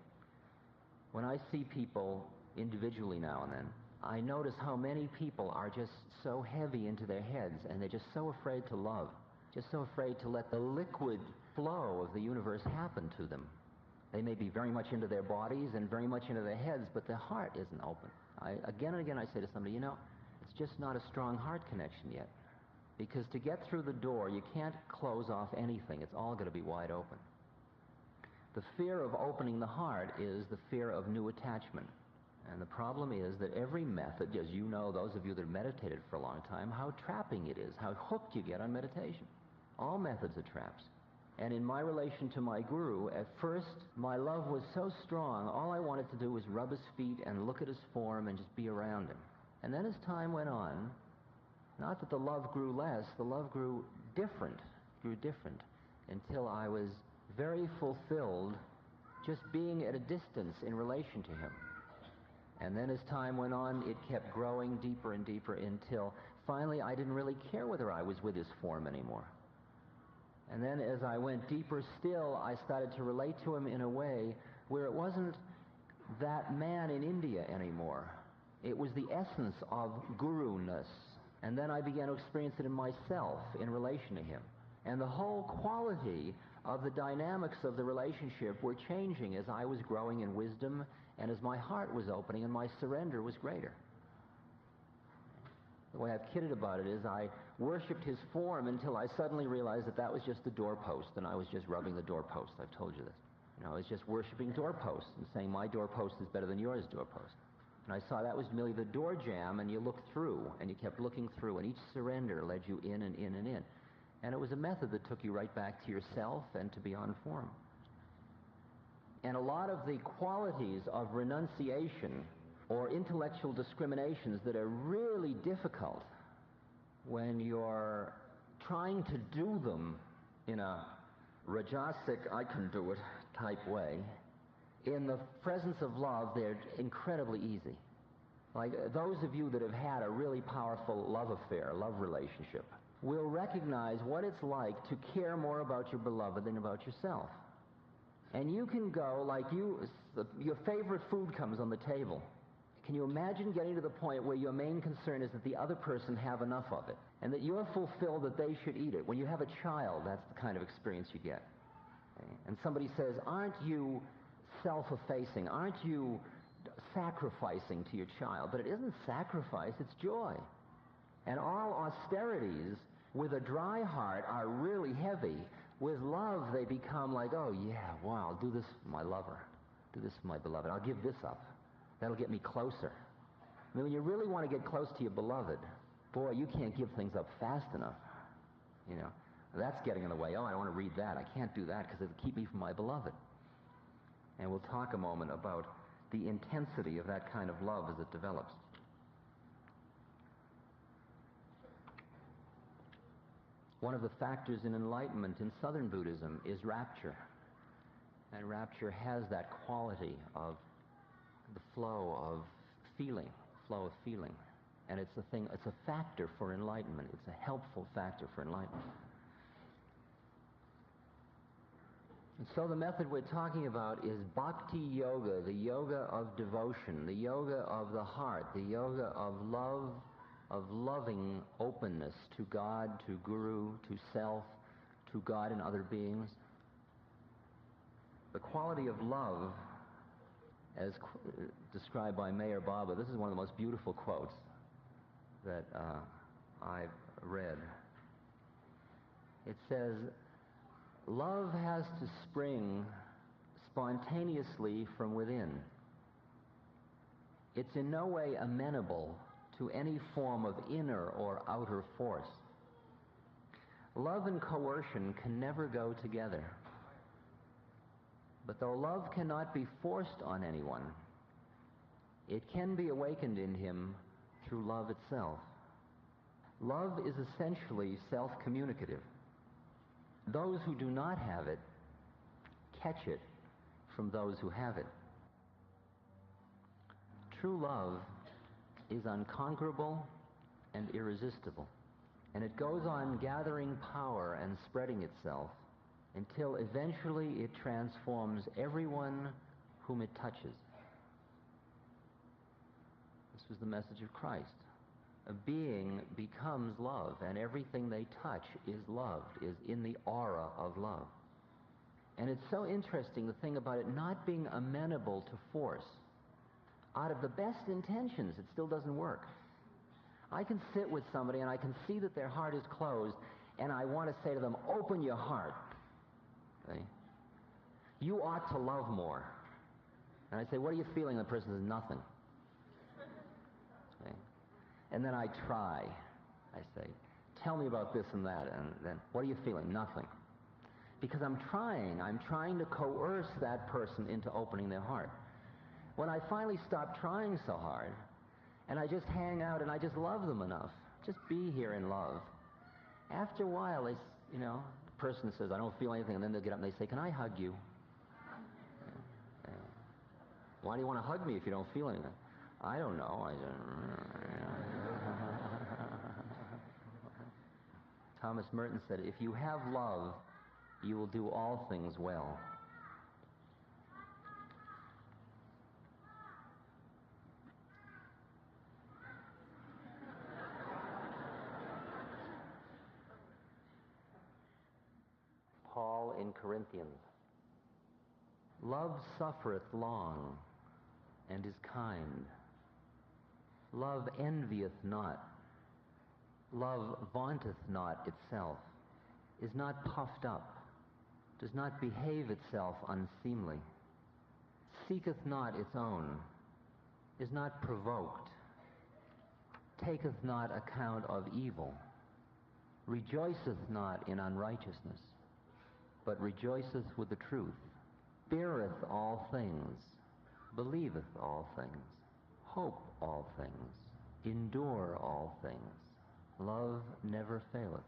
When I see people individually now and then, I notice how many people are just so heavy into their heads, and they're just so afraid to love, just so afraid to let the liquid flow of the universe happen to them. They may be very much into their bodies and very much into their heads, but their heart isn't open. Again and again I say to somebody, it's just not a strong heart connection yet. Because to get through the door, you can't close off anything. It's all going to be wide open. The fear of opening the heart is the fear of new attachment. And the problem is that every method, as you know, those of you that have meditated for a long time, how trapping it is, how hooked you get on meditation. All methods are traps. And in my relation to my guru, at first, my love was so strong, all I wanted to do was rub his feet and look at his form and just be around him. And then as time went on, not that the love grew less, the love grew different, until I was very fulfilled just being at a distance in relation to him. And then as time went on, it kept growing deeper and deeper until finally I didn't really care whether I was with his form anymore. And then as I went deeper still, I started to relate to him in a way where it wasn't that man in India anymore. It was the essence of guru-ness. And then I began to experience it in myself in relation to him. And the whole quality of the dynamics of the relationship were changing as I was growing in wisdom and as my heart was opening and my surrender was greater. The way I've kidded about it is I worshipped his form until I suddenly realized that that was just the doorpost and I was just rubbing the doorpost. I've told you this. I was just worshiping doorposts and saying my doorpost is better than yours doorpost. And I saw that was merely the door jamb, and you looked through, and you kept looking through, and each surrender led you in and in and in. And it was a method that took you right back to yourself and to beyond form. And a lot of the qualities of renunciation or intellectual discriminations that are really difficult when you're trying to do them in a rajasic, I can do it type way, In the presence of love, they're incredibly easy. Like those of you that have had a really powerful love affair, love relationship, will recognize what it's like to care more about your beloved than about yourself. And you can go like your favorite food comes on the table. Can you imagine getting to the point where your main concern is that the other person have enough of it, and that you're fulfilled that they should eat it? When you have a child, that's the kind of experience you get. Okay? And somebody says, aren't you self-effacing? Aren't you sacrificing to your child? But it isn't sacrifice, it's joy. And all austerities with a dry heart are really heavy. With love, they become like, oh yeah, wow, I'll do this for my lover. Do this for my beloved. I'll give this up. That'll get me closer. I mean, when you really want to get close to your beloved, boy, you can't give things up fast enough. You know, that's getting in the way. Oh, I don't want to read that. I can't do that because it'll keep me from my beloved. And we'll talk a moment about the intensity of that kind of love as it develops. One of the factors in enlightenment in Southern Buddhism is rapture. And rapture has that quality of the flow of feeling. And it's a factor for enlightenment. It's a helpful factor for enlightenment. And so the method we're talking about is bhakti yoga, the yoga of devotion, the yoga of the heart, the yoga of love, of loving openness to God, to Guru, to self, to God and other beings. The quality of love, as described by Mayor Baba, this is one of the most beautiful quotes that I've read. It says, love has to spring spontaneously from within. It's in no way amenable to any form of inner or outer force. Love and coercion can never go together. But though love cannot be forced on anyone, it can be awakened in him through love itself. Love is essentially self-communicative. Those who do not have it catch it from those who have it. True love is unconquerable and irresistible, and it goes on gathering power and spreading itself until eventually it transforms everyone whom it touches. This was the message of Christ. A being becomes love, and everything they touch is loved, is in the aura of love. And it's so interesting, the thing about it not being amenable to force. Out of the best intentions, it still doesn't work. I can sit with somebody and I can see that their heart is closed, and I want to say to them, open your heart. Okay? You ought to love more. And I say, what are you feeling? And the person says, nothing. Okay? And then I try. I say, tell me about this and that. And then, what are you feeling? Nothing. Because I'm trying to coerce that person into opening their heart. When I finally stop trying so hard, and I just hang out and I just love them enough, just be here in love, after a while, the person says, I don't feel anything, and then they'll get up and they say, can I hug you? Why do you want to hug me if you don't feel anything? I don't know. Thomas Merton said, if you have love, you will do all things well. Paul in Corinthians. Love suffereth long, and is kind. Love envieth not. Love vaunteth not itself, is not puffed up, does not behave itself unseemly, seeketh not its own, is not provoked, taketh not account of evil, rejoiceth not in unrighteousness, but rejoiceth with the truth, beareth all things, believeth all things, hope all things, endure all things. Love never faileth.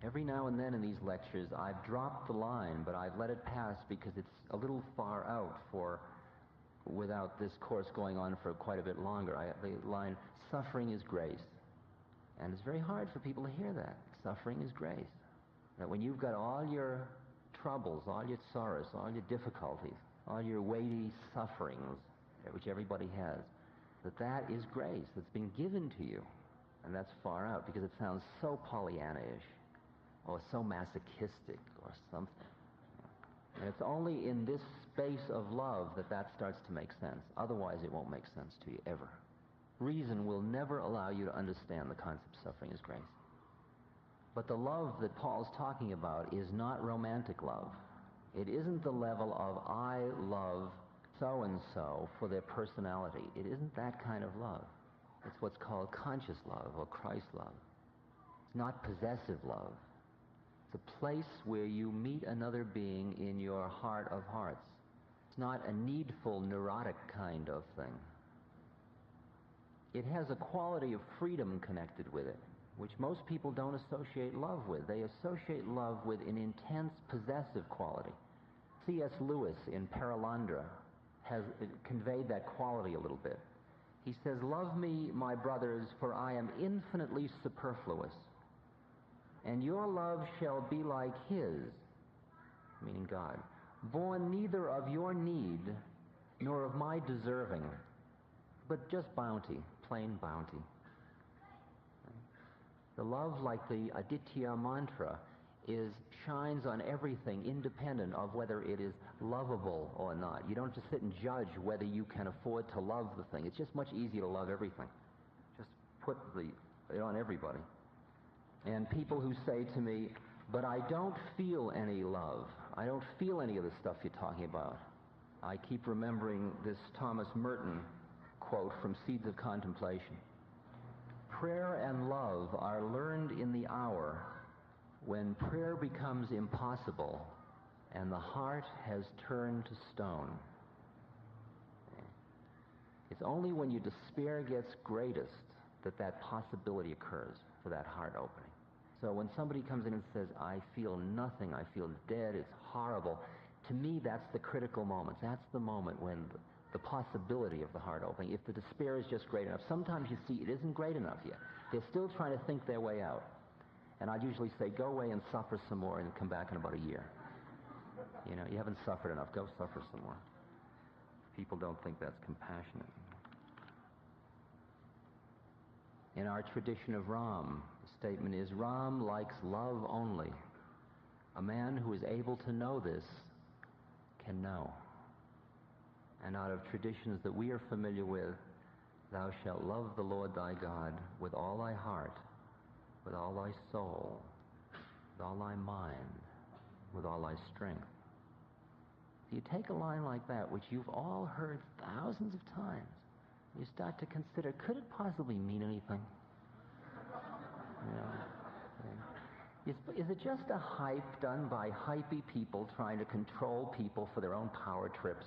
Every now and then in these lectures, I've dropped the line, but I've let it pass because it's a little far out without this course going on for quite a bit longer. The line, suffering is grace. And it's very hard for people to hear that. Suffering is grace. That when you've got all your troubles, all your sorrows, all your difficulties, all your weighty sufferings, which everybody has, that is grace that's been given to you. And that's far out because it sounds so Pollyanna-ish or so masochistic or something. And it's only in this space of love that starts to make sense. Otherwise, it won't make sense to you ever. Reason will never allow you to understand the concept of suffering as grace. But the love that Paul's talking about is not romantic love. It isn't the level of I love so-and-so for their personality. It isn't that kind of love. It's what's called conscious love or Christ love. It's not possessive love. It's a place where you meet another being in your heart of hearts. It's not a needful, neurotic kind of thing. It has a quality of freedom connected with it, which most people don't associate love with. They associate love with an intense, possessive quality. C.S. Lewis in Paralandra has conveyed that quality a little bit. He says, "Love me, my brothers, for I am infinitely superfluous. And your love shall be like his," meaning God, "born neither of your need nor of my deserving, but just bounty, plain bounty." The love, like the Aditya mantra, shines on everything independent of whether it is lovable or not. You don't just sit and judge whether you can afford to love the thing. It's just much easier to love everything. Just put it on everybody. And people who say to me, "But I don't feel any love. I don't feel any of the stuff you're talking about." I keep remembering this Thomas Merton quote from Seeds of Contemplation. "Prayer and love are learned in the hour when prayer becomes impossible and the heart has turned to stone." It's only when your despair gets greatest that possibility occurs for that heart opening. So when somebody comes in and says, "I feel nothing, I feel dead, it's horrible," to me that's the critical moment. That's the moment when the possibility of the heart opening, if the despair is just great enough. Sometimes you see it isn't great enough yet. They're still trying to think their way out. And I'd usually say, go away and suffer some more and come back in about a year. You know, you haven't suffered enough. Go suffer some more. People don't think that's compassionate. In our tradition of Ram, the statement is, Ram likes love only. A man who is able to know this can know. And out of traditions that we are familiar with, thou shalt love the Lord thy God with all thy heart, with all thy soul, with all thy mind, with all thy strength. You take a line like that, which you've all heard thousands of times, you start to consider, could it possibly mean anything? Is it just a hype done by hypey people trying to control people for their own power trips?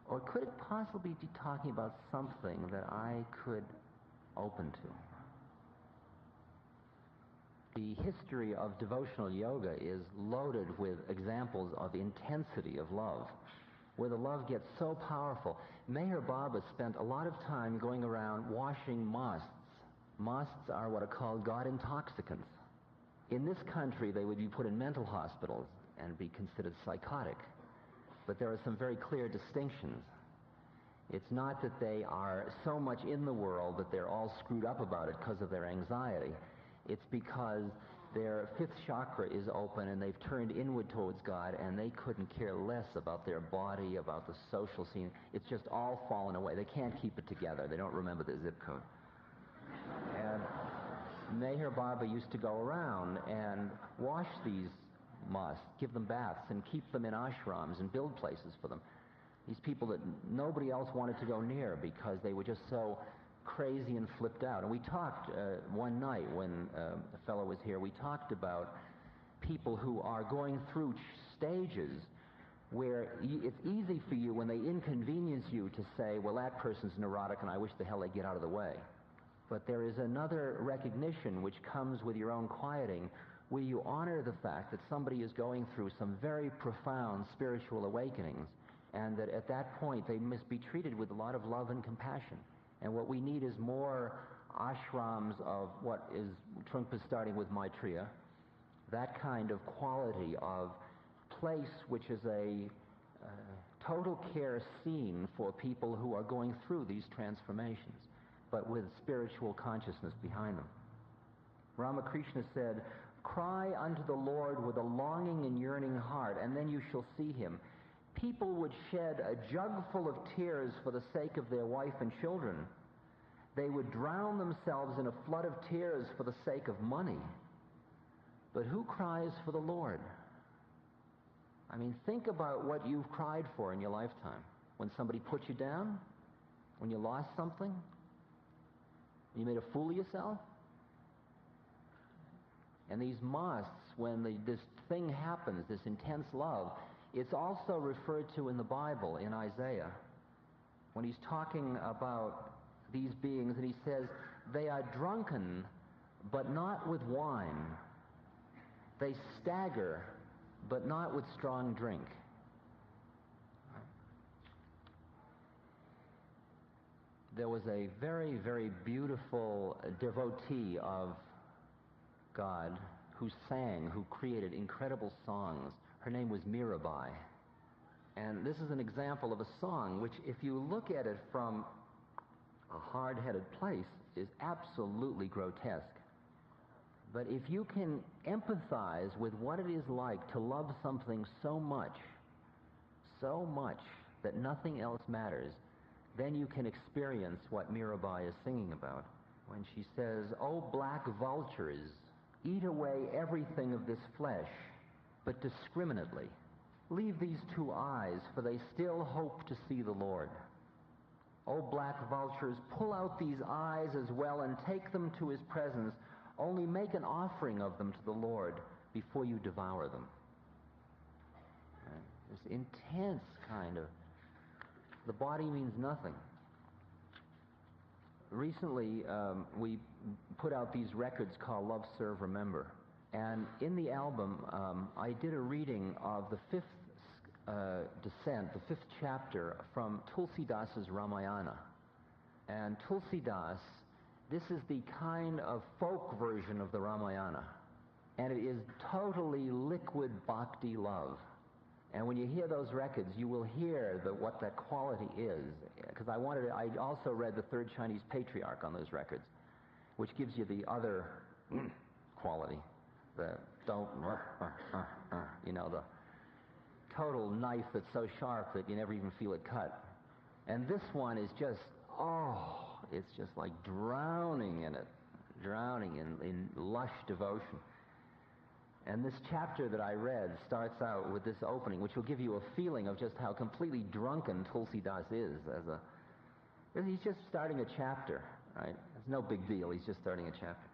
Or could it possibly be talking about something that I could open to? The history of devotional yoga is loaded with examples of intensity of love, where the love gets so powerful. Meher Baba spent a lot of time going around washing mosques. Mosques are what are called God intoxicants. In this country, they would be put in mental hospitals and be considered psychotic. But there are some very clear distinctions. It's not that they are so much in the world that they're all screwed up about it because of their anxiety. It's because their fifth chakra is open and they've turned inward towards God and they couldn't care less about their body, about the social scene. It's just all fallen away. They can't keep it together. They don't remember their zip code. And Meher Baba used to go around and wash these mosques, give them baths, and keep them in ashrams and build places for them. These people that nobody else wanted to go near because they were just so crazy and flipped out. And we talked one night when a fellow was here, we talked about people who are going through stages where it's easy for you when they inconvenience you to say, well, that person's neurotic and I wish the hell they'd get out of the way. But there is another recognition which comes with your own quieting where you honor the fact that somebody is going through some very profound spiritual awakenings, and that at that point they must be treated with a lot of love and compassion. And what we need is more ashrams of what is Trungpa starting with Maitreya, that kind of quality of place which is a total care scene for people who are going through these transformations, but with spiritual consciousness behind them. Ramakrishna said, "Cry unto the Lord with a longing and yearning heart, and then you shall see him." People would shed a jug full of tears for the sake of their wife and children. They would drown themselves in a flood of tears for the sake of money. But who cries for the Lord? I mean, think about what you've cried for in your lifetime. When somebody put you down? When you lost something? When you made a fool of yourself? And these moths, when this thing happens, this intense love, it's also referred to in the Bible, in Isaiah, when he's talking about these beings, and he says, "They are drunken, but not with wine. They stagger, but not with strong drink." There was a very, very beautiful devotee of God who created incredible songs. Her name was Mirabai. And this is an example of a song which, if you look at it from a hard-headed place, is absolutely grotesque. But if you can empathize with what it is like to love something so much that nothing else matters, then you can experience what Mirabai is singing about when she says, "O black vultures, eat away everything of this flesh, but discriminately. Leave these two eyes, for they still hope to see the Lord. O black vultures, pull out these eyes as well and take them to his presence. Only make an offering of them to the Lord before you devour them." This intense kind of, the body means nothing. Recently, we put out these records called Love, Serve, Remember. And in the album, I did a reading of the fifth descent, the fifth chapter from Tulsidas' Ramayana. And Tulsidas, this is the kind of folk version of the Ramayana. And it is totally liquid bhakti love. And when you hear those records, you will hear what that quality is. Because I also read the third Chinese patriarch on those records, which gives you the other quality. The don't, the total knife that's so sharp that you never even feel it cut. And this one is just, it's just like drowning in it, drowning in lush devotion. And this chapter that I read starts out with this opening, which will give you a feeling of just how completely drunken Tulsidas is. He's just starting a chapter, right? It's no big deal. He's just starting a chapter.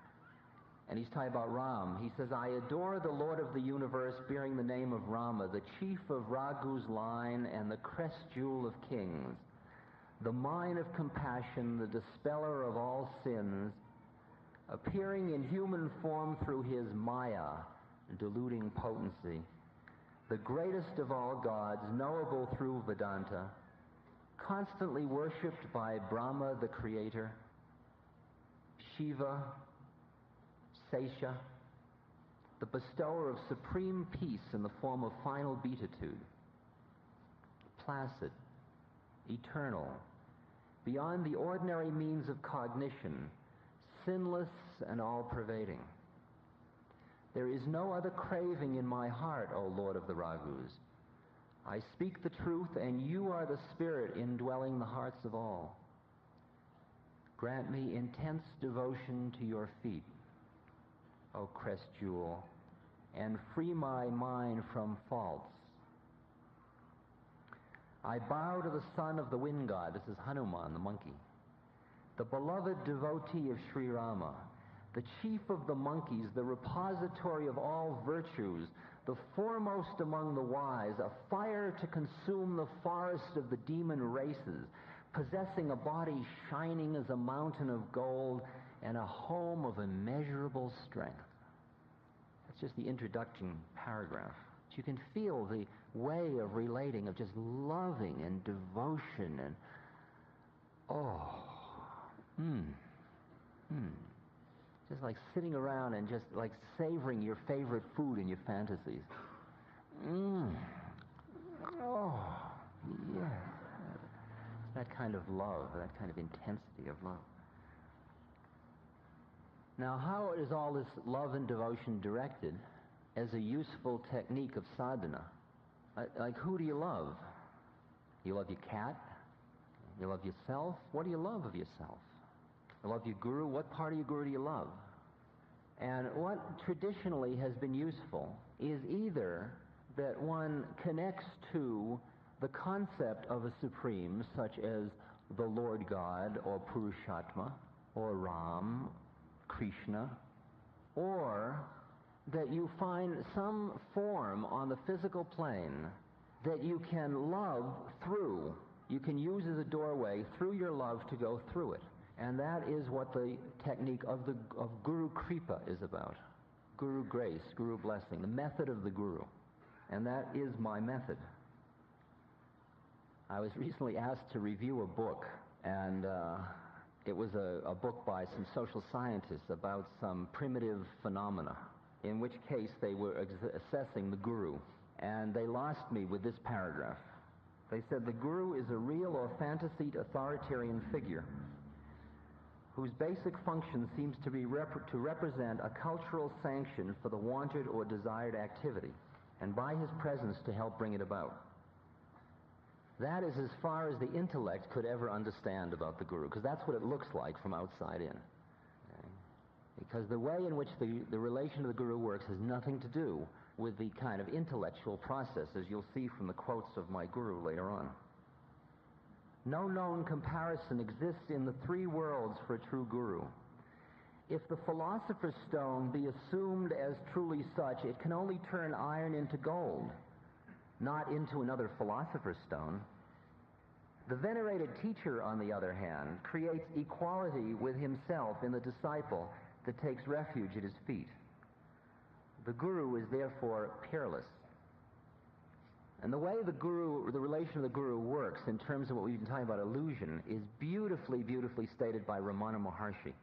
And he's talking about Ram. He says, "I adore the Lord of the universe, bearing the name of Rama, the chief of Raghu's line and the crest jewel of kings, the mine of compassion, the dispeller of all sins, appearing in human form through his Maya, deluding potency, the greatest of all gods, knowable through Vedanta, constantly worshipped by Brahma, the creator, Shiva, Sesha, the bestower of supreme peace in the form of final beatitude, placid, eternal, beyond the ordinary means of cognition, sinless and all-pervading. There is no other craving in my heart, O Lord of the Raghus. I speak the truth, and you are the spirit indwelling the hearts of all. Grant me intense devotion to your feet, O crest jewel, and free my mind from faults. I bow to the son of the wind god," this is Hanuman, the monkey, "the beloved devotee of Sri Rama, the chief of the monkeys, the repository of all virtues, the foremost among the wise, a fire to consume the forest of the demon races, possessing a body shining as a mountain of gold and a home of immeasurable strength." It's just the introduction paragraph. You can feel the way of relating, of just loving and devotion and, just like sitting around and just like savoring your favorite food and your fantasies. Oh, yes. That kind of love, that kind of intensity of love. Now, how is all this love and devotion directed as a useful technique of sadhana? Like, who do you love? You love your cat? You love yourself? What do you love of yourself? You love your guru? What part of your guru do you love? And what traditionally has been useful is either that one connects to the concept of a supreme, such as the Lord God, or Purushatma, or Ram, Krishna, or that you find some form on the physical plane that you can love through. You can use as a doorway through your love to go through it. And that is what the technique of Guru Kripa is about. Guru grace, Guru blessing, the method of the Guru. And that is my method. I was recently asked to review a book, and it was a book by some social scientists about some primitive phenomena, in which case they were assessing the Guru. And they lost me with this paragraph. They said, the Guru is a real or fantasied authoritarian figure whose basic function seems to be to represent a cultural sanction for the wanted or desired activity, and by his presence to help bring it about. That is as far as the intellect could ever understand about the Guru, because that's what it looks like from outside in. Okay? Because the way in which the relation to the Guru works has nothing to do with the kind of intellectual process, as you'll see from the quotes of my Guru later on. No known comparison exists in the three worlds for a true Guru. If the philosopher's stone be assumed as truly such, it can only turn iron into gold, not into another philosopher's stone. The venerated teacher, on the other hand, creates equality with himself in the disciple that takes refuge at his feet. The Guru is therefore peerless. And the way the relation of the Guru works in terms of what we've been talking about, illusion, is beautifully, beautifully stated by Ramana Maharshi.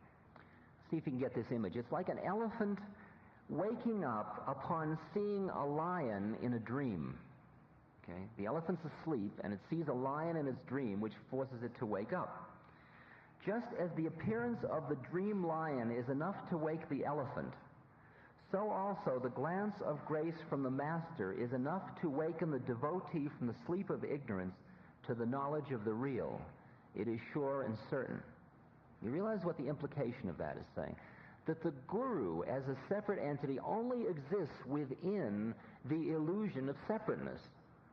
See if you can get this image. It's like an elephant waking up upon seeing a lion in a dream. Okay? The elephant's asleep, and it sees a lion in its dream, which forces it to wake up. Just as the appearance of the dream lion is enough to wake the elephant, so also the glance of grace from the Master is enough to waken the devotee from the sleep of ignorance to the knowledge of the real. It is sure and certain. You realize what the implication of that is saying? That the Guru, as a separate entity, only exists within the illusion of separateness.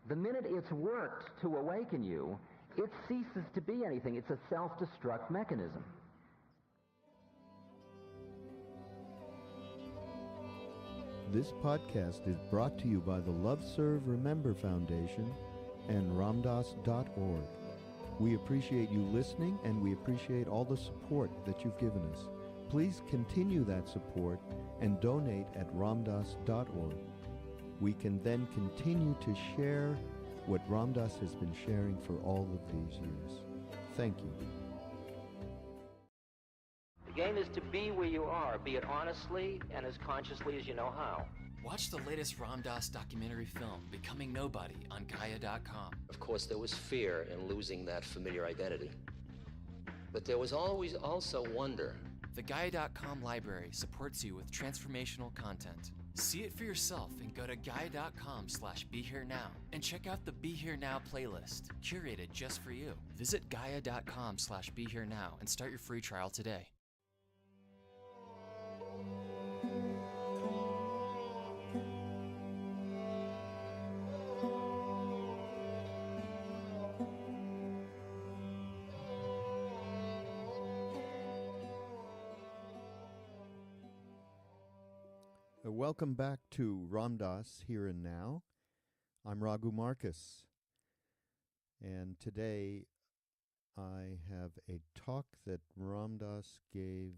The minute it's worked to awaken you, it ceases to be anything. It's a self-destruct mechanism. This podcast is brought to you by the Love Serve Remember Foundation and ramdas.org. We appreciate you listening, and we appreciate all the support that you've given us. Please continue that support and donate at ramdas.org. We can then continue to share what Ramdas has been sharing for all of these years. Thank you. The game is to be where you are, be it honestly and as consciously as you know how. Watch the latest Ram Dass documentary film, Becoming Nobody, on Gaia.com. Of course, there was fear in losing that familiar identity. But there was always also wonder. The Gaia.com library supports you with transformational content. See it for yourself and go to Gaia.com/BeHereNow and check out the Be Here Now playlist, curated just for you. Visit Gaia.com/BeHereNow and start your free trial today. Welcome back to Ram Dass Here and Now. I'm Raghu Marcus, and today I have a talk that Ram Dass gave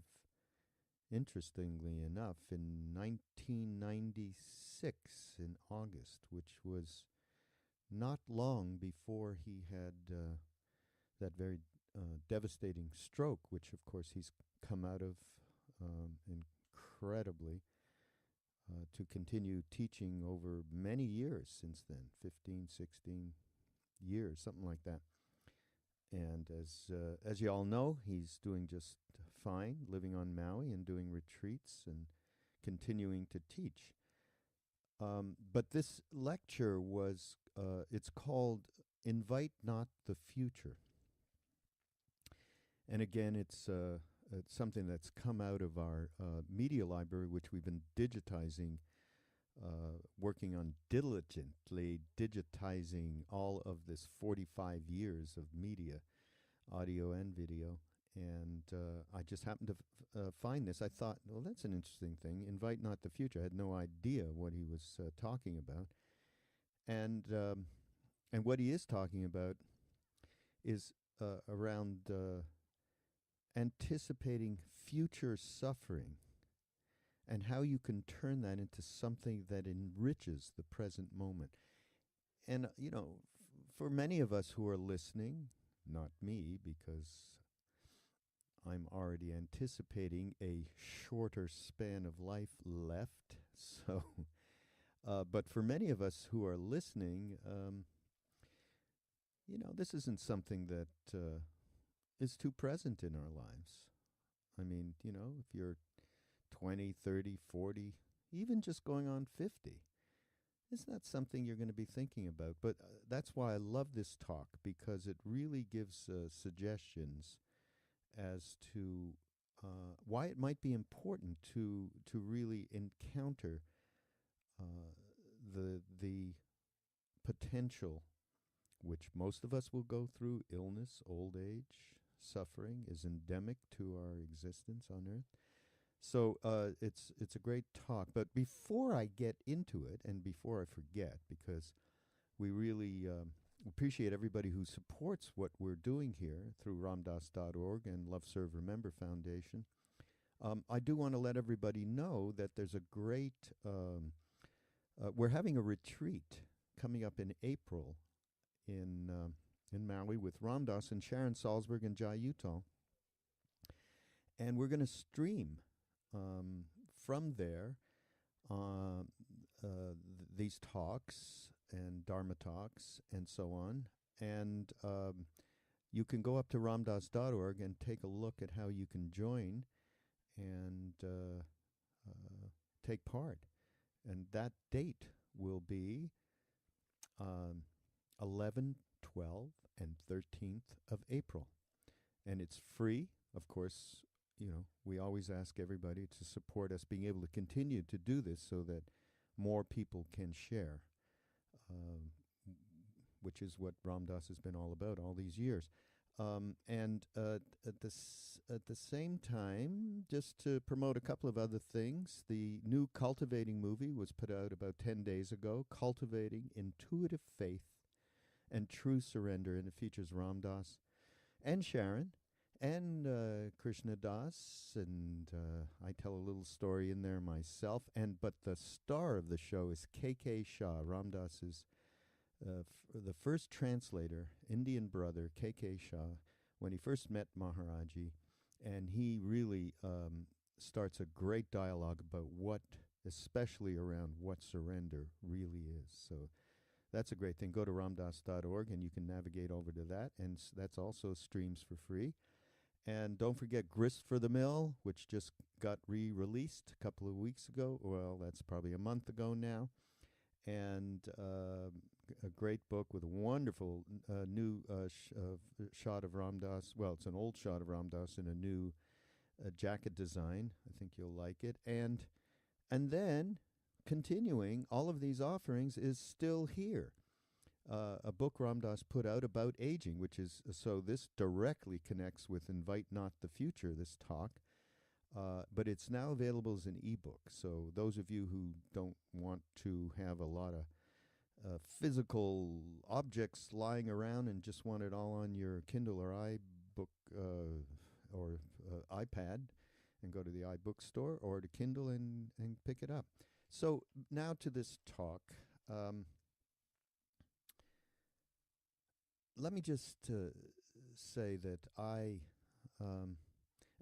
interestingly enough, in 1996, in August, which was not long before he had that very devastating stroke, which of course he's come out of incredibly, to continue teaching over many years since then, 15, 16 years, something like that. And as you all know, he's doing just fine, living on Maui and doing retreats and continuing to teach. But this lecture was, it's called Invite Not the Future. And again, it's something that's come out of our media library, which we've been digitizing, working on diligently digitizing all of this 45 years of media, audio and video. And I just happened to find this. I thought, well, that's an interesting thing. Invite Not the Future. I had no idea what he was talking about. And what he is talking about is around anticipating future suffering and how you can turn that into something that enriches the present moment. And, for many of us who are listening, not me, because I'm already anticipating a shorter span of life left. So, but for many of us who are listening, this isn't something that is too present in our lives. I mean, if you're 20, 30, 40, even just going on 50, it's not something you're going to be thinking about. But that's why I love this talk, because it really gives suggestions as to why it might be important to really encounter the potential, which most of us will go through. Illness, old age, suffering is endemic to our existence on Earth. So it's a great talk. But before I get into it, and before I forget, because we really appreciate everybody who supports what we're doing here through ramdas.org and Love Serve Remember Foundation, I do want to let everybody know that there's a great, we're having a retreat coming up in April in Maui with Ram Dass and Sharon Salzberg and Jai Utah. And we're going to stream from there these talks and Dharma talks and so on. And you can go up to ramdas.org and take a look at how you can join and take part. And that date will be 11, 12, and 13th of April. And it's free. Of course, we always ask everybody to support us being able to continue to do this so that more people can share, which is what Ram Dass has been all about all these years. And at the same time, just to promote a couple of other things, the new Cultivating movie was put out about 10 days ago, Cultivating Intuitive Faith and True Surrender, and it features Ram Dass and Sharon and Krishna Das, and I tell a little story in there myself. But the star of the show is K.K. Shah, Ram Dass's the first translator, Indian brother, K.K. Shah, when he first met Maharaji, and he really starts a great dialogue about especially around what surrender really is. So that's a great thing. Go to ramdas.org and you can navigate over to that, and that's also streams for free. And don't forget Grist for the Mill, which just got re-released a couple of weeks ago. Well, that's probably a month ago now. And a great book with a wonderful new shot of Ram Dass. Well, it's an old shot of Ram Dass in a new jacket design. I think you'll like it. And then, continuing, all of these offerings is still here. A book Ram Dass put out about aging, which is, so this directly connects with Invite Not the Future, this talk. But it's now available as an ebook. So those of you who don't want to have a lot of physical objects lying around and just want it all on your Kindle or iBook or iPad, and go to the iBookstore or to Kindle and pick it up. So now to this talk. Let me just say that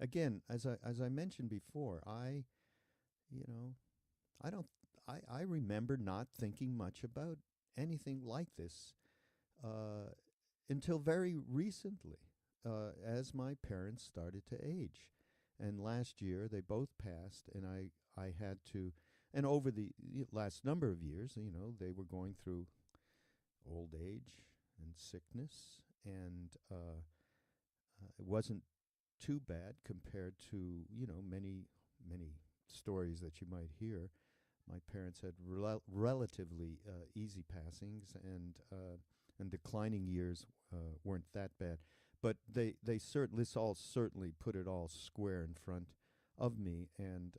again, as I mentioned before, I remember not thinking much about anything like this until very recently, as my parents started to age. And last year they both passed, and I had to, and over the last number of years, they were going through old age and sickness, and it wasn't too bad compared to many stories that you might hear. My parents had relatively easy passings, and declining years weren't that bad. But this all certainly put it all square in front of me, and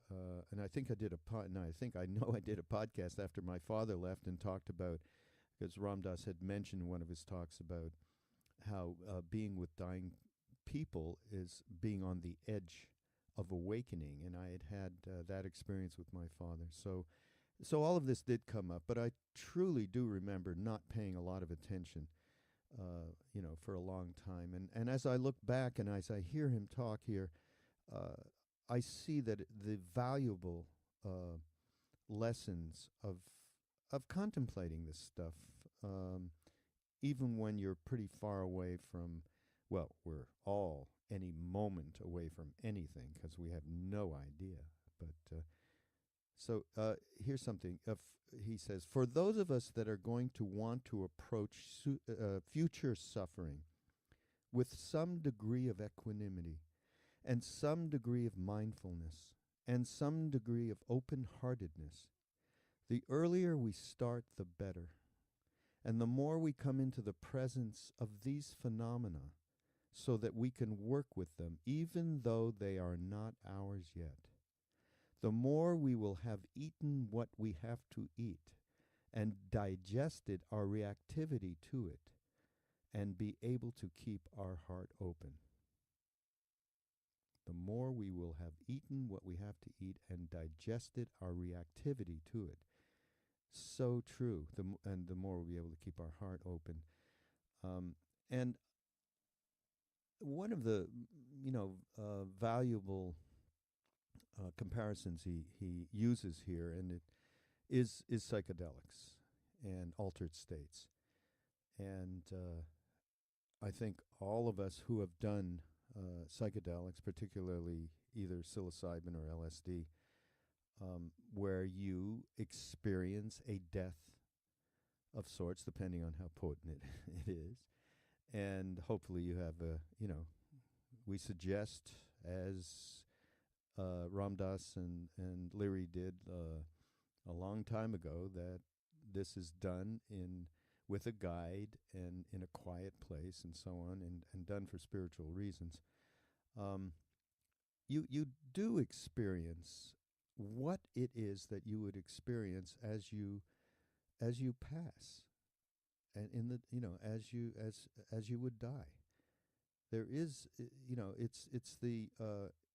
I think I did I know I did a podcast after my father left and talked about, because Ram Dass had mentioned in one of his talks about how being with dying people is being on the edge of awakening, and I had that experience with my father. So all of this did come up, but I truly do remember not paying a lot of attention, for a long time. And as I look back and as I hear him talk here, I see that the valuable lessons of contemplating this stuff, even when you're pretty far away from, well, we're all any moment away from anything because we have no idea. But so here's something. He says, for those of us that are going to want to approach future suffering with some degree of equanimity and some degree of mindfulness and some degree of open-heartedness, the earlier we start, the better. And the more we come into the presence of these phenomena so that we can work with them, even though they are not ours yet, the more we will have eaten what we have to eat and digested our reactivity to it and be able to keep our heart open. The more we will have eaten what we have to eat and digested our reactivity to it. So true. And the more we'll be able to keep our heart open. And one of the, valuable comparisons he uses here, and it is psychedelics and altered states. And I think all of us who have done psychedelics, particularly either psilocybin or LSD, where you experience a death of sorts, depending on how potent it is. And hopefully you have we suggest, as Ram Dass and Leary did a long time ago, that this is done with a guide and in a quiet place and so on, and done for spiritual reasons. You do experience what it is that you would experience as you pass, and as you would die. There is,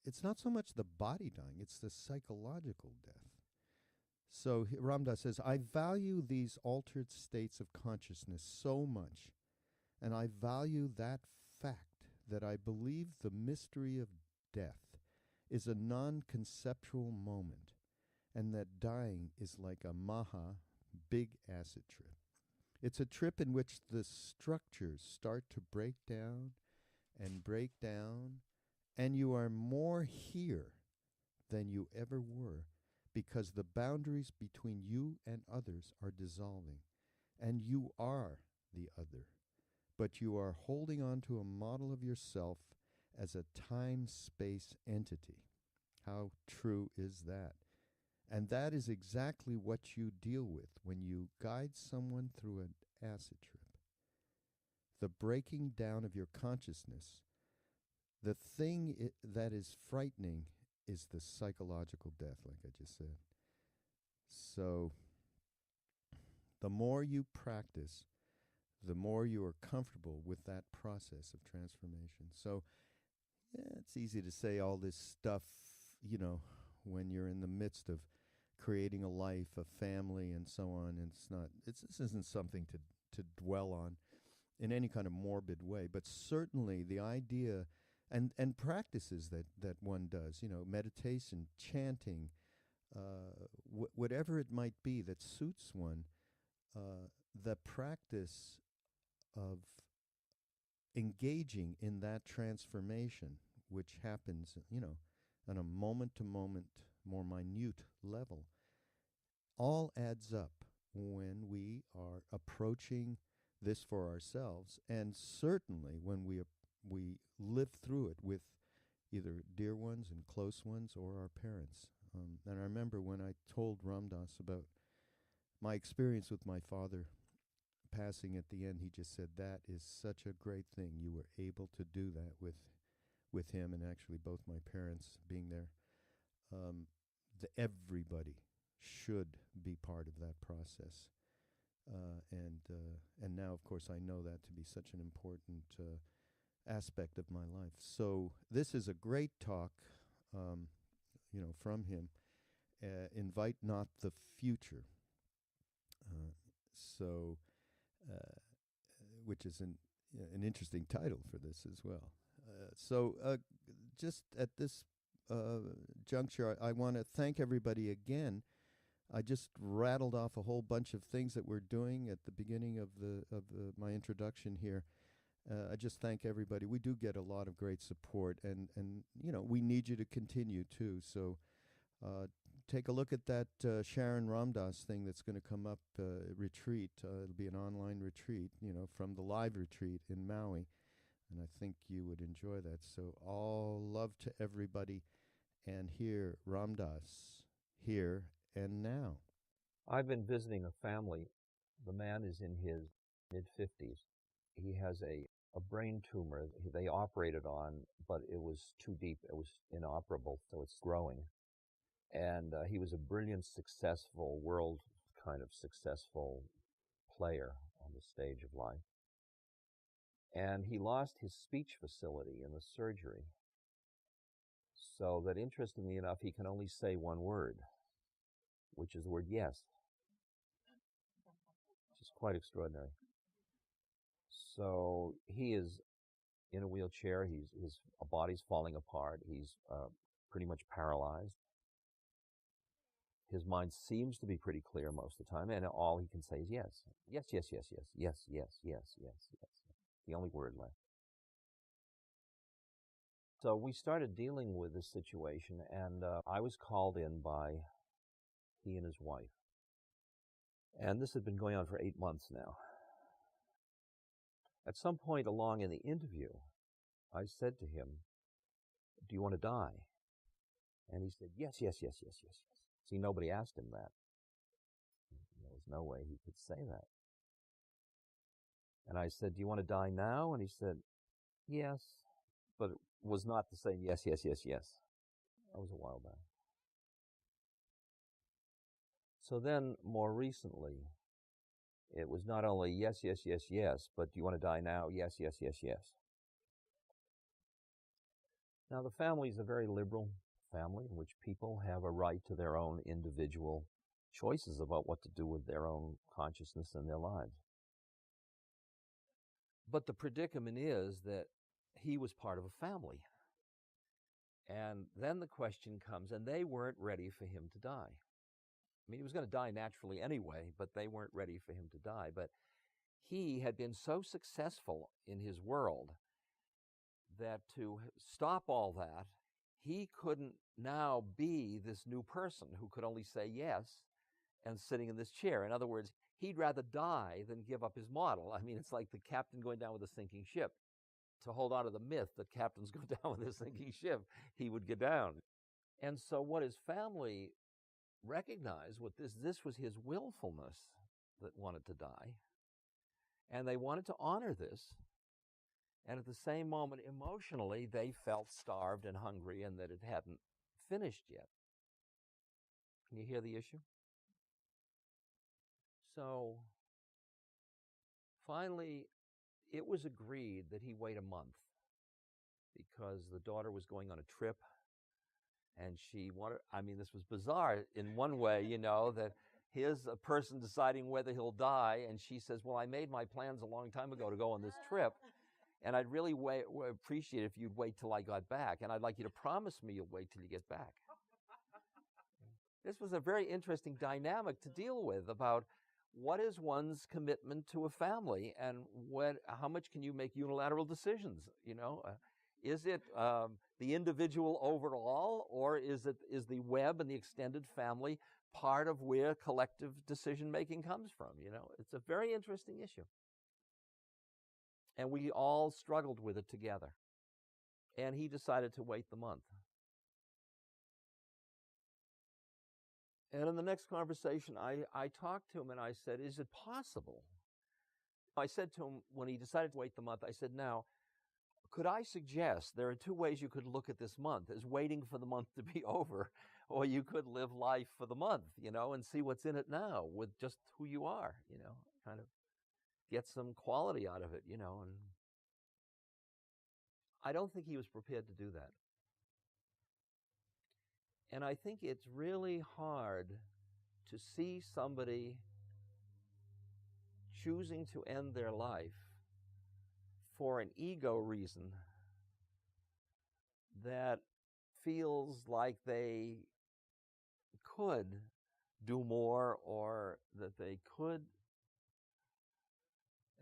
it's not so much the body dying, it's the psychological death. So Ram Dass says, I value these altered states of consciousness so much, and I value that fact that I believe the mystery of death is a non-conceptual moment, and that dying is like a maha, big acid trip. It's a trip in which the structures start to break down, and you are more here than you ever were, because the boundaries between you and others are dissolving, and you are the other, but you are holding on to a model of yourself as a time-space entity. How true is that? And that is exactly what you deal with when you guide someone through an acid trip. The breaking down of your consciousness. The thing that is frightening is the psychological death, like I just said. So the more you practice, the more you are comfortable with that process of transformation. So yeah, it's easy to say all this stuff, when you're in the midst of creating a life, a family, and so on, this isn't something to dwell on in any kind of morbid way, but certainly the idea and practices that one does, meditation, chanting, whatever it might be that suits one, the practice of engaging in that transformation, which happens, on a moment-to-moment, more minute level, all adds up when we are approaching this for ourselves, and certainly when we live through it with either dear ones and close ones or our parents. And I remember when I told Ram Dass about my experience with my father passing at the end, he just said, "That is such a great thing. You were able to do that with him," and actually both my parents being there. Everybody should be part of that process. And now, of course, I know that to be such an important aspect of my life. So this is a great talk, from him. Invite not the future. Which is an interesting title for this as well. Just at this juncture, I want to thank everybody again. I just rattled off a whole bunch of things that we're doing at the beginning of my introduction here. I just thank everybody. We do get a lot of great support, and we need you to continue too. So take a look at that Sharon Ram Dass thing that's going to come up, retreat. It'll be an online retreat, from the live retreat in Maui, and I think you would enjoy that. So all love to everybody, and here, Ram Dass, here and now. I've been visiting a family. The man is in his mid-50s. He has a brain tumor they operated on, but it was too deep. It was inoperable, so it's growing. And he was a brilliant, successful, world kind of successful player on the stage of life. And he lost his speech facility in the surgery. So that, interestingly enough, he can only say one word, which is the word yes, which is quite extraordinary. So he is in a wheelchair. His body's falling apart. He's pretty much paralyzed. His mind seems to be pretty clear most of the time, and all he can say is yes. Yes, yes, yes, yes, yes, yes, yes, yes, yes. The only word left. So we started dealing with this situation, and I was called in by he and his wife. And this had been going on for 8 months now. At some point along in the interview, I said to him, "Do you want to die?" And he said, "Yes, yes, yes, yes, yes, yes." See, nobody asked him that. There was no way he could say that. And I said, "Do you want to die now?" And he said, "Yes," but it was not the same yes, yes, yes, yes. That was a while back. So then, more recently, it was not only yes, yes, yes, yes, but "Do you want to die now?" Yes, yes, yes, yes. Now, the family is a very liberal family in which people have a right to their own individual choices about what to do with their own consciousness and their lives. But the predicament is that he was part of a family. And then the question comes, and they weren't ready for him to die. I mean, he was going to die naturally anyway, but they weren't ready for him to die. But he had been so successful in his world that to stop all that, he couldn't now be this new person who could only say yes and sitting in this chair. In other words, he'd rather die than give up his model. I mean, it's like the captain going down with a sinking ship. To hold on to the myth that captains go down with a sinking ship, he would get down. And so what his family recognized, this was his willfulness that wanted to die. And they wanted to honor this. And at the same moment, emotionally, they felt starved and hungry and that it hadn't finished yet. Can you hear the issue? So finally, it was agreed that he wait a month because the daughter was going on a trip And she wanted, I mean, this was bizarre in one way, you know, that here's a person deciding whether he'll die, and she says, well, I made my plans a long time ago to go on this trip, and I'd really appreciate it if you'd wait till I got back, and I'd like you to promise me you'll wait till you get back. This was a very interesting dynamic to deal with about what is one's commitment to a family, and how much can you make unilateral decisions, you know? Is it the individual overall, or is the web and the extended family part of where collective decision-making comes from, you know? It's a very interesting issue. And we all struggled with it together. And he decided to wait the month. And in the next conversation, I talked to him and I said, is it possible? I said to him, when he decided to wait the month, I said, now, could I suggest there are two ways you could look at this month, as waiting for the month to be over, or you could live life for the month, you know, and see what's in it now with just who you are, you know, kind of get some quality out of it, you know. And I don't think he was prepared to do that. And I think it's really hard to see somebody choosing to end their life for an ego reason that feels like they could do more, or that they could.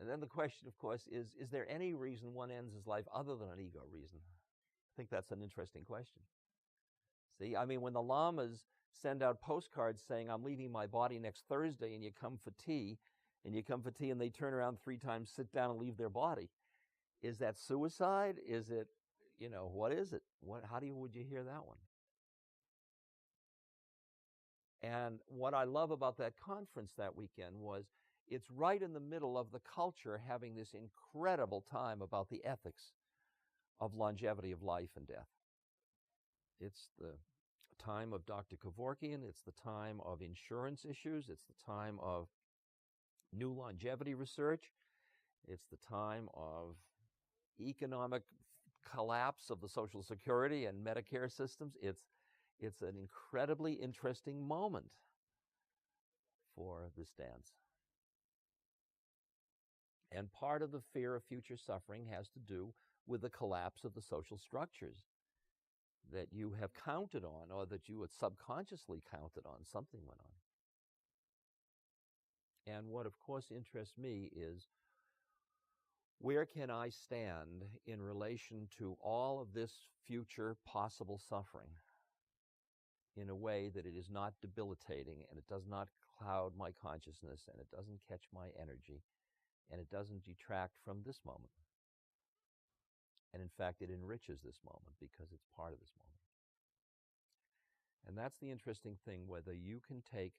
And then the question, of course, is there any reason one ends his life other than an ego reason? I think that's an interesting question. See, I mean, when the lamas send out postcards saying, I'm leaving my body next Thursday, and you come for tea, and they turn around 3 times, sit down, and leave their body. Is that suicide? Is it, you know, what is it? Would you hear that one? And what I love about that conference that weekend was it's right in the middle of the culture having this incredible time about the ethics of longevity of life and death. It's the time of Dr. Kevorkian. It's the time of insurance issues. It's the time of new longevity research. It's the time of economic collapse of the Social Security and Medicare systems. It's an incredibly interesting moment for this dance. And part of the fear of future suffering has to do with the collapse of the social structures that you have counted on, or that you had subconsciously counted on. Something went on. And what, of course, interests me is, where can I stand in relation to all of this future possible suffering in a way that it is not debilitating, and it does not cloud my consciousness, and it doesn't catch my energy, and it doesn't detract from this moment. And in fact, it enriches this moment because it's part of this moment. And that's the interesting thing, whether you can take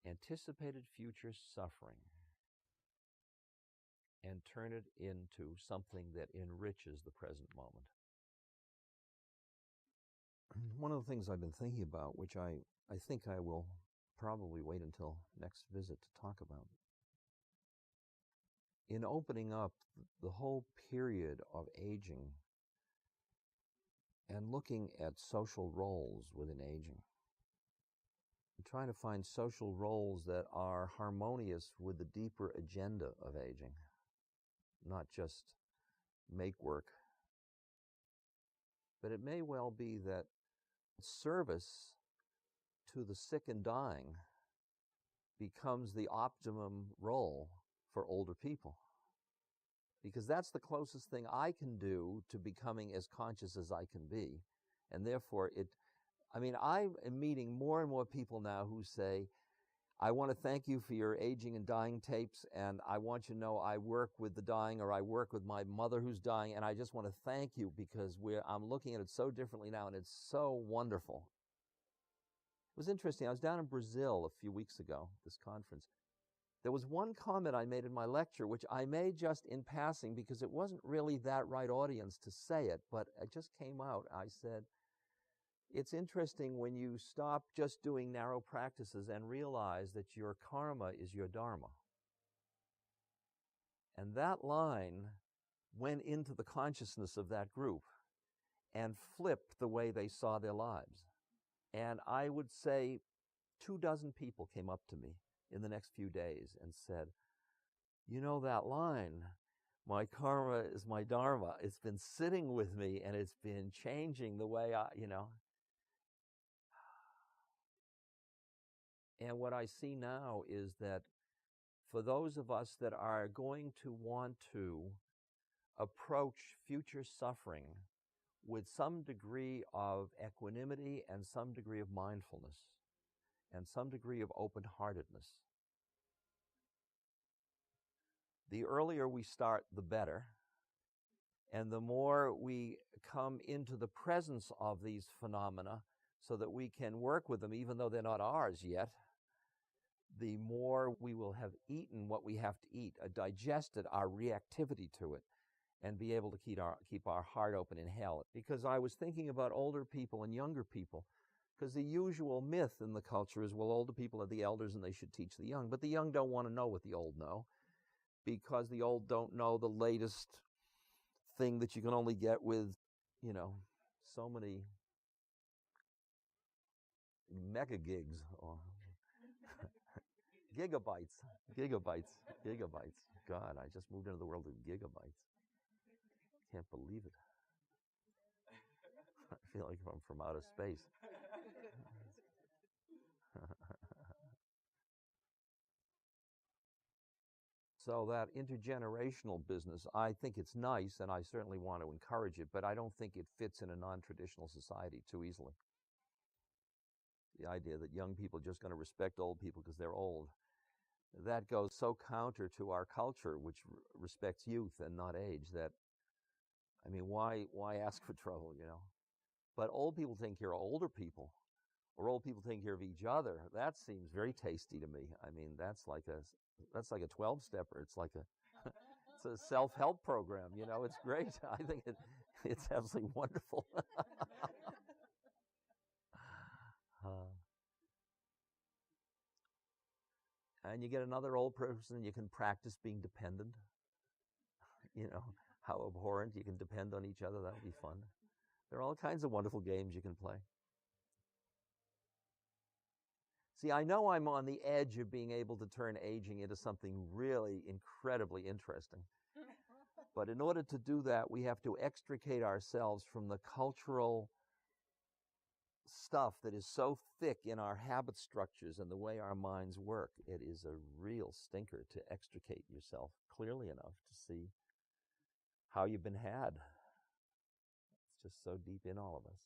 anticipated future suffering and turn it into something that enriches the present moment. One of the things I've been thinking about, which I think I will probably wait until next visit to talk about, in opening up the whole period of aging and looking at social roles within aging, and trying to find social roles that are harmonious with the deeper agenda of aging, not just make work. But it may well be that service to the sick and dying becomes the optimum role for older people. Because that's the closest thing I can do to becoming as conscious as I can be. And therefore, I am meeting more and more people now who say, I want to thank you for your aging and dying tapes, and I want you to know I work with the dying, or I work with my mother who's dying, and I just want to thank you because I'm looking at it so differently now, and it's so wonderful. It was interesting. I was down in Brazil a few weeks ago, this conference. There was one comment I made in my lecture, which I made just in passing because it wasn't really that right audience to say it, but it just came out. I said, it's interesting when you stop just doing narrow practices and realize that your karma is your dharma. And that line went into the consciousness of that group. and flipped the way they saw their lives. And I would say 24 people came up to me in the next few days and said, you know that line, my karma is my dharma. It's been sitting with me and it's been changing the way And what I see now is that for those of us that are going to want to approach future suffering with some degree of equanimity and some degree of mindfulness and some degree of open-heartedness, the earlier we start, the better. And the more we come into the presence of these phenomena so that we can work with them even though they're not ours yet, the more we will have eaten what we have to eat, digested our reactivity to it, and be able to keep our heart open in hell. Because I was thinking about older people and younger people, because the usual myth in the culture is, well, older people are the elders and they should teach the young. But the young don't want to know what the old know, because the old don't know the latest thing that you can only get with, so many mega gigs or gigabytes. God, I just moved into the world of gigabytes. Can't believe it. I feel like I'm from outer space. So that intergenerational business, I think it's nice, and I certainly want to encourage it, but I don't think it fits in a non-traditional society too easily. The idea that young people are just going to respect old people because they're old, that goes so counter to our culture, which respects youth and not age, that, why ask for trouble, But old people take care of older people, or old people taking care of each other. That seems very tasty to me. That's like a 12-stepper. It's like it's a self-help program. It's great. I think it's absolutely wonderful. And you get another old person, you can practice being dependent. How abhorrent you can depend on each other. That would be fun. There are all kinds of wonderful games you can play. See, I know I'm on the edge of being able to turn aging into something really incredibly interesting. But in order to do that, we have to extricate ourselves from the cultural stuff that is so thick in our habit structures and the way our minds work. It is a real stinker to extricate yourself clearly enough to see how you've been had. It's just so deep in all of us.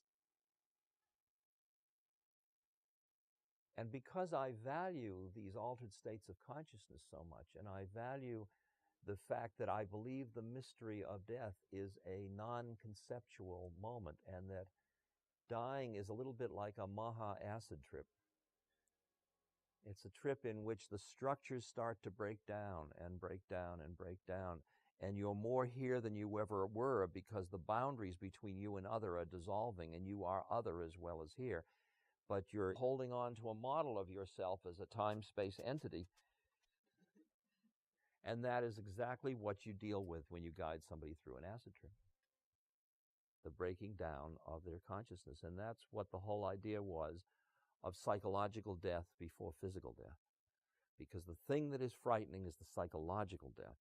And because I value these altered states of consciousness so much, and I value the fact that I believe the mystery of death is a non-conceptual moment, and that dying is a little bit like a Maha acid trip. It's a trip in which the structures start to break down and break down and break down, and you're more here than you ever were because the boundaries between you and other are dissolving, and you are other as well as here. But you're holding on to a model of yourself as a time-space entity. And that is exactly what you deal with when you guide somebody through an acid trip. The breaking down of their consciousness. And that's what the whole idea was of psychological death before physical death. Because the thing that is frightening is the psychological death.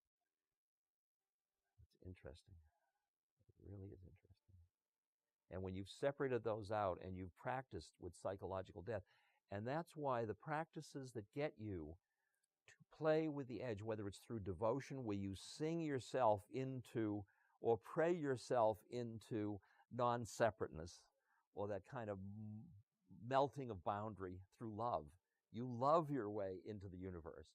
It's interesting. It really is interesting. And when you've separated those out and you've practiced with psychological death, and that's why the practices that get you to play with the edge, whether it's through devotion, where you sing yourself into or pray yourself into non-separateness, or that kind of melting of boundary through love. You love your way into the universe.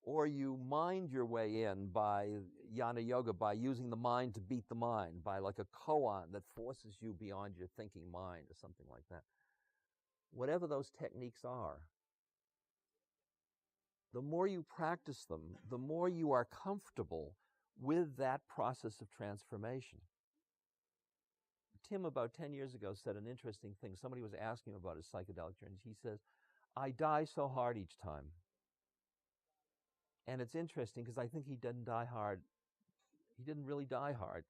Or you mind your way in by jnana yoga, by using the mind to beat the mind, by like a koan that forces you beyond your thinking mind or something like that. Whatever those techniques are, the more you practice them, the more you are comfortable with that process of transformation. Tim, about 10 years ago, said an interesting thing. Somebody was asking him about his psychedelic journeys. He says, I die so hard each time. And it's interesting because I think he didn't die hard. He didn't really die hard.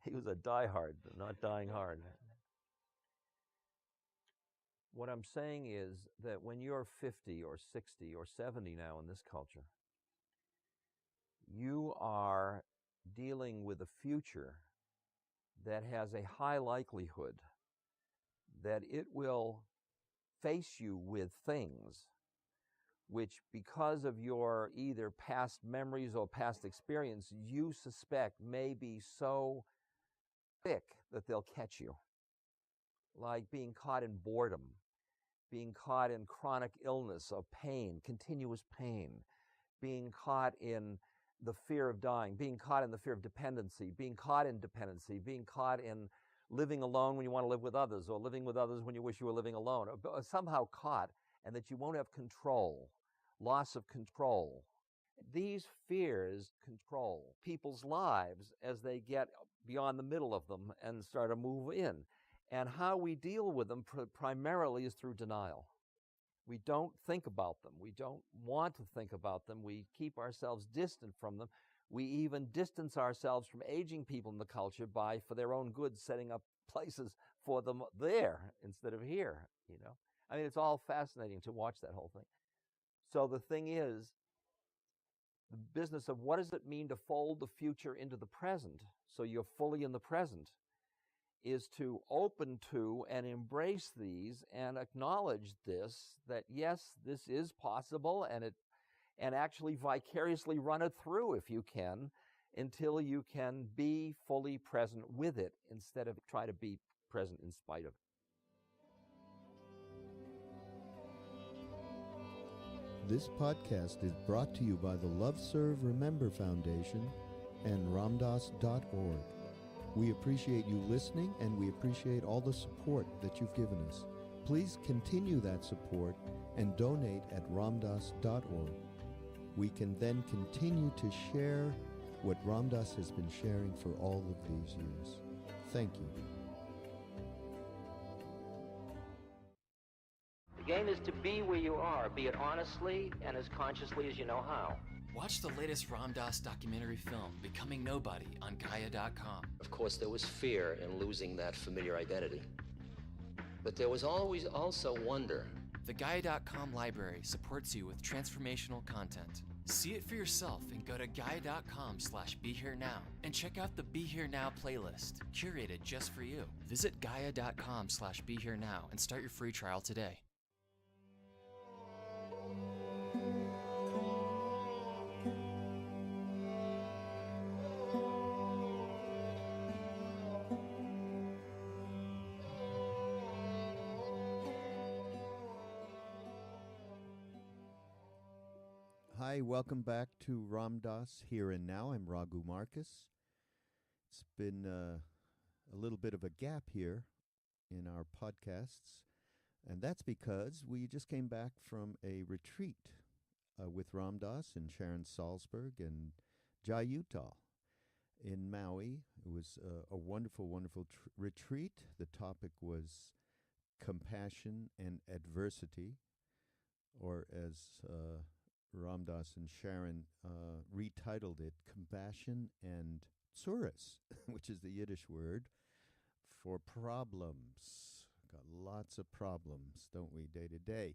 He was a diehard, not dying hard. What I'm saying is that when you're 50 or 60 or 70 now in this culture, you are dealing with a future that has a high likelihood that it will face you with things which, because of your either past memories or past experience, you suspect may be so thick that they'll catch you. Like being caught in boredom, being caught in chronic illness or pain, continuous pain, being caught in the fear of dying, being caught in the fear of dependency, being caught in dependency, being caught in living alone when you want to live with others, or living with others when you wish you were living alone, or somehow caught, and that you won't have control, loss of control. These fears control people's lives as they get beyond the middle of them and start to move in. And how we deal with them primarily is through denial. We don't think about them. We don't want to think about them. We keep ourselves distant from them. We even distance ourselves from aging people in the culture by, for their own good, setting up places for them there instead of here, you know. I mean, it's all fascinating to watch that whole thing. So the thing is, the business of what does it mean to fold the future into the present so you're fully in the present is to open to and embrace these and acknowledge this, that yes, this is possible, and actually vicariously run it through if you can, until you can be fully present with it instead of try to be present in spite of it. This podcast is brought to you by the Love Serve Remember Foundation and ramdas.org. We appreciate you listening, and we appreciate all the support that you've given us. Please continue that support and donate at ramdas.org. We can then continue to share what Ram Dass has been sharing for all of these years. Thank you. The game is to be where you are, be it honestly and as consciously as you know how. Watch the latest Ram Dass documentary film, Becoming Nobody, on Gaia.com. Of course, there was fear in losing that familiar identity. But there was always also wonder. The Gaia.com library supports you with transformational content. See it for yourself and go to Gaia.com/BeHereNow and check out the Be Here Now playlist, curated just for you. Visit Gaia.com/BeHereNow and start your free trial today. Hi, welcome back to Ram Dass Here and Now. I'm Raghu Marcus. It's been a little bit of a gap here in our podcasts, and that's because we just came back from a retreat with Ram Dass and Sharon Salzberg and Jai Uttal in Maui. It was a wonderful, wonderful retreat. The topic was compassion and adversity, or as Ram Dass and Sharon retitled it, Compassion and Tsuris, which is the Yiddish word for problems. Got lots of problems, don't we, day to day?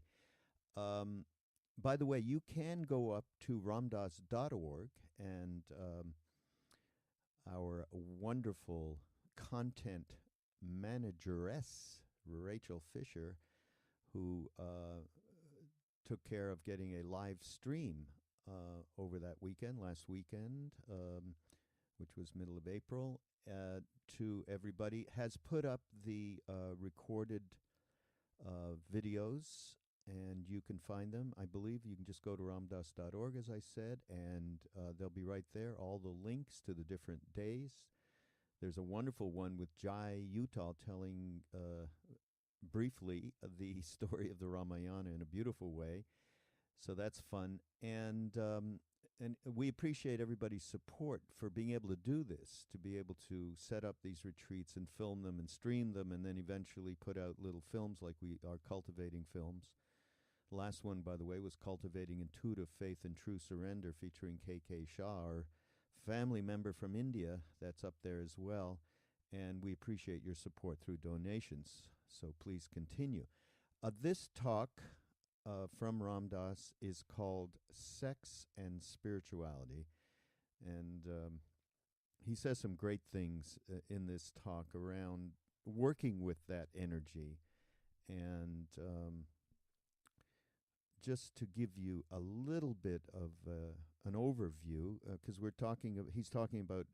By the way, you can go up to ramdas.org, and our wonderful content manageress, Rachel Fisher, who took care of getting a live stream over that weekend, last weekend, which was middle of April, to everybody, has put up the recorded videos, and you can find them. I believe you can just go to ramdas.org, as I said, and they'll be right there, all the links to the different days. There's a wonderful one with Jai Uttal telling briefly the story of the Ramayana in a beautiful way. So that's fun. And we appreciate everybody's support for being able to do this, to be able to set up these retreats and film them and stream them, and then eventually put out little films like we are cultivating films. The last one, by the way, was Cultivating Intuitive Faith and True Surrender, featuring K.K. Shah, our family member from India. That's up there as well. and we appreciate your support through donations. So please continue. This talk from Ram Dass is called Sex and Spirituality. And he says some great things in this talk around working with that energy. And just to give you a little bit of an overview, because he's talking about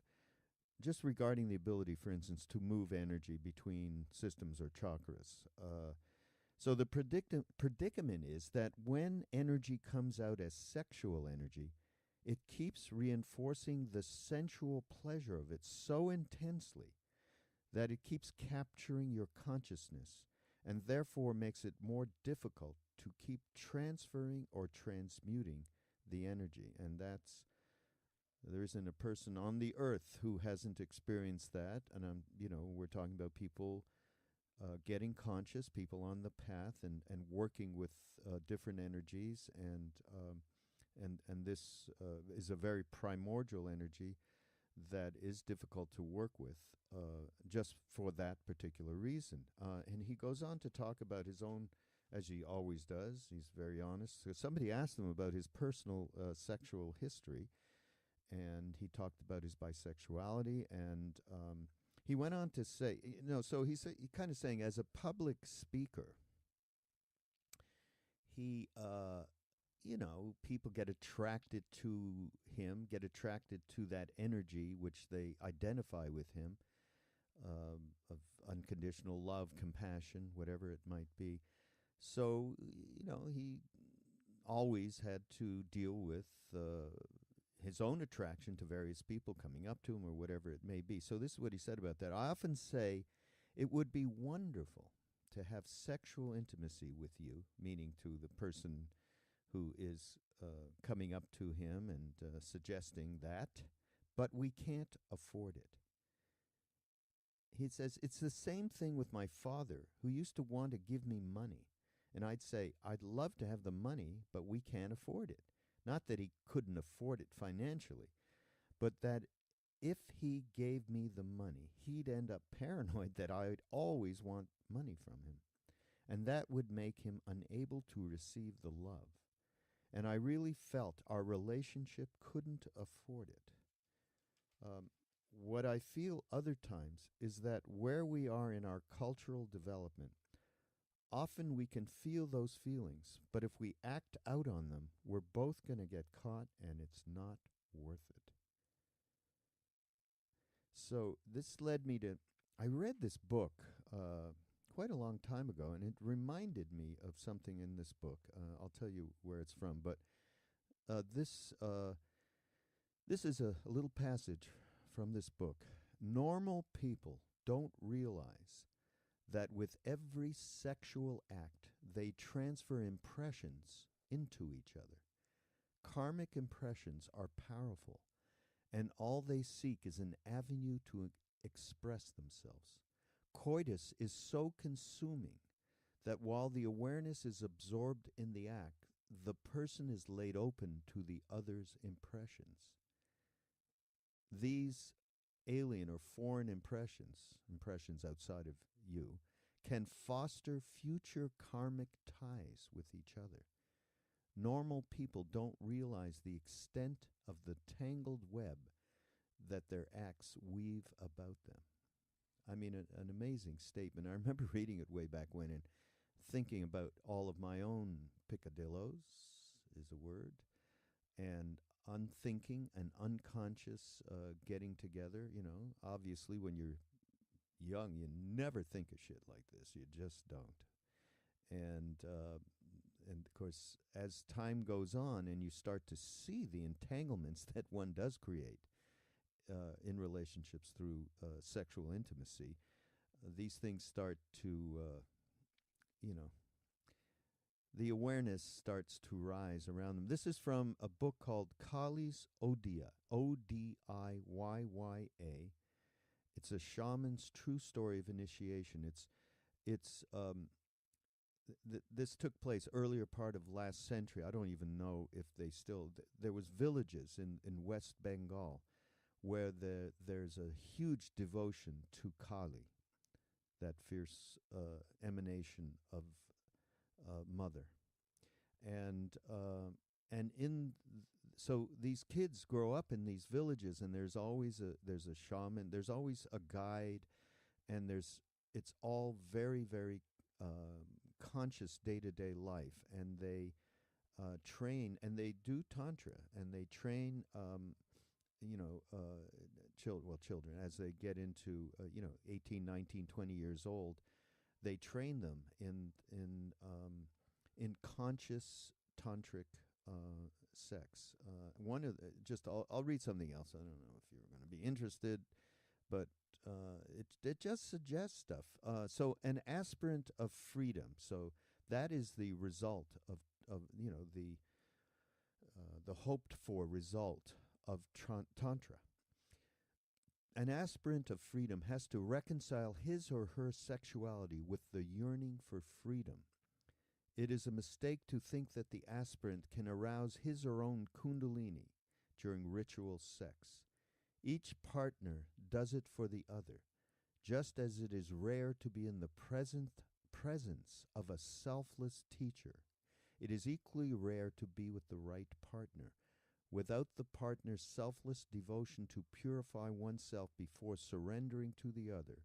just regarding the ability, for instance, to move energy between systems or chakras. So the predicament is that when energy comes out as sexual energy, it keeps reinforcing the sensual pleasure of it so intensely that it keeps capturing your consciousness and therefore makes it more difficult to keep transferring or transmuting the energy. And there isn't a person on the earth who hasn't experienced that. And we're talking about people getting conscious, people on the path, and working with different energies, and this is a very primordial energy that is difficult to work with, just for that particular reason. And he goes on to talk about his own, as he always does. He's very honest. So somebody asked him about his personal sexual history, and he talked about his bisexuality, and he went on to say, so he's kind of saying, as a public speaker, he, people get attracted to him, get attracted to that energy which they identify with him, of unconditional love, compassion, whatever it might be. So, he always had to deal with his own attraction to various people coming up to him or whatever it may be. So this is what he said about that. I often say it would be wonderful to have sexual intimacy with you, meaning to the person who is coming up to him and suggesting that, but we can't afford it. He says, it's the same thing with my father, who used to want to give me money. And I'd say, I'd love to have the money, but we can't afford it. Not that he couldn't afford it financially, but that if he gave me the money, he'd end up paranoid that I'd always want money from him. And that would make him unable to receive the love. And I really felt our relationship couldn't afford it. What I feel other times is that where we are in our cultural development, often we can feel those feelings, but if we act out on them, we're both going to get caught, and it's not worth it. So this led me to, I read this book quite a long time ago, and it reminded me of something in this book. I'll tell you where it's from, but this is a little passage from this book. Normal people don't realize that with every sexual act, they transfer impressions into each other. Karmic impressions are powerful, and all they seek is an avenue to express themselves. Coitus is so consuming that while the awareness is absorbed in the act, the person is laid open to the other's impressions. These alien or foreign impressions outside of you, can foster future karmic ties with each other. Normal people don't realize the extent of the tangled web that their acts weave about them. I mean, an amazing statement. I remember reading it way back when and thinking about all of my own picadillos, is a word, and unthinking and unconscious getting together. Obviously when you're young, you never think of shit like this. You just don't. And of course, as time goes on and you start to see the entanglements that one does create in relationships through sexual intimacy, these things start to, the awareness starts to rise around them. This is from a book called Kali's Odiya, Odiyya. It's a shaman's true story of initiation. This took place earlier part of last century. I don't even know if they still. There was villages in West Bengal where there's a huge devotion to Kali, that fierce emanation of mother. And so these kids grow up in these villages, and there's a shaman, there's always a guide, and it's all very, very conscious day-to-day life, and they train, and they do tantra, and they train children as they get into 18, 19, 20 years old. They train them in conscious tantric sex. One of I'll read something else. I don't know if you're going to be interested, but it just suggests stuff. So an aspirant of freedom. So that is the result of the hoped for result of tantra. An aspirant of freedom has to reconcile his or her sexuality with the yearning for freedom. It is a mistake to think that the aspirant can arouse his or own kundalini during ritual sex. Each partner does it for the other, just as it is rare to be in the presence of a selfless teacher. It is equally rare to be with the right partner. Without the partner's selfless devotion to purify oneself before surrendering to the other,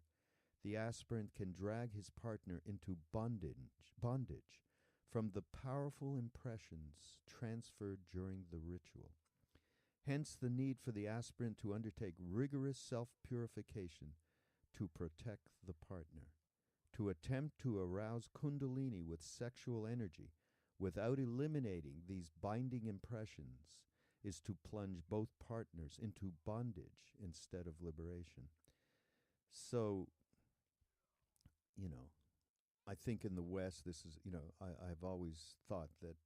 the aspirant can drag his partner into bondage from the powerful impressions transferred during the ritual. Hence the need for the aspirant to undertake rigorous self-purification to protect the partner. To attempt to arouse kundalini with sexual energy without eliminating these binding impressions is to plunge both partners into bondage instead of liberation. So, I think in the West, this is, I've always thought that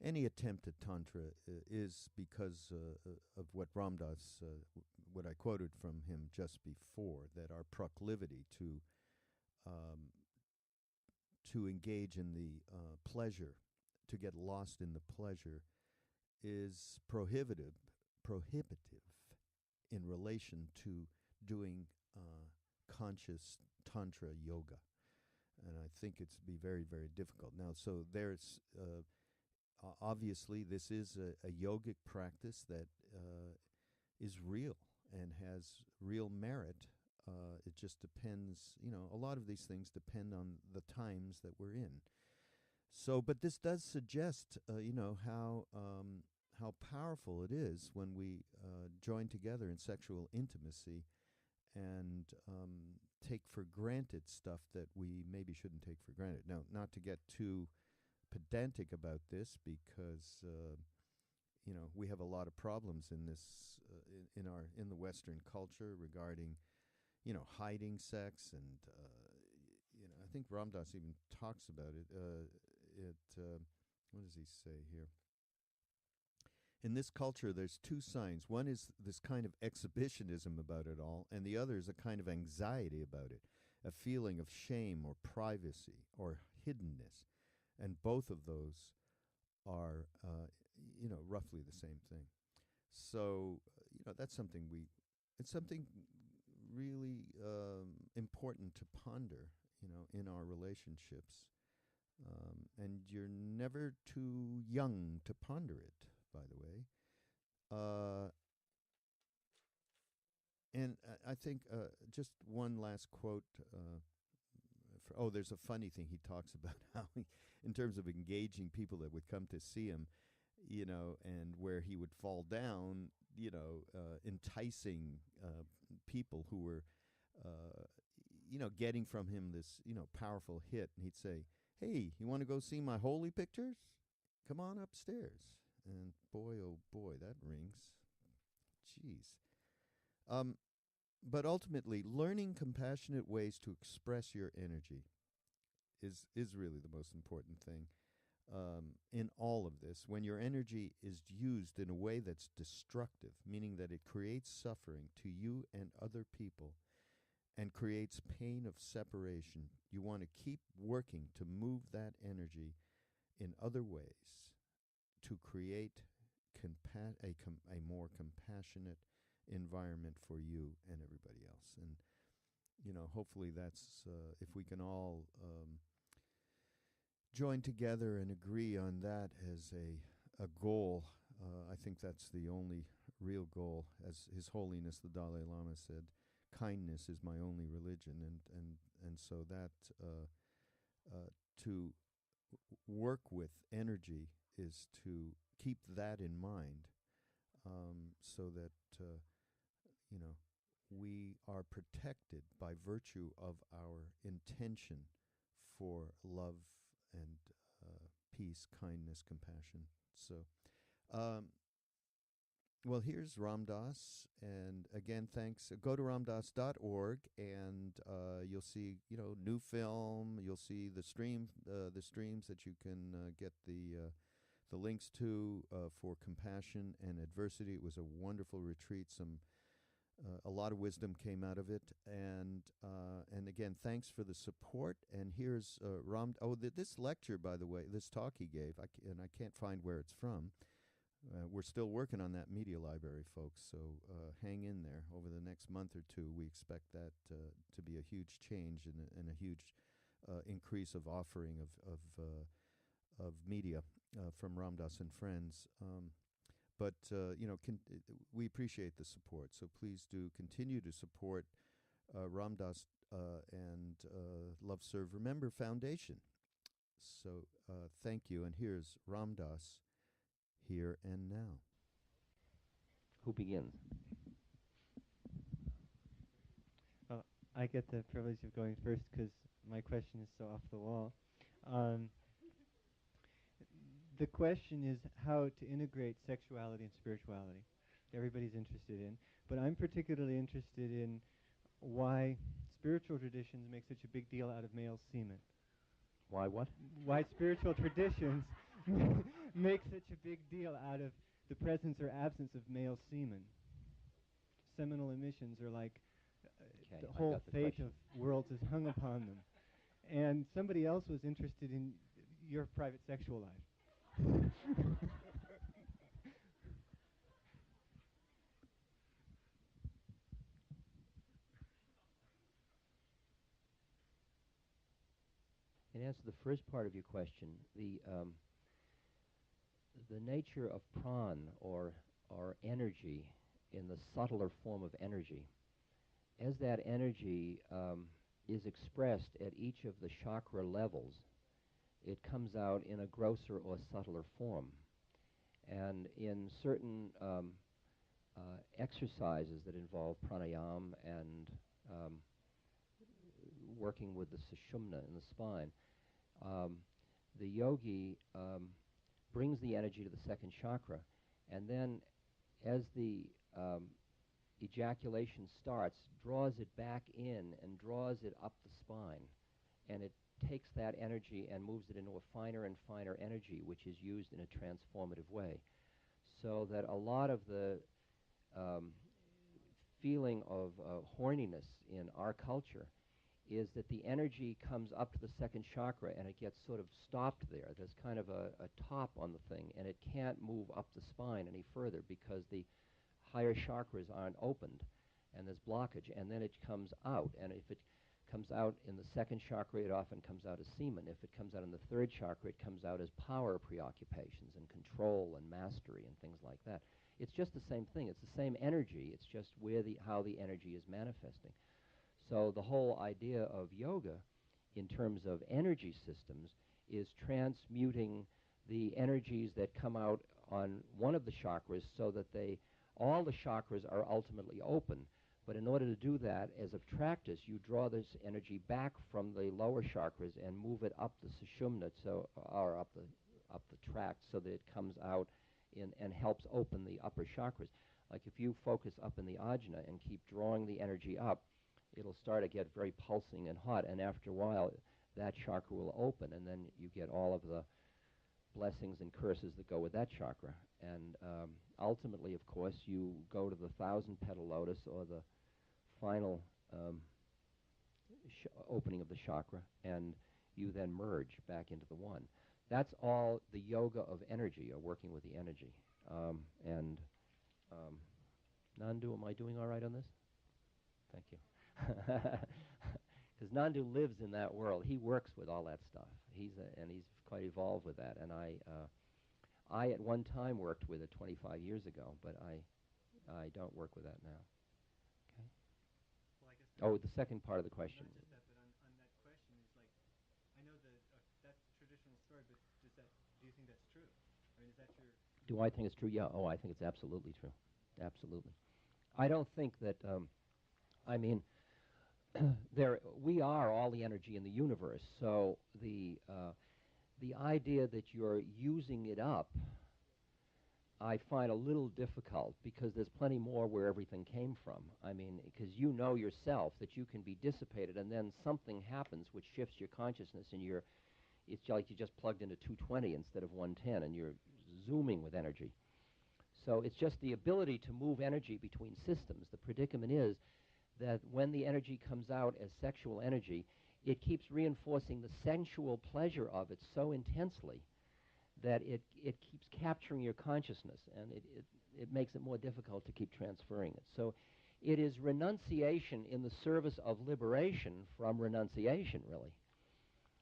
any attempt at Tantra is because of what Ramdas, what I quoted from him just before, that our proclivity to engage in the pleasure, to get lost in the pleasure, is prohibitive in relation to doing conscious Tantra yoga. And I think it's be very, very difficult. Now, so there's, obviously, this is a yogic practice that is real and has real merit. It just depends, a lot of these things depend on the times that we're in. So, but this does suggest, how powerful it is when we join together in sexual intimacy and take for granted stuff that we maybe shouldn't take for granted. Now, not to get too pedantic about this, because we have a lot of problems in this in the Western culture regarding hiding sex, and I think Ramdas even talks about it. What does he say here? In this culture, there's two signs. One is this kind of exhibitionism about it all, and the other is a kind of anxiety about it, a feeling of shame or privacy or hiddenness. And both of those are, roughly the same thing. So, that's something it's something really important to ponder, in our relationships. And you're never too young to ponder it, by the way. And I think just one last quote. There's a funny thing he talks about how in terms of engaging people that would come to see him, and where he would fall down, enticing people who were, getting from him this, powerful hit. And he'd say, "Hey, you want to go see my holy pictures? Come on upstairs." And boy, oh boy, that rings. Jeez. But ultimately, learning compassionate ways to express your energy is really the most important thing in all of this. When your energy is used in a way that's destructive, meaning that it creates suffering to you and other people and creates pain of separation, you want to keep working to move that energy in other ways to create a more compassionate environment for you and everybody else. And hopefully that's if we can all join together and agree on that as a goal. I think that's the only real goal. As His Holiness the Dalai Lama said, kindness is my only religion, and so that to work with energy is to keep that in mind, so that we are protected by virtue of our intention for love and peace, kindness, compassion. So, well, here's Ram Dass, and again, thanks. Go to ramdas.org, and you'll see, new film. You'll see the streams that you can get the links to for compassion and adversity. It was a wonderful retreat. A lot of wisdom came out of it, and again, thanks for the support. And here's Ram. This lecture, by the way, this talk he gave, and I can't find where it's from. We're still working on that media library, folks. So hang in there. Over the next month or two, we expect that to be a huge change and a huge increase of offering of media from Ram Dass and friends. But we appreciate the support. So please do continue to support Ram Dass and Love, Serve, Remember Foundation. So thank you. And here's Ram Dass, Here and Now. Who begins? I get the privilege of going first because my question is so off the wall. The question is how to integrate sexuality and spirituality. Everybody's interested in. But I'm particularly interested in why spiritual traditions make such a big deal out of male semen. Why what? Why spiritual traditions make such a big deal out of the presence or absence of male semen. Seminal emissions are like Okay, the I whole got the fate question. of worlds is hung upon them. And somebody else was interested in your private sexual life. In answer to the first part of your question, the nature of pran, or energy, in the subtler form of energy, as that energy is expressed at each of the chakra levels, it comes out in a grosser or subtler form. And in certain exercises that involve pranayama and working with the sushumna in the spine, the yogi brings the energy to the second chakra, and then as the ejaculation starts, draws it back in and draws it up the spine, and it takes that energy and moves it into a finer and finer energy, which is used in a transformative way. So that a lot of the feeling of horniness in our culture is that the energy comes up to the second chakra and it gets sort of stopped there. There's kind of a top on the thing, and it can't move up the spine any further because the higher chakras aren't opened and there's blockage, and then it comes out. And if it comes out in the second chakra, it often comes out as semen. If it comes out in the third chakra, it comes out as power preoccupations and control and mastery and things like that. It's just the same thing. It's the same energy. It's just how the energy is manifesting. So the whole idea of yoga in terms of energy systems is transmuting the energies that come out on one of the chakras so that all the chakras are ultimately open. But in order to do that, as a practice, you draw this energy back from the lower chakras and move it up the sushumna, or up the tract, so that it comes out and helps open the upper chakras. Like if you focus up in the ajna and keep drawing the energy up, it'll start to get very pulsing and hot, and after a while, that chakra will open, and then you get all of the blessings and curses that go with that chakra. And ultimately, of course, you go to the 1,000-petal lotus, or the final opening of the chakra, and you then merge back into the one. That's all the yoga of energy, or working with the energy. Nandu, am I doing all right on this? Thank you. Because Nandu lives in that world. He works with all that stuff. And he's quite evolved with that. And I at one time worked with it 25 years ago, but I don't work with that now. Okay. Well, I guess Oh, the second part of the question. Not just that, but on that question is like, I know that's a traditional story, but do you think that's true? I mean, is that your... Do I think it's true? Yeah. Oh, I think it's absolutely true. Absolutely. I don't think that, I mean, we are all the energy in the universe, so the idea that you're using it up, I find a little difficult because there's plenty more where everything came from. I mean, because you know yourself that you can be dissipated, and then something happens which shifts your consciousness, and it's like you just plugged into 220 instead of 110, and you're zooming with energy. So it's just the ability to move energy between systems. The predicament is that when the energy comes out as sexual energy, it keeps reinforcing the sensual pleasure of it so intensely that it keeps capturing your consciousness, and it makes it more difficult to keep transferring it. So it is renunciation in the service of liberation from renunciation, really.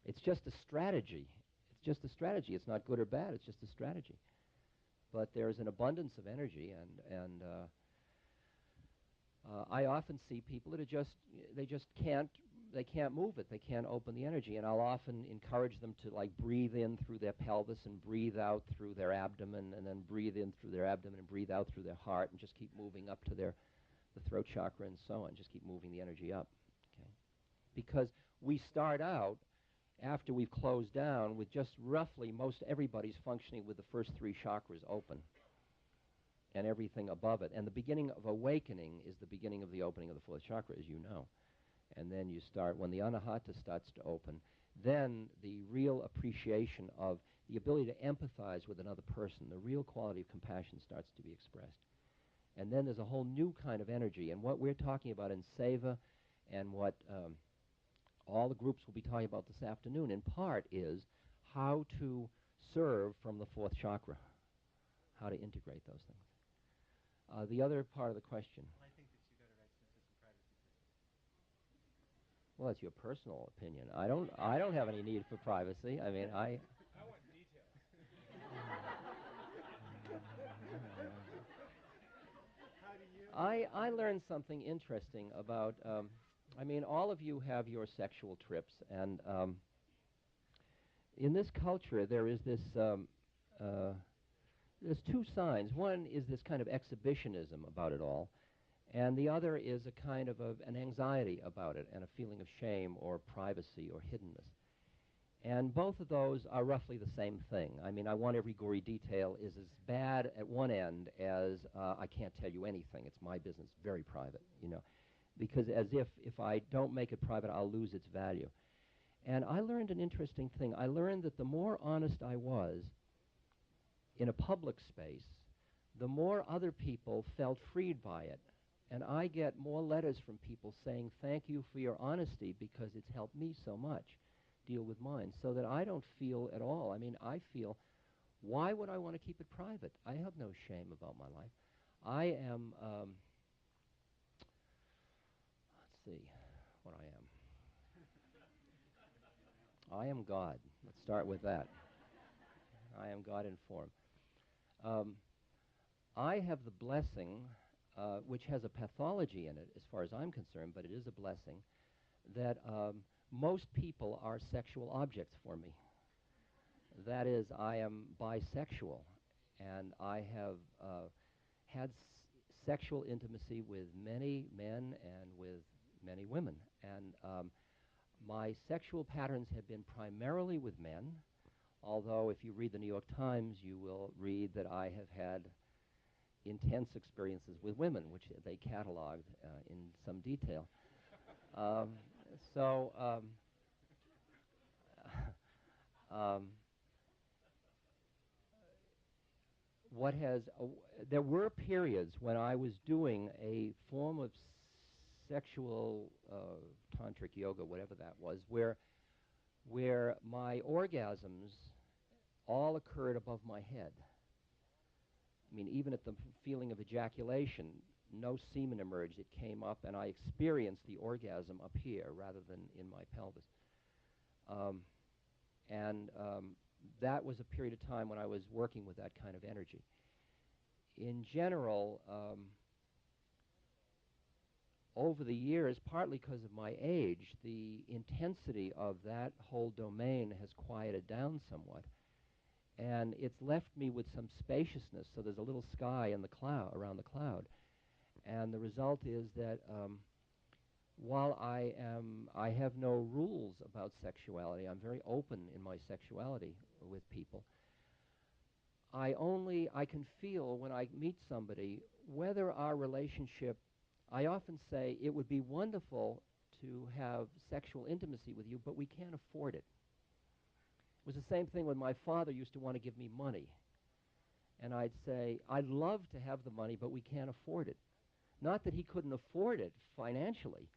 It's just a strategy. It's just a strategy. It's not good or bad. It's just a strategy. But there's an abundance of energy, and I often see people that they can't move it. They can't open the energy, and I'll often encourage them to like breathe in through their pelvis and breathe out through their abdomen, and then breathe in through their abdomen and breathe out through their heart, and just keep moving up to the throat chakra and so on. Just keep moving the energy up, okay? Because we start out after we've closed down with just roughly most everybody's functioning with the first three chakras open and everything above it. And the beginning of awakening is the beginning of the opening of the fourth chakra, as you know. And then you start, when the anahata starts to open, then the real appreciation of the ability to empathize with another person, the real quality of compassion starts to be expressed. And then there's a whole new kind of energy. And what we're talking about in Seva and what all the groups will be talking about this afternoon, in part, is how to serve from the fourth chakra, how to integrate those things. The other part of the question. Well, I think that you got it right since there's some privacy first. Well, that's your personal opinion. I don't have any need for privacy. I mean, I want details. How do you? I learned something interesting about, I mean, all of you have your sexual trips, and in this culture there is this, there's two signs. One is this kind of exhibitionism about it all, and the other is a kind of an anxiety about it and a feeling of shame or privacy or hiddenness. And both of those are roughly the same thing. I mean, I want every gory detail is as bad at one end as I can't tell you anything. It's my business, very private, you know. Because as if I don't make it private, I'll lose its value. And I learned an interesting thing. I learned that the more honest I was in a public space, the more other people felt freed by it. And I get more letters from people saying, thank you for your honesty because it's helped me so much deal with mine, so that I don't feel at all. I mean, I feel, why would I want to keep it private? I have no shame about my life. I am, let's see what I am. I am God. Let's start with that. I am God in form. I have the blessing, which has a pathology in it as far as I'm concerned, but it is a blessing, that most people are sexual objects for me. That is, I am bisexual, and I have had sexual intimacy with many men and with many women. And my sexual patterns have been primarily with men, although if you read the New York Times, you will read that I have had intense experiences with women, which they cataloged in some detail. There were periods when I was doing a form of sexual tantric yoga, whatever that was, where my orgasms all occurred above my head. I mean, even at the feeling of ejaculation, no semen emerged. It came up, and I experienced the orgasm up here rather than in my pelvis. And that was a period of time when I was working with that kind of energy. In general, over the years, partly because of my age, the intensity of that whole domain has quieted down somewhat. And it's left me with some spaciousness, so there's a little sky in the cloud, around the cloud. And the result is that while I have no rules about sexuality, I'm very open in my sexuality with people, I can feel when I meet somebody whether our relationship, I often say it would be wonderful to have sexual intimacy with you, but we can't afford it. It was the same thing when my father used to want to give me money. And I'd say, I'd love to have the money, but we can't afford it. Not that he couldn't afford it financially,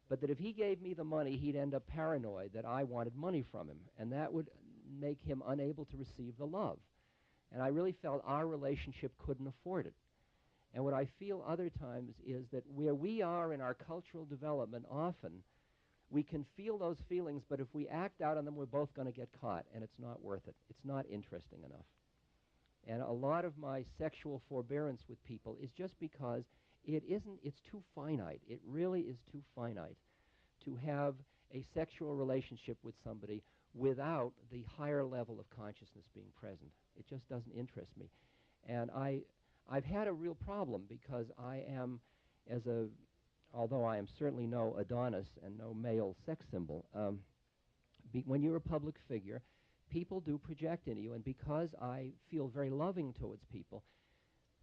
but that if he gave me the money, he'd end up paranoid that I wanted money from him, and that would make him unable to receive the love. And I really felt our relationship couldn't afford it. And what I feel other times is that where we are in our cultural development, often we can feel those feelings, but if we act out on them, we're both going to get caught, and it's not worth it. It's not interesting enough. And a lot of my sexual forbearance with people is just because it's too finite. It really is too finite to have a sexual relationship with somebody without the higher level of consciousness being present. It just doesn't interest me. And I've had a real problem because I am, although I am certainly no Adonis and no male sex symbol, when you're a public figure, people do project into you, and because I feel very loving towards people,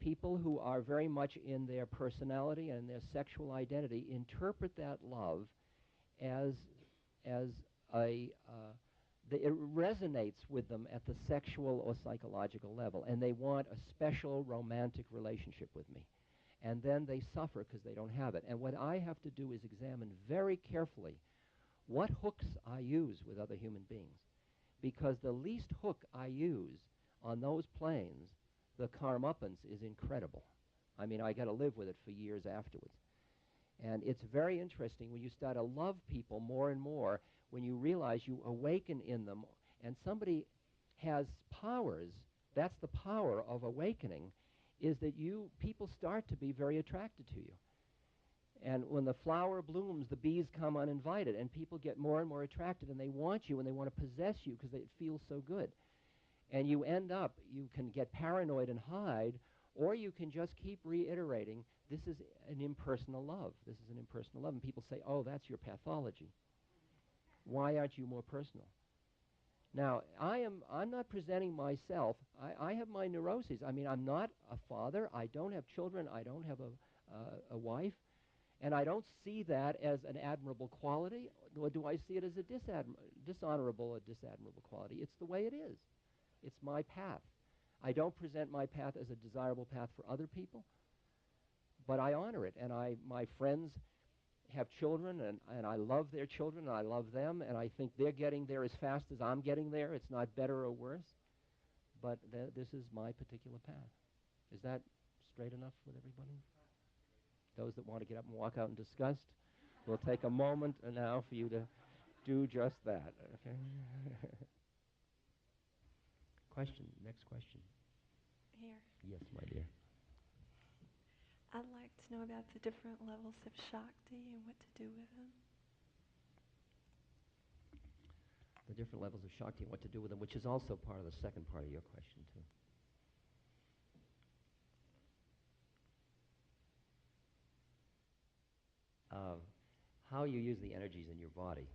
people who are very much in their personality and their sexual identity interpret that love as it resonates with them at the sexual or psychological level, and they want a special romantic relationship with me. And then they suffer because they don't have it. And what I have to do is examine very carefully what hooks I use with other human beings. Because the least hook I use on those planes, the karmapans, is incredible. I mean, I got to live with it for years afterwards. And it's very interesting when you start to love people more and more, when you realize you awaken in them, and somebody has powers. That's the power of awakening, is that people start to be very attracted to you. And when the flower blooms, the bees come uninvited, and people get more and more attracted, and they want you, and they want to possess you because it feels so good. And you can get paranoid and hide, or you can just keep reiterating, this is an impersonal love. This is an impersonal love. And people say, oh, that's your pathology. Why aren't you more personal? Now, I'm not presenting myself. I have my neuroses. I mean, I'm not a father. I don't have children. I don't have a wife. And I don't see that as an admirable quality, nor do I see it as a dishonorable or disadmirable quality. It's the way it is. It's my path. I don't present my path as a desirable path for other people, but I honor it. And my friends have children, and I love their children, and I love them, and I think they're getting there as fast as I'm getting there. It's not better or worse, but this is my particular path. Is that straight enough with everybody? Those that want to get up and walk out in disgust, we'll take a moment now for you to do just that. Okay. Question. Next question. Here. Yes, my dear. I'd like to know about the different levels of Shakti and what to do with them. The different levels of Shakti and what to do with them, which is also part of the second part of your question, too. How you use the energies in your body,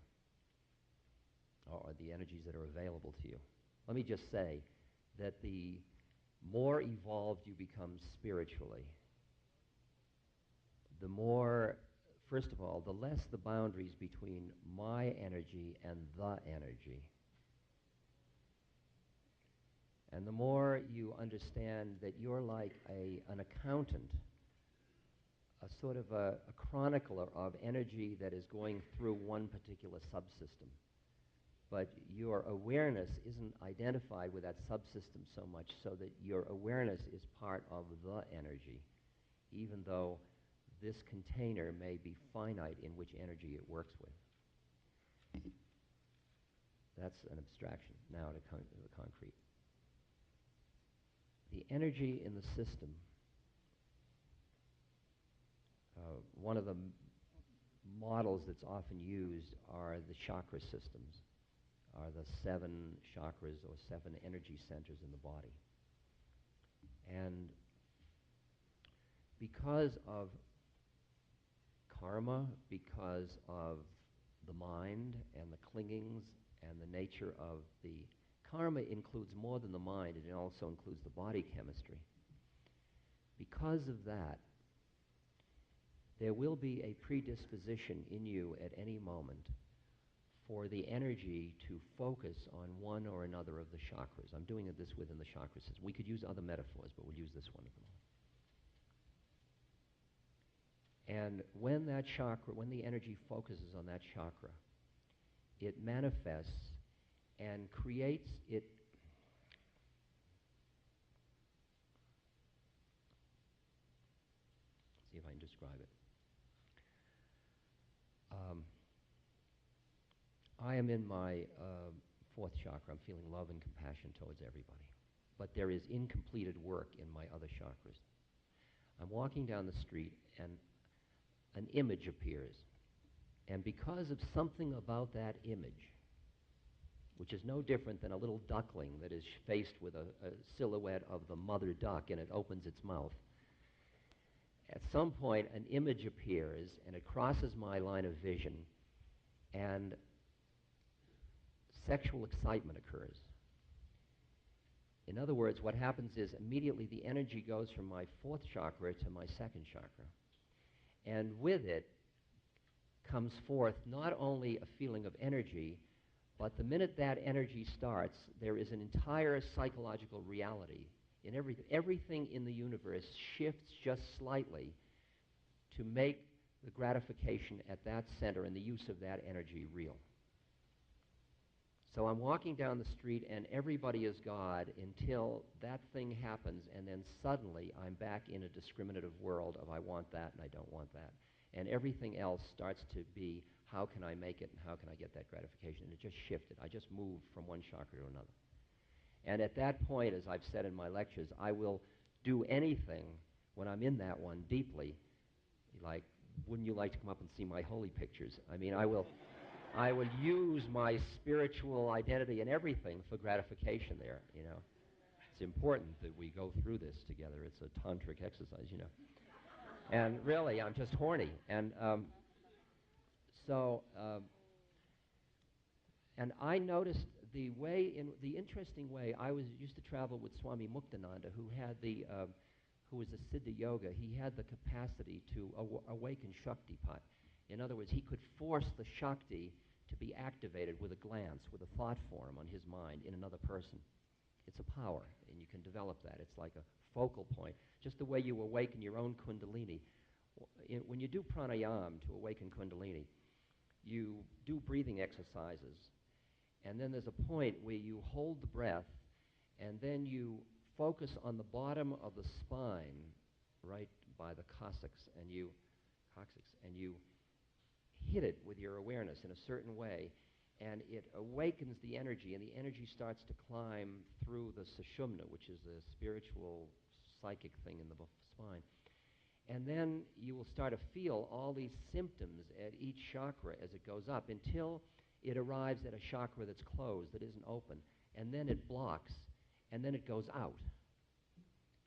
or the energies that are available to you. Let me just say that the more evolved you become spiritually, the more, first of all, the less the boundaries between my energy and the energy. And the more you understand that you're like an accountant, a sort of a chronicler of energy that is going through one particular subsystem. But your awareness isn't identified with that subsystem so much, so that your awareness is part of the energy. even though this container may be finite in which energy it works with. That's an abstraction. Now to the concrete. The energy in the system, one of the models that's often used are the chakra systems, are the 7 chakras or 7 energy centers in the body. And because of karma, because of the mind and the clingings and the nature of the karma includes more than the mind, and it also includes the body chemistry. Because of that, there will be a predisposition in you at any moment for the energy to focus on one or another of the chakras. I'm doing this within the chakra system. We could use other metaphors, but we'll use this one at the moment. And when that chakra, when the energy focuses on that chakra, it manifests and creates it. See if I can describe it. I am in my 4th chakra. I'm feeling love and compassion towards everybody. But there is incompleted work in my other chakras. I'm walking down the street and an image appears. And because of something about that image, which is no different than a little duckling that is faced with a silhouette of the mother duck and it opens its mouth, at some point an image appears and it crosses my line of vision and sexual excitement occurs. In other words, what happens is immediately the energy goes from my 4th chakra to my 2nd chakra. And with it comes forth not only a feeling of energy, but the minute that energy starts, there is an entire psychological reality in everything. Everything in the universe shifts just slightly to make the gratification at that center and the use of that energy real. So I'm walking down the street and everybody is God until that thing happens, and then suddenly I'm back in a discriminative world of I want that and I don't want that. And everything else starts to be how can I make it and how can I get that gratification? And it just shifted. I just moved from one chakra to another. And at that point, as I've said in my lectures, I will do anything when I'm in that one deeply. Like, wouldn't you like to come up and see my holy pictures? I mean, I will use my spiritual identity and everything for gratification there, you know. It's important that we go through this together. It's a tantric exercise, you know. And really, I'm just horny. And and I noticed the interesting way, I used to travel with Swami Muktananda, who was a Siddha Yoga. He had the capacity to awaken Shaktipat. In other words, he could force the Shakti to be activated with a glance, with a thought form on his mind in another person. It's a power, and you can develop that. It's like a focal point, just the way you awaken your own Kundalini. When you do pranayama to awaken Kundalini, you do breathing exercises, and then there's a point where you hold the breath, and then you focus on the bottom of the spine, right by the coccyx, and you hit it with your awareness in a certain way, and it awakens the energy, and the energy starts to climb through the sushumna, which is the spiritual psychic thing in the spine. And then you will start to feel all these symptoms at each chakra as it goes up until it arrives at a chakra that's closed, that isn't open, and then it blocks, and then it goes out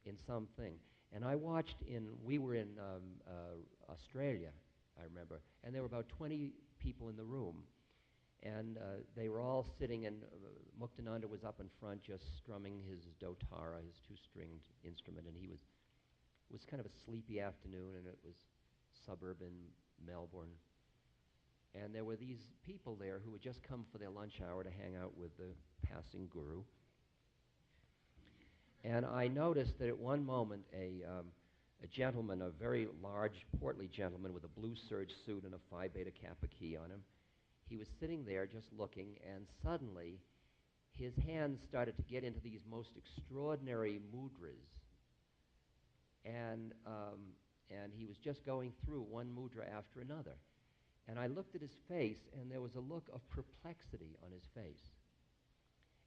in something. And I watched we were in Australia, I remember, and there were about 20 people in the room, and they were all sitting, and Muktananda was up in front just strumming his dotara, his 2-stringed instrument, and it was kind of a sleepy afternoon, and it was suburban Melbourne. And there were these people there who had just come for their lunch hour to hang out with the passing guru. And I noticed that at one moment a gentleman, a very large, portly gentleman with a blue serge suit and a Phi Beta Kappa key on him, he was sitting there just looking, and suddenly his hands started to get into these most extraordinary mudras. And and he was just going through one mudra after another. And I looked at his face, and there was a look of perplexity on his face.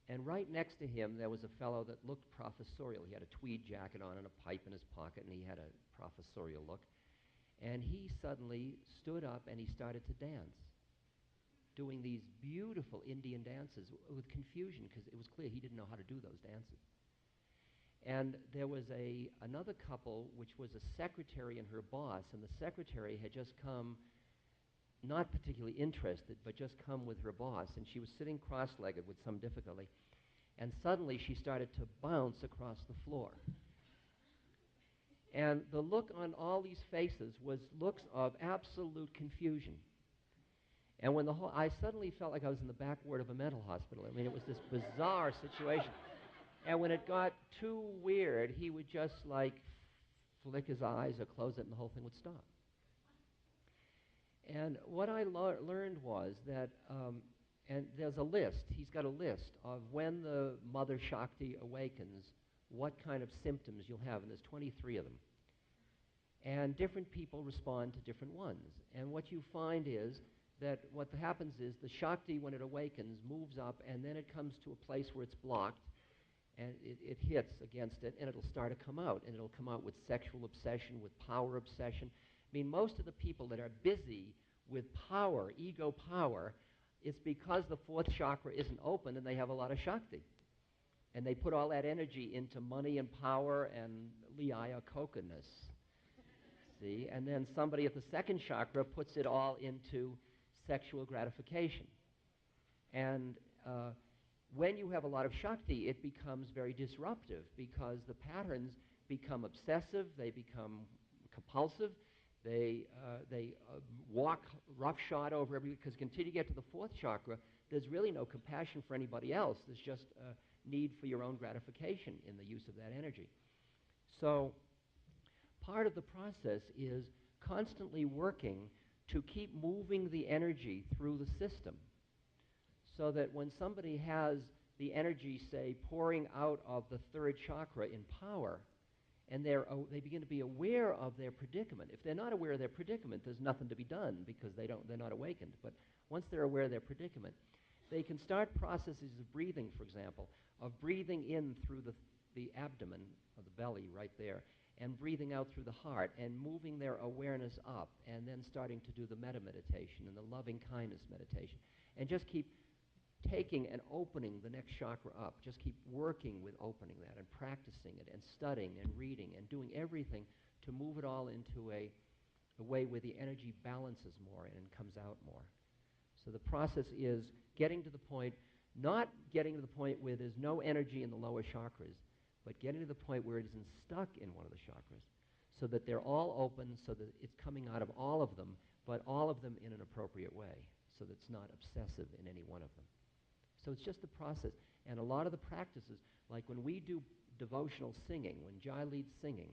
And right next to him, there was a fellow that looked professorial. He had a tweed jacket on and a pipe in his pocket, and he had a professorial look. And he suddenly stood up, and he started to dance, doing these beautiful Indian dances with confusion, because it was clear he didn't know how to do those dances. And there was another couple, which was a secretary and her boss, and the secretary had just come, not particularly interested, but just come with her boss, and she was sitting cross-legged with some difficulty, and suddenly she started to bounce across the floor. And the look on all these faces was looks of absolute confusion. And when I suddenly felt like I was in the back ward of a mental hospital. I mean, it was this bizarre situation. And when it got too weird, he would just like flick his eyes or close it, and the whole thing would stop. And what I learned was that, and there's a list, he's got a list of when the Mother Shakti awakens, what kind of symptoms you'll have, and there's 23 of them. And different people respond to different ones. And what you find is that what happens is the Shakti, when it awakens, moves up, and then it comes to a place where it's blocked, and it hits against it, and it'll start to come out, and it'll come out with sexual obsession, with power obsession. I mean, most of the people that are busy with power, ego power, it's because the fourth chakra isn't open and they have a lot of Shakti. And they put all that energy into money and power and liaya coconess. See? And then somebody at the second chakra puts it all into sexual gratification. And when you have a lot of Shakti, it becomes very disruptive because the patterns become obsessive, they become compulsive, they walk roughshod over everything, because until you get to the fourth chakra, there's really no compassion for anybody else. There's just a need for your own gratification in the use of that energy. So part of the process is constantly working to keep moving the energy through the system, so that when somebody has the energy, say, pouring out of the third chakra in power, and they begin to be aware of their predicament. If they're not aware of their predicament, there's nothing to be done because they're not awakened. But once they're aware of their predicament, they can start processes of breathing, for example, of breathing in through the abdomen, or the belly right there, and breathing out through the heart, and moving their awareness up, and then starting to do the metta meditation and the loving kindness meditation, and just keep taking and opening the next chakra up. Just keep working with opening that and practicing it and studying and reading and doing everything to move it all into a way where the energy balances more and comes out more. So the process is getting to the point, not getting to the point where there's no energy in the lower chakras, but getting to the point where it isn't stuck in one of the chakras, so that they're all open, so that it's coming out of all of them, but all of them in an appropriate way, so that it's not obsessive in any one of them. So it's just the process. And a lot of the practices, like when we do devotional singing, when Jai leads singing,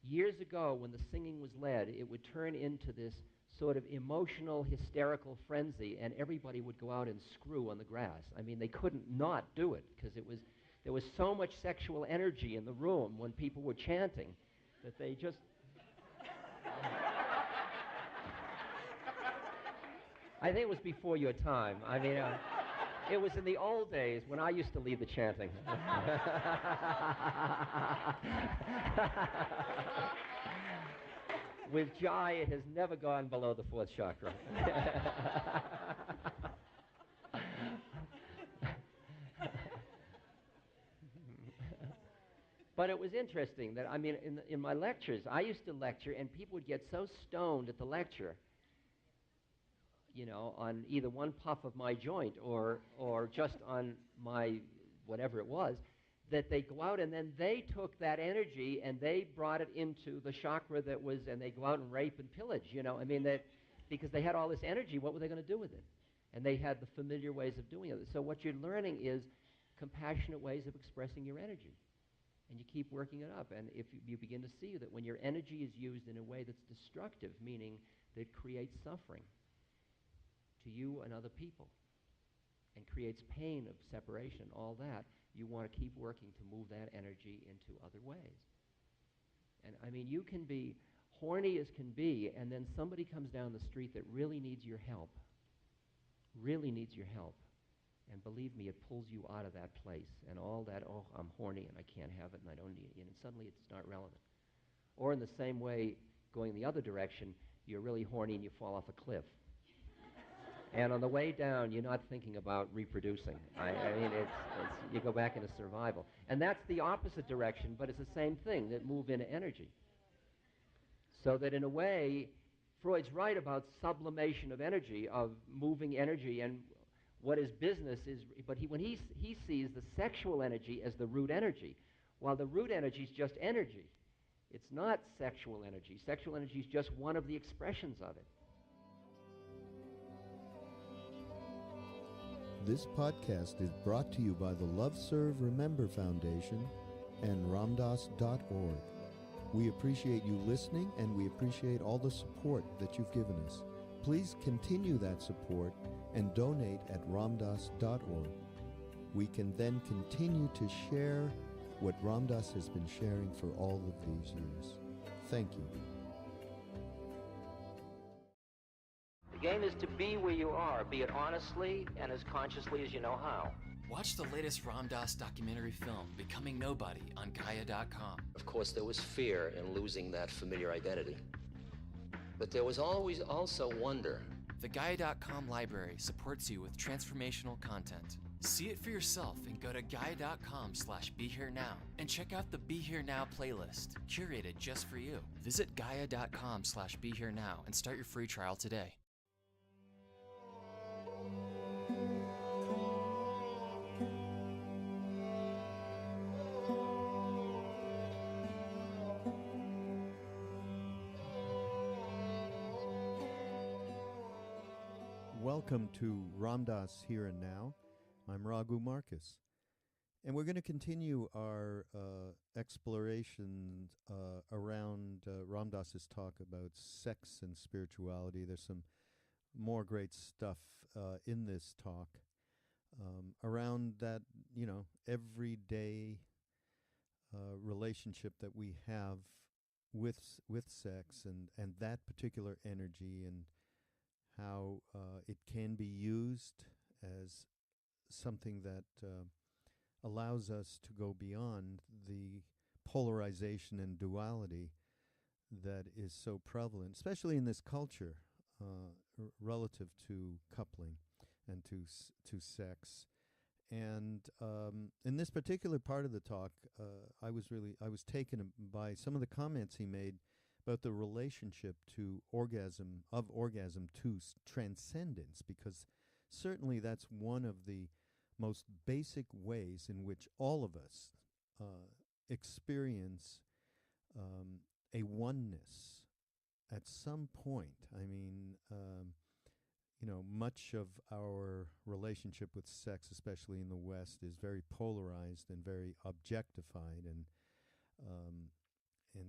years ago when the singing was led, it would turn into this sort of emotional, hysterical frenzy, and everybody would go out and screw on the grass. I mean, they couldn't not do it, because there was so much sexual energy in the room when people were chanting that they just... I think it was before your time. I mean... it was in the old days when I used to lead the chanting. With Jai, it has never gone below the fourth chakra. But it was interesting that, I mean, in my lectures, I used to lecture, and people would get so stoned at the lecture, you know, on either one puff of my joint or just on my whatever it was, that they go out and then they took that energy and they brought it into the chakra that was, and they go out and rape and pillage, you know. I mean, because they had all this energy, what were they going to do with it? And they had the familiar ways of doing it. So what you're learning is compassionate ways of expressing your energy. And you keep working it up. And if you begin to see that when your energy is used in a way that's destructive, meaning that creates suffering to you and other people, and creates pain of separation, all that, you want to keep working to move that energy into other ways. And I mean, you can be horny as can be, and then somebody comes down the street that really needs your help, really needs your help. And believe me, it pulls you out of that place. And all that, oh, I'm horny and I can't have it and I don't need it. And suddenly it's not relevant. Or in the same way, going the other direction, you're really horny and you fall off a cliff. And on the way down, you're not thinking about reproducing. I mean, you go back into survival. And that's the opposite direction, but it's the same thing, that move into energy. So that in a way, Freud's right about sublimation of energy, of moving energy, and what is business is, but when he sees the sexual energy as the root energy, while the root energy is just energy. It's not sexual energy. Sexual energy is just one of the expressions of it. This podcast is brought to you by the Love Serve Remember Foundation and ramdas.org. We appreciate you listening, and we appreciate all the support that you've given us. Please continue that support and donate at ramdas.org. We can then continue to share what Ram Dass has been sharing for all of these years. Thank you. The game is to be where you are, be it honestly and as consciously as you know how. Watch the latest Ram Dass documentary film, Becoming Nobody, on Gaia.com. Of course, there was fear in losing that familiar identity. But there was always also wonder. The Gaia.com library supports you with transformational content. See it for yourself and go to Gaia.com/BeHereNow and check out the Be Here Now playlist, curated just for you. Visit Gaia.com/BeHereNow and start your free trial today. Welcome to Ram Dass Here and Now. I'm Raghu Marcus, and we're going to continue our exploration around Ram Dass's talk about sex and spirituality. There's some more great stuff in this talk around that, everyday relationship that we have with sex and that particular energy, and how it can be used as something that allows us to go beyond the polarization and duality that is so prevalent, especially in this culture, relative to coupling and to sex. And in this particular part of the talk, I was taken by some of the comments he made about the relationship to orgasm to transcendence, because certainly that's one of the most basic ways in which all of us experience a oneness at some point. I mean, much of our relationship with sex, especially in the West, is very polarized and very objectified, and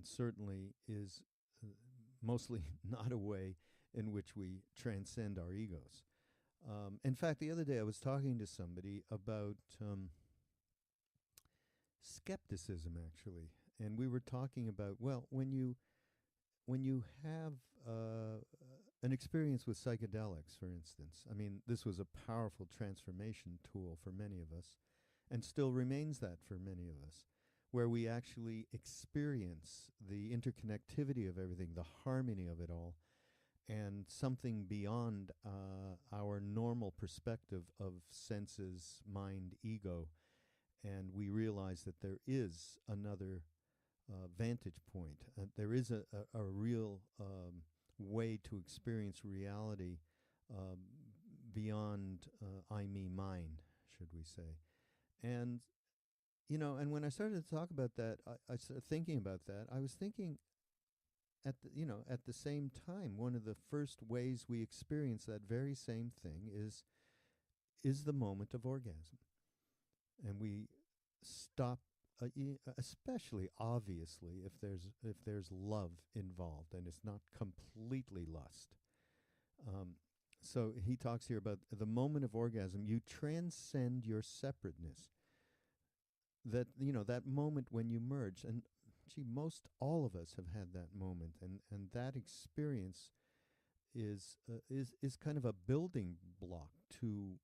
certainly is mostly not a way in which we transcend our egos. In fact, the other day I was talking to somebody about skepticism, actually, and we were talking about, well, when you have an experience with psychedelics, for instance, I mean, this was a powerful transformation tool for many of us, and still remains that for many of us, where we actually experience the interconnectivity of everything, the harmony of it all, and something beyond our normal perspective of senses, mind, ego. And we realize that there is another vantage point. There is a real way to experience reality beyond I, me, mine, should we say. And, and when I started to talk about that, I started thinking about that. I was thinking at the same time, one of the first ways we experience that very same thing is the moment of orgasm. And we stop, especially obviously if there's love involved and it's not completely lust. So he talks here about the moment of orgasm. You transcend your separateness. That that moment when you merge, and actually most all of us have had that moment, and that experience is kind of a building block to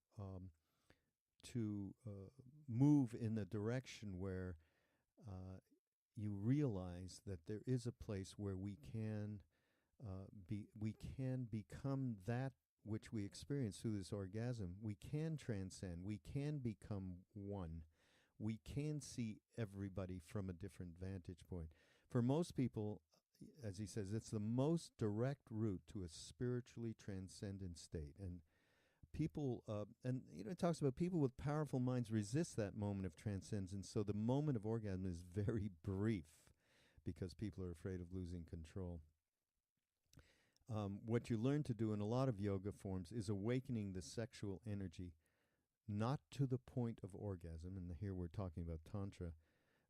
move in the direction where you realize that there is a place where we can become that which we experience through this orgasm. We can transcend. We can become one. We can see everybody from a different vantage point. For most people, as he says, it's the most direct route to a spiritually transcendent state. And people, it talks about people with powerful minds resist that moment of transcendence. So the moment of orgasm is very brief because people are afraid of losing control. What you learn to do in a lot of yoga forms is awakening the sexual energy, not to the point of orgasm, and here we're talking about Tantra,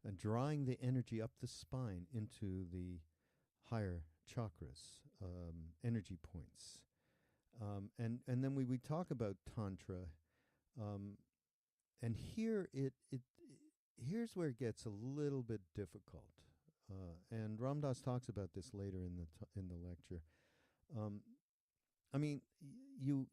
and drawing the energy up the spine into the higher chakras, energy points. And then we talk about Tantra, and here's where it gets a little bit difficult. And Ram Dass talks about this later in the lecture. I mean, you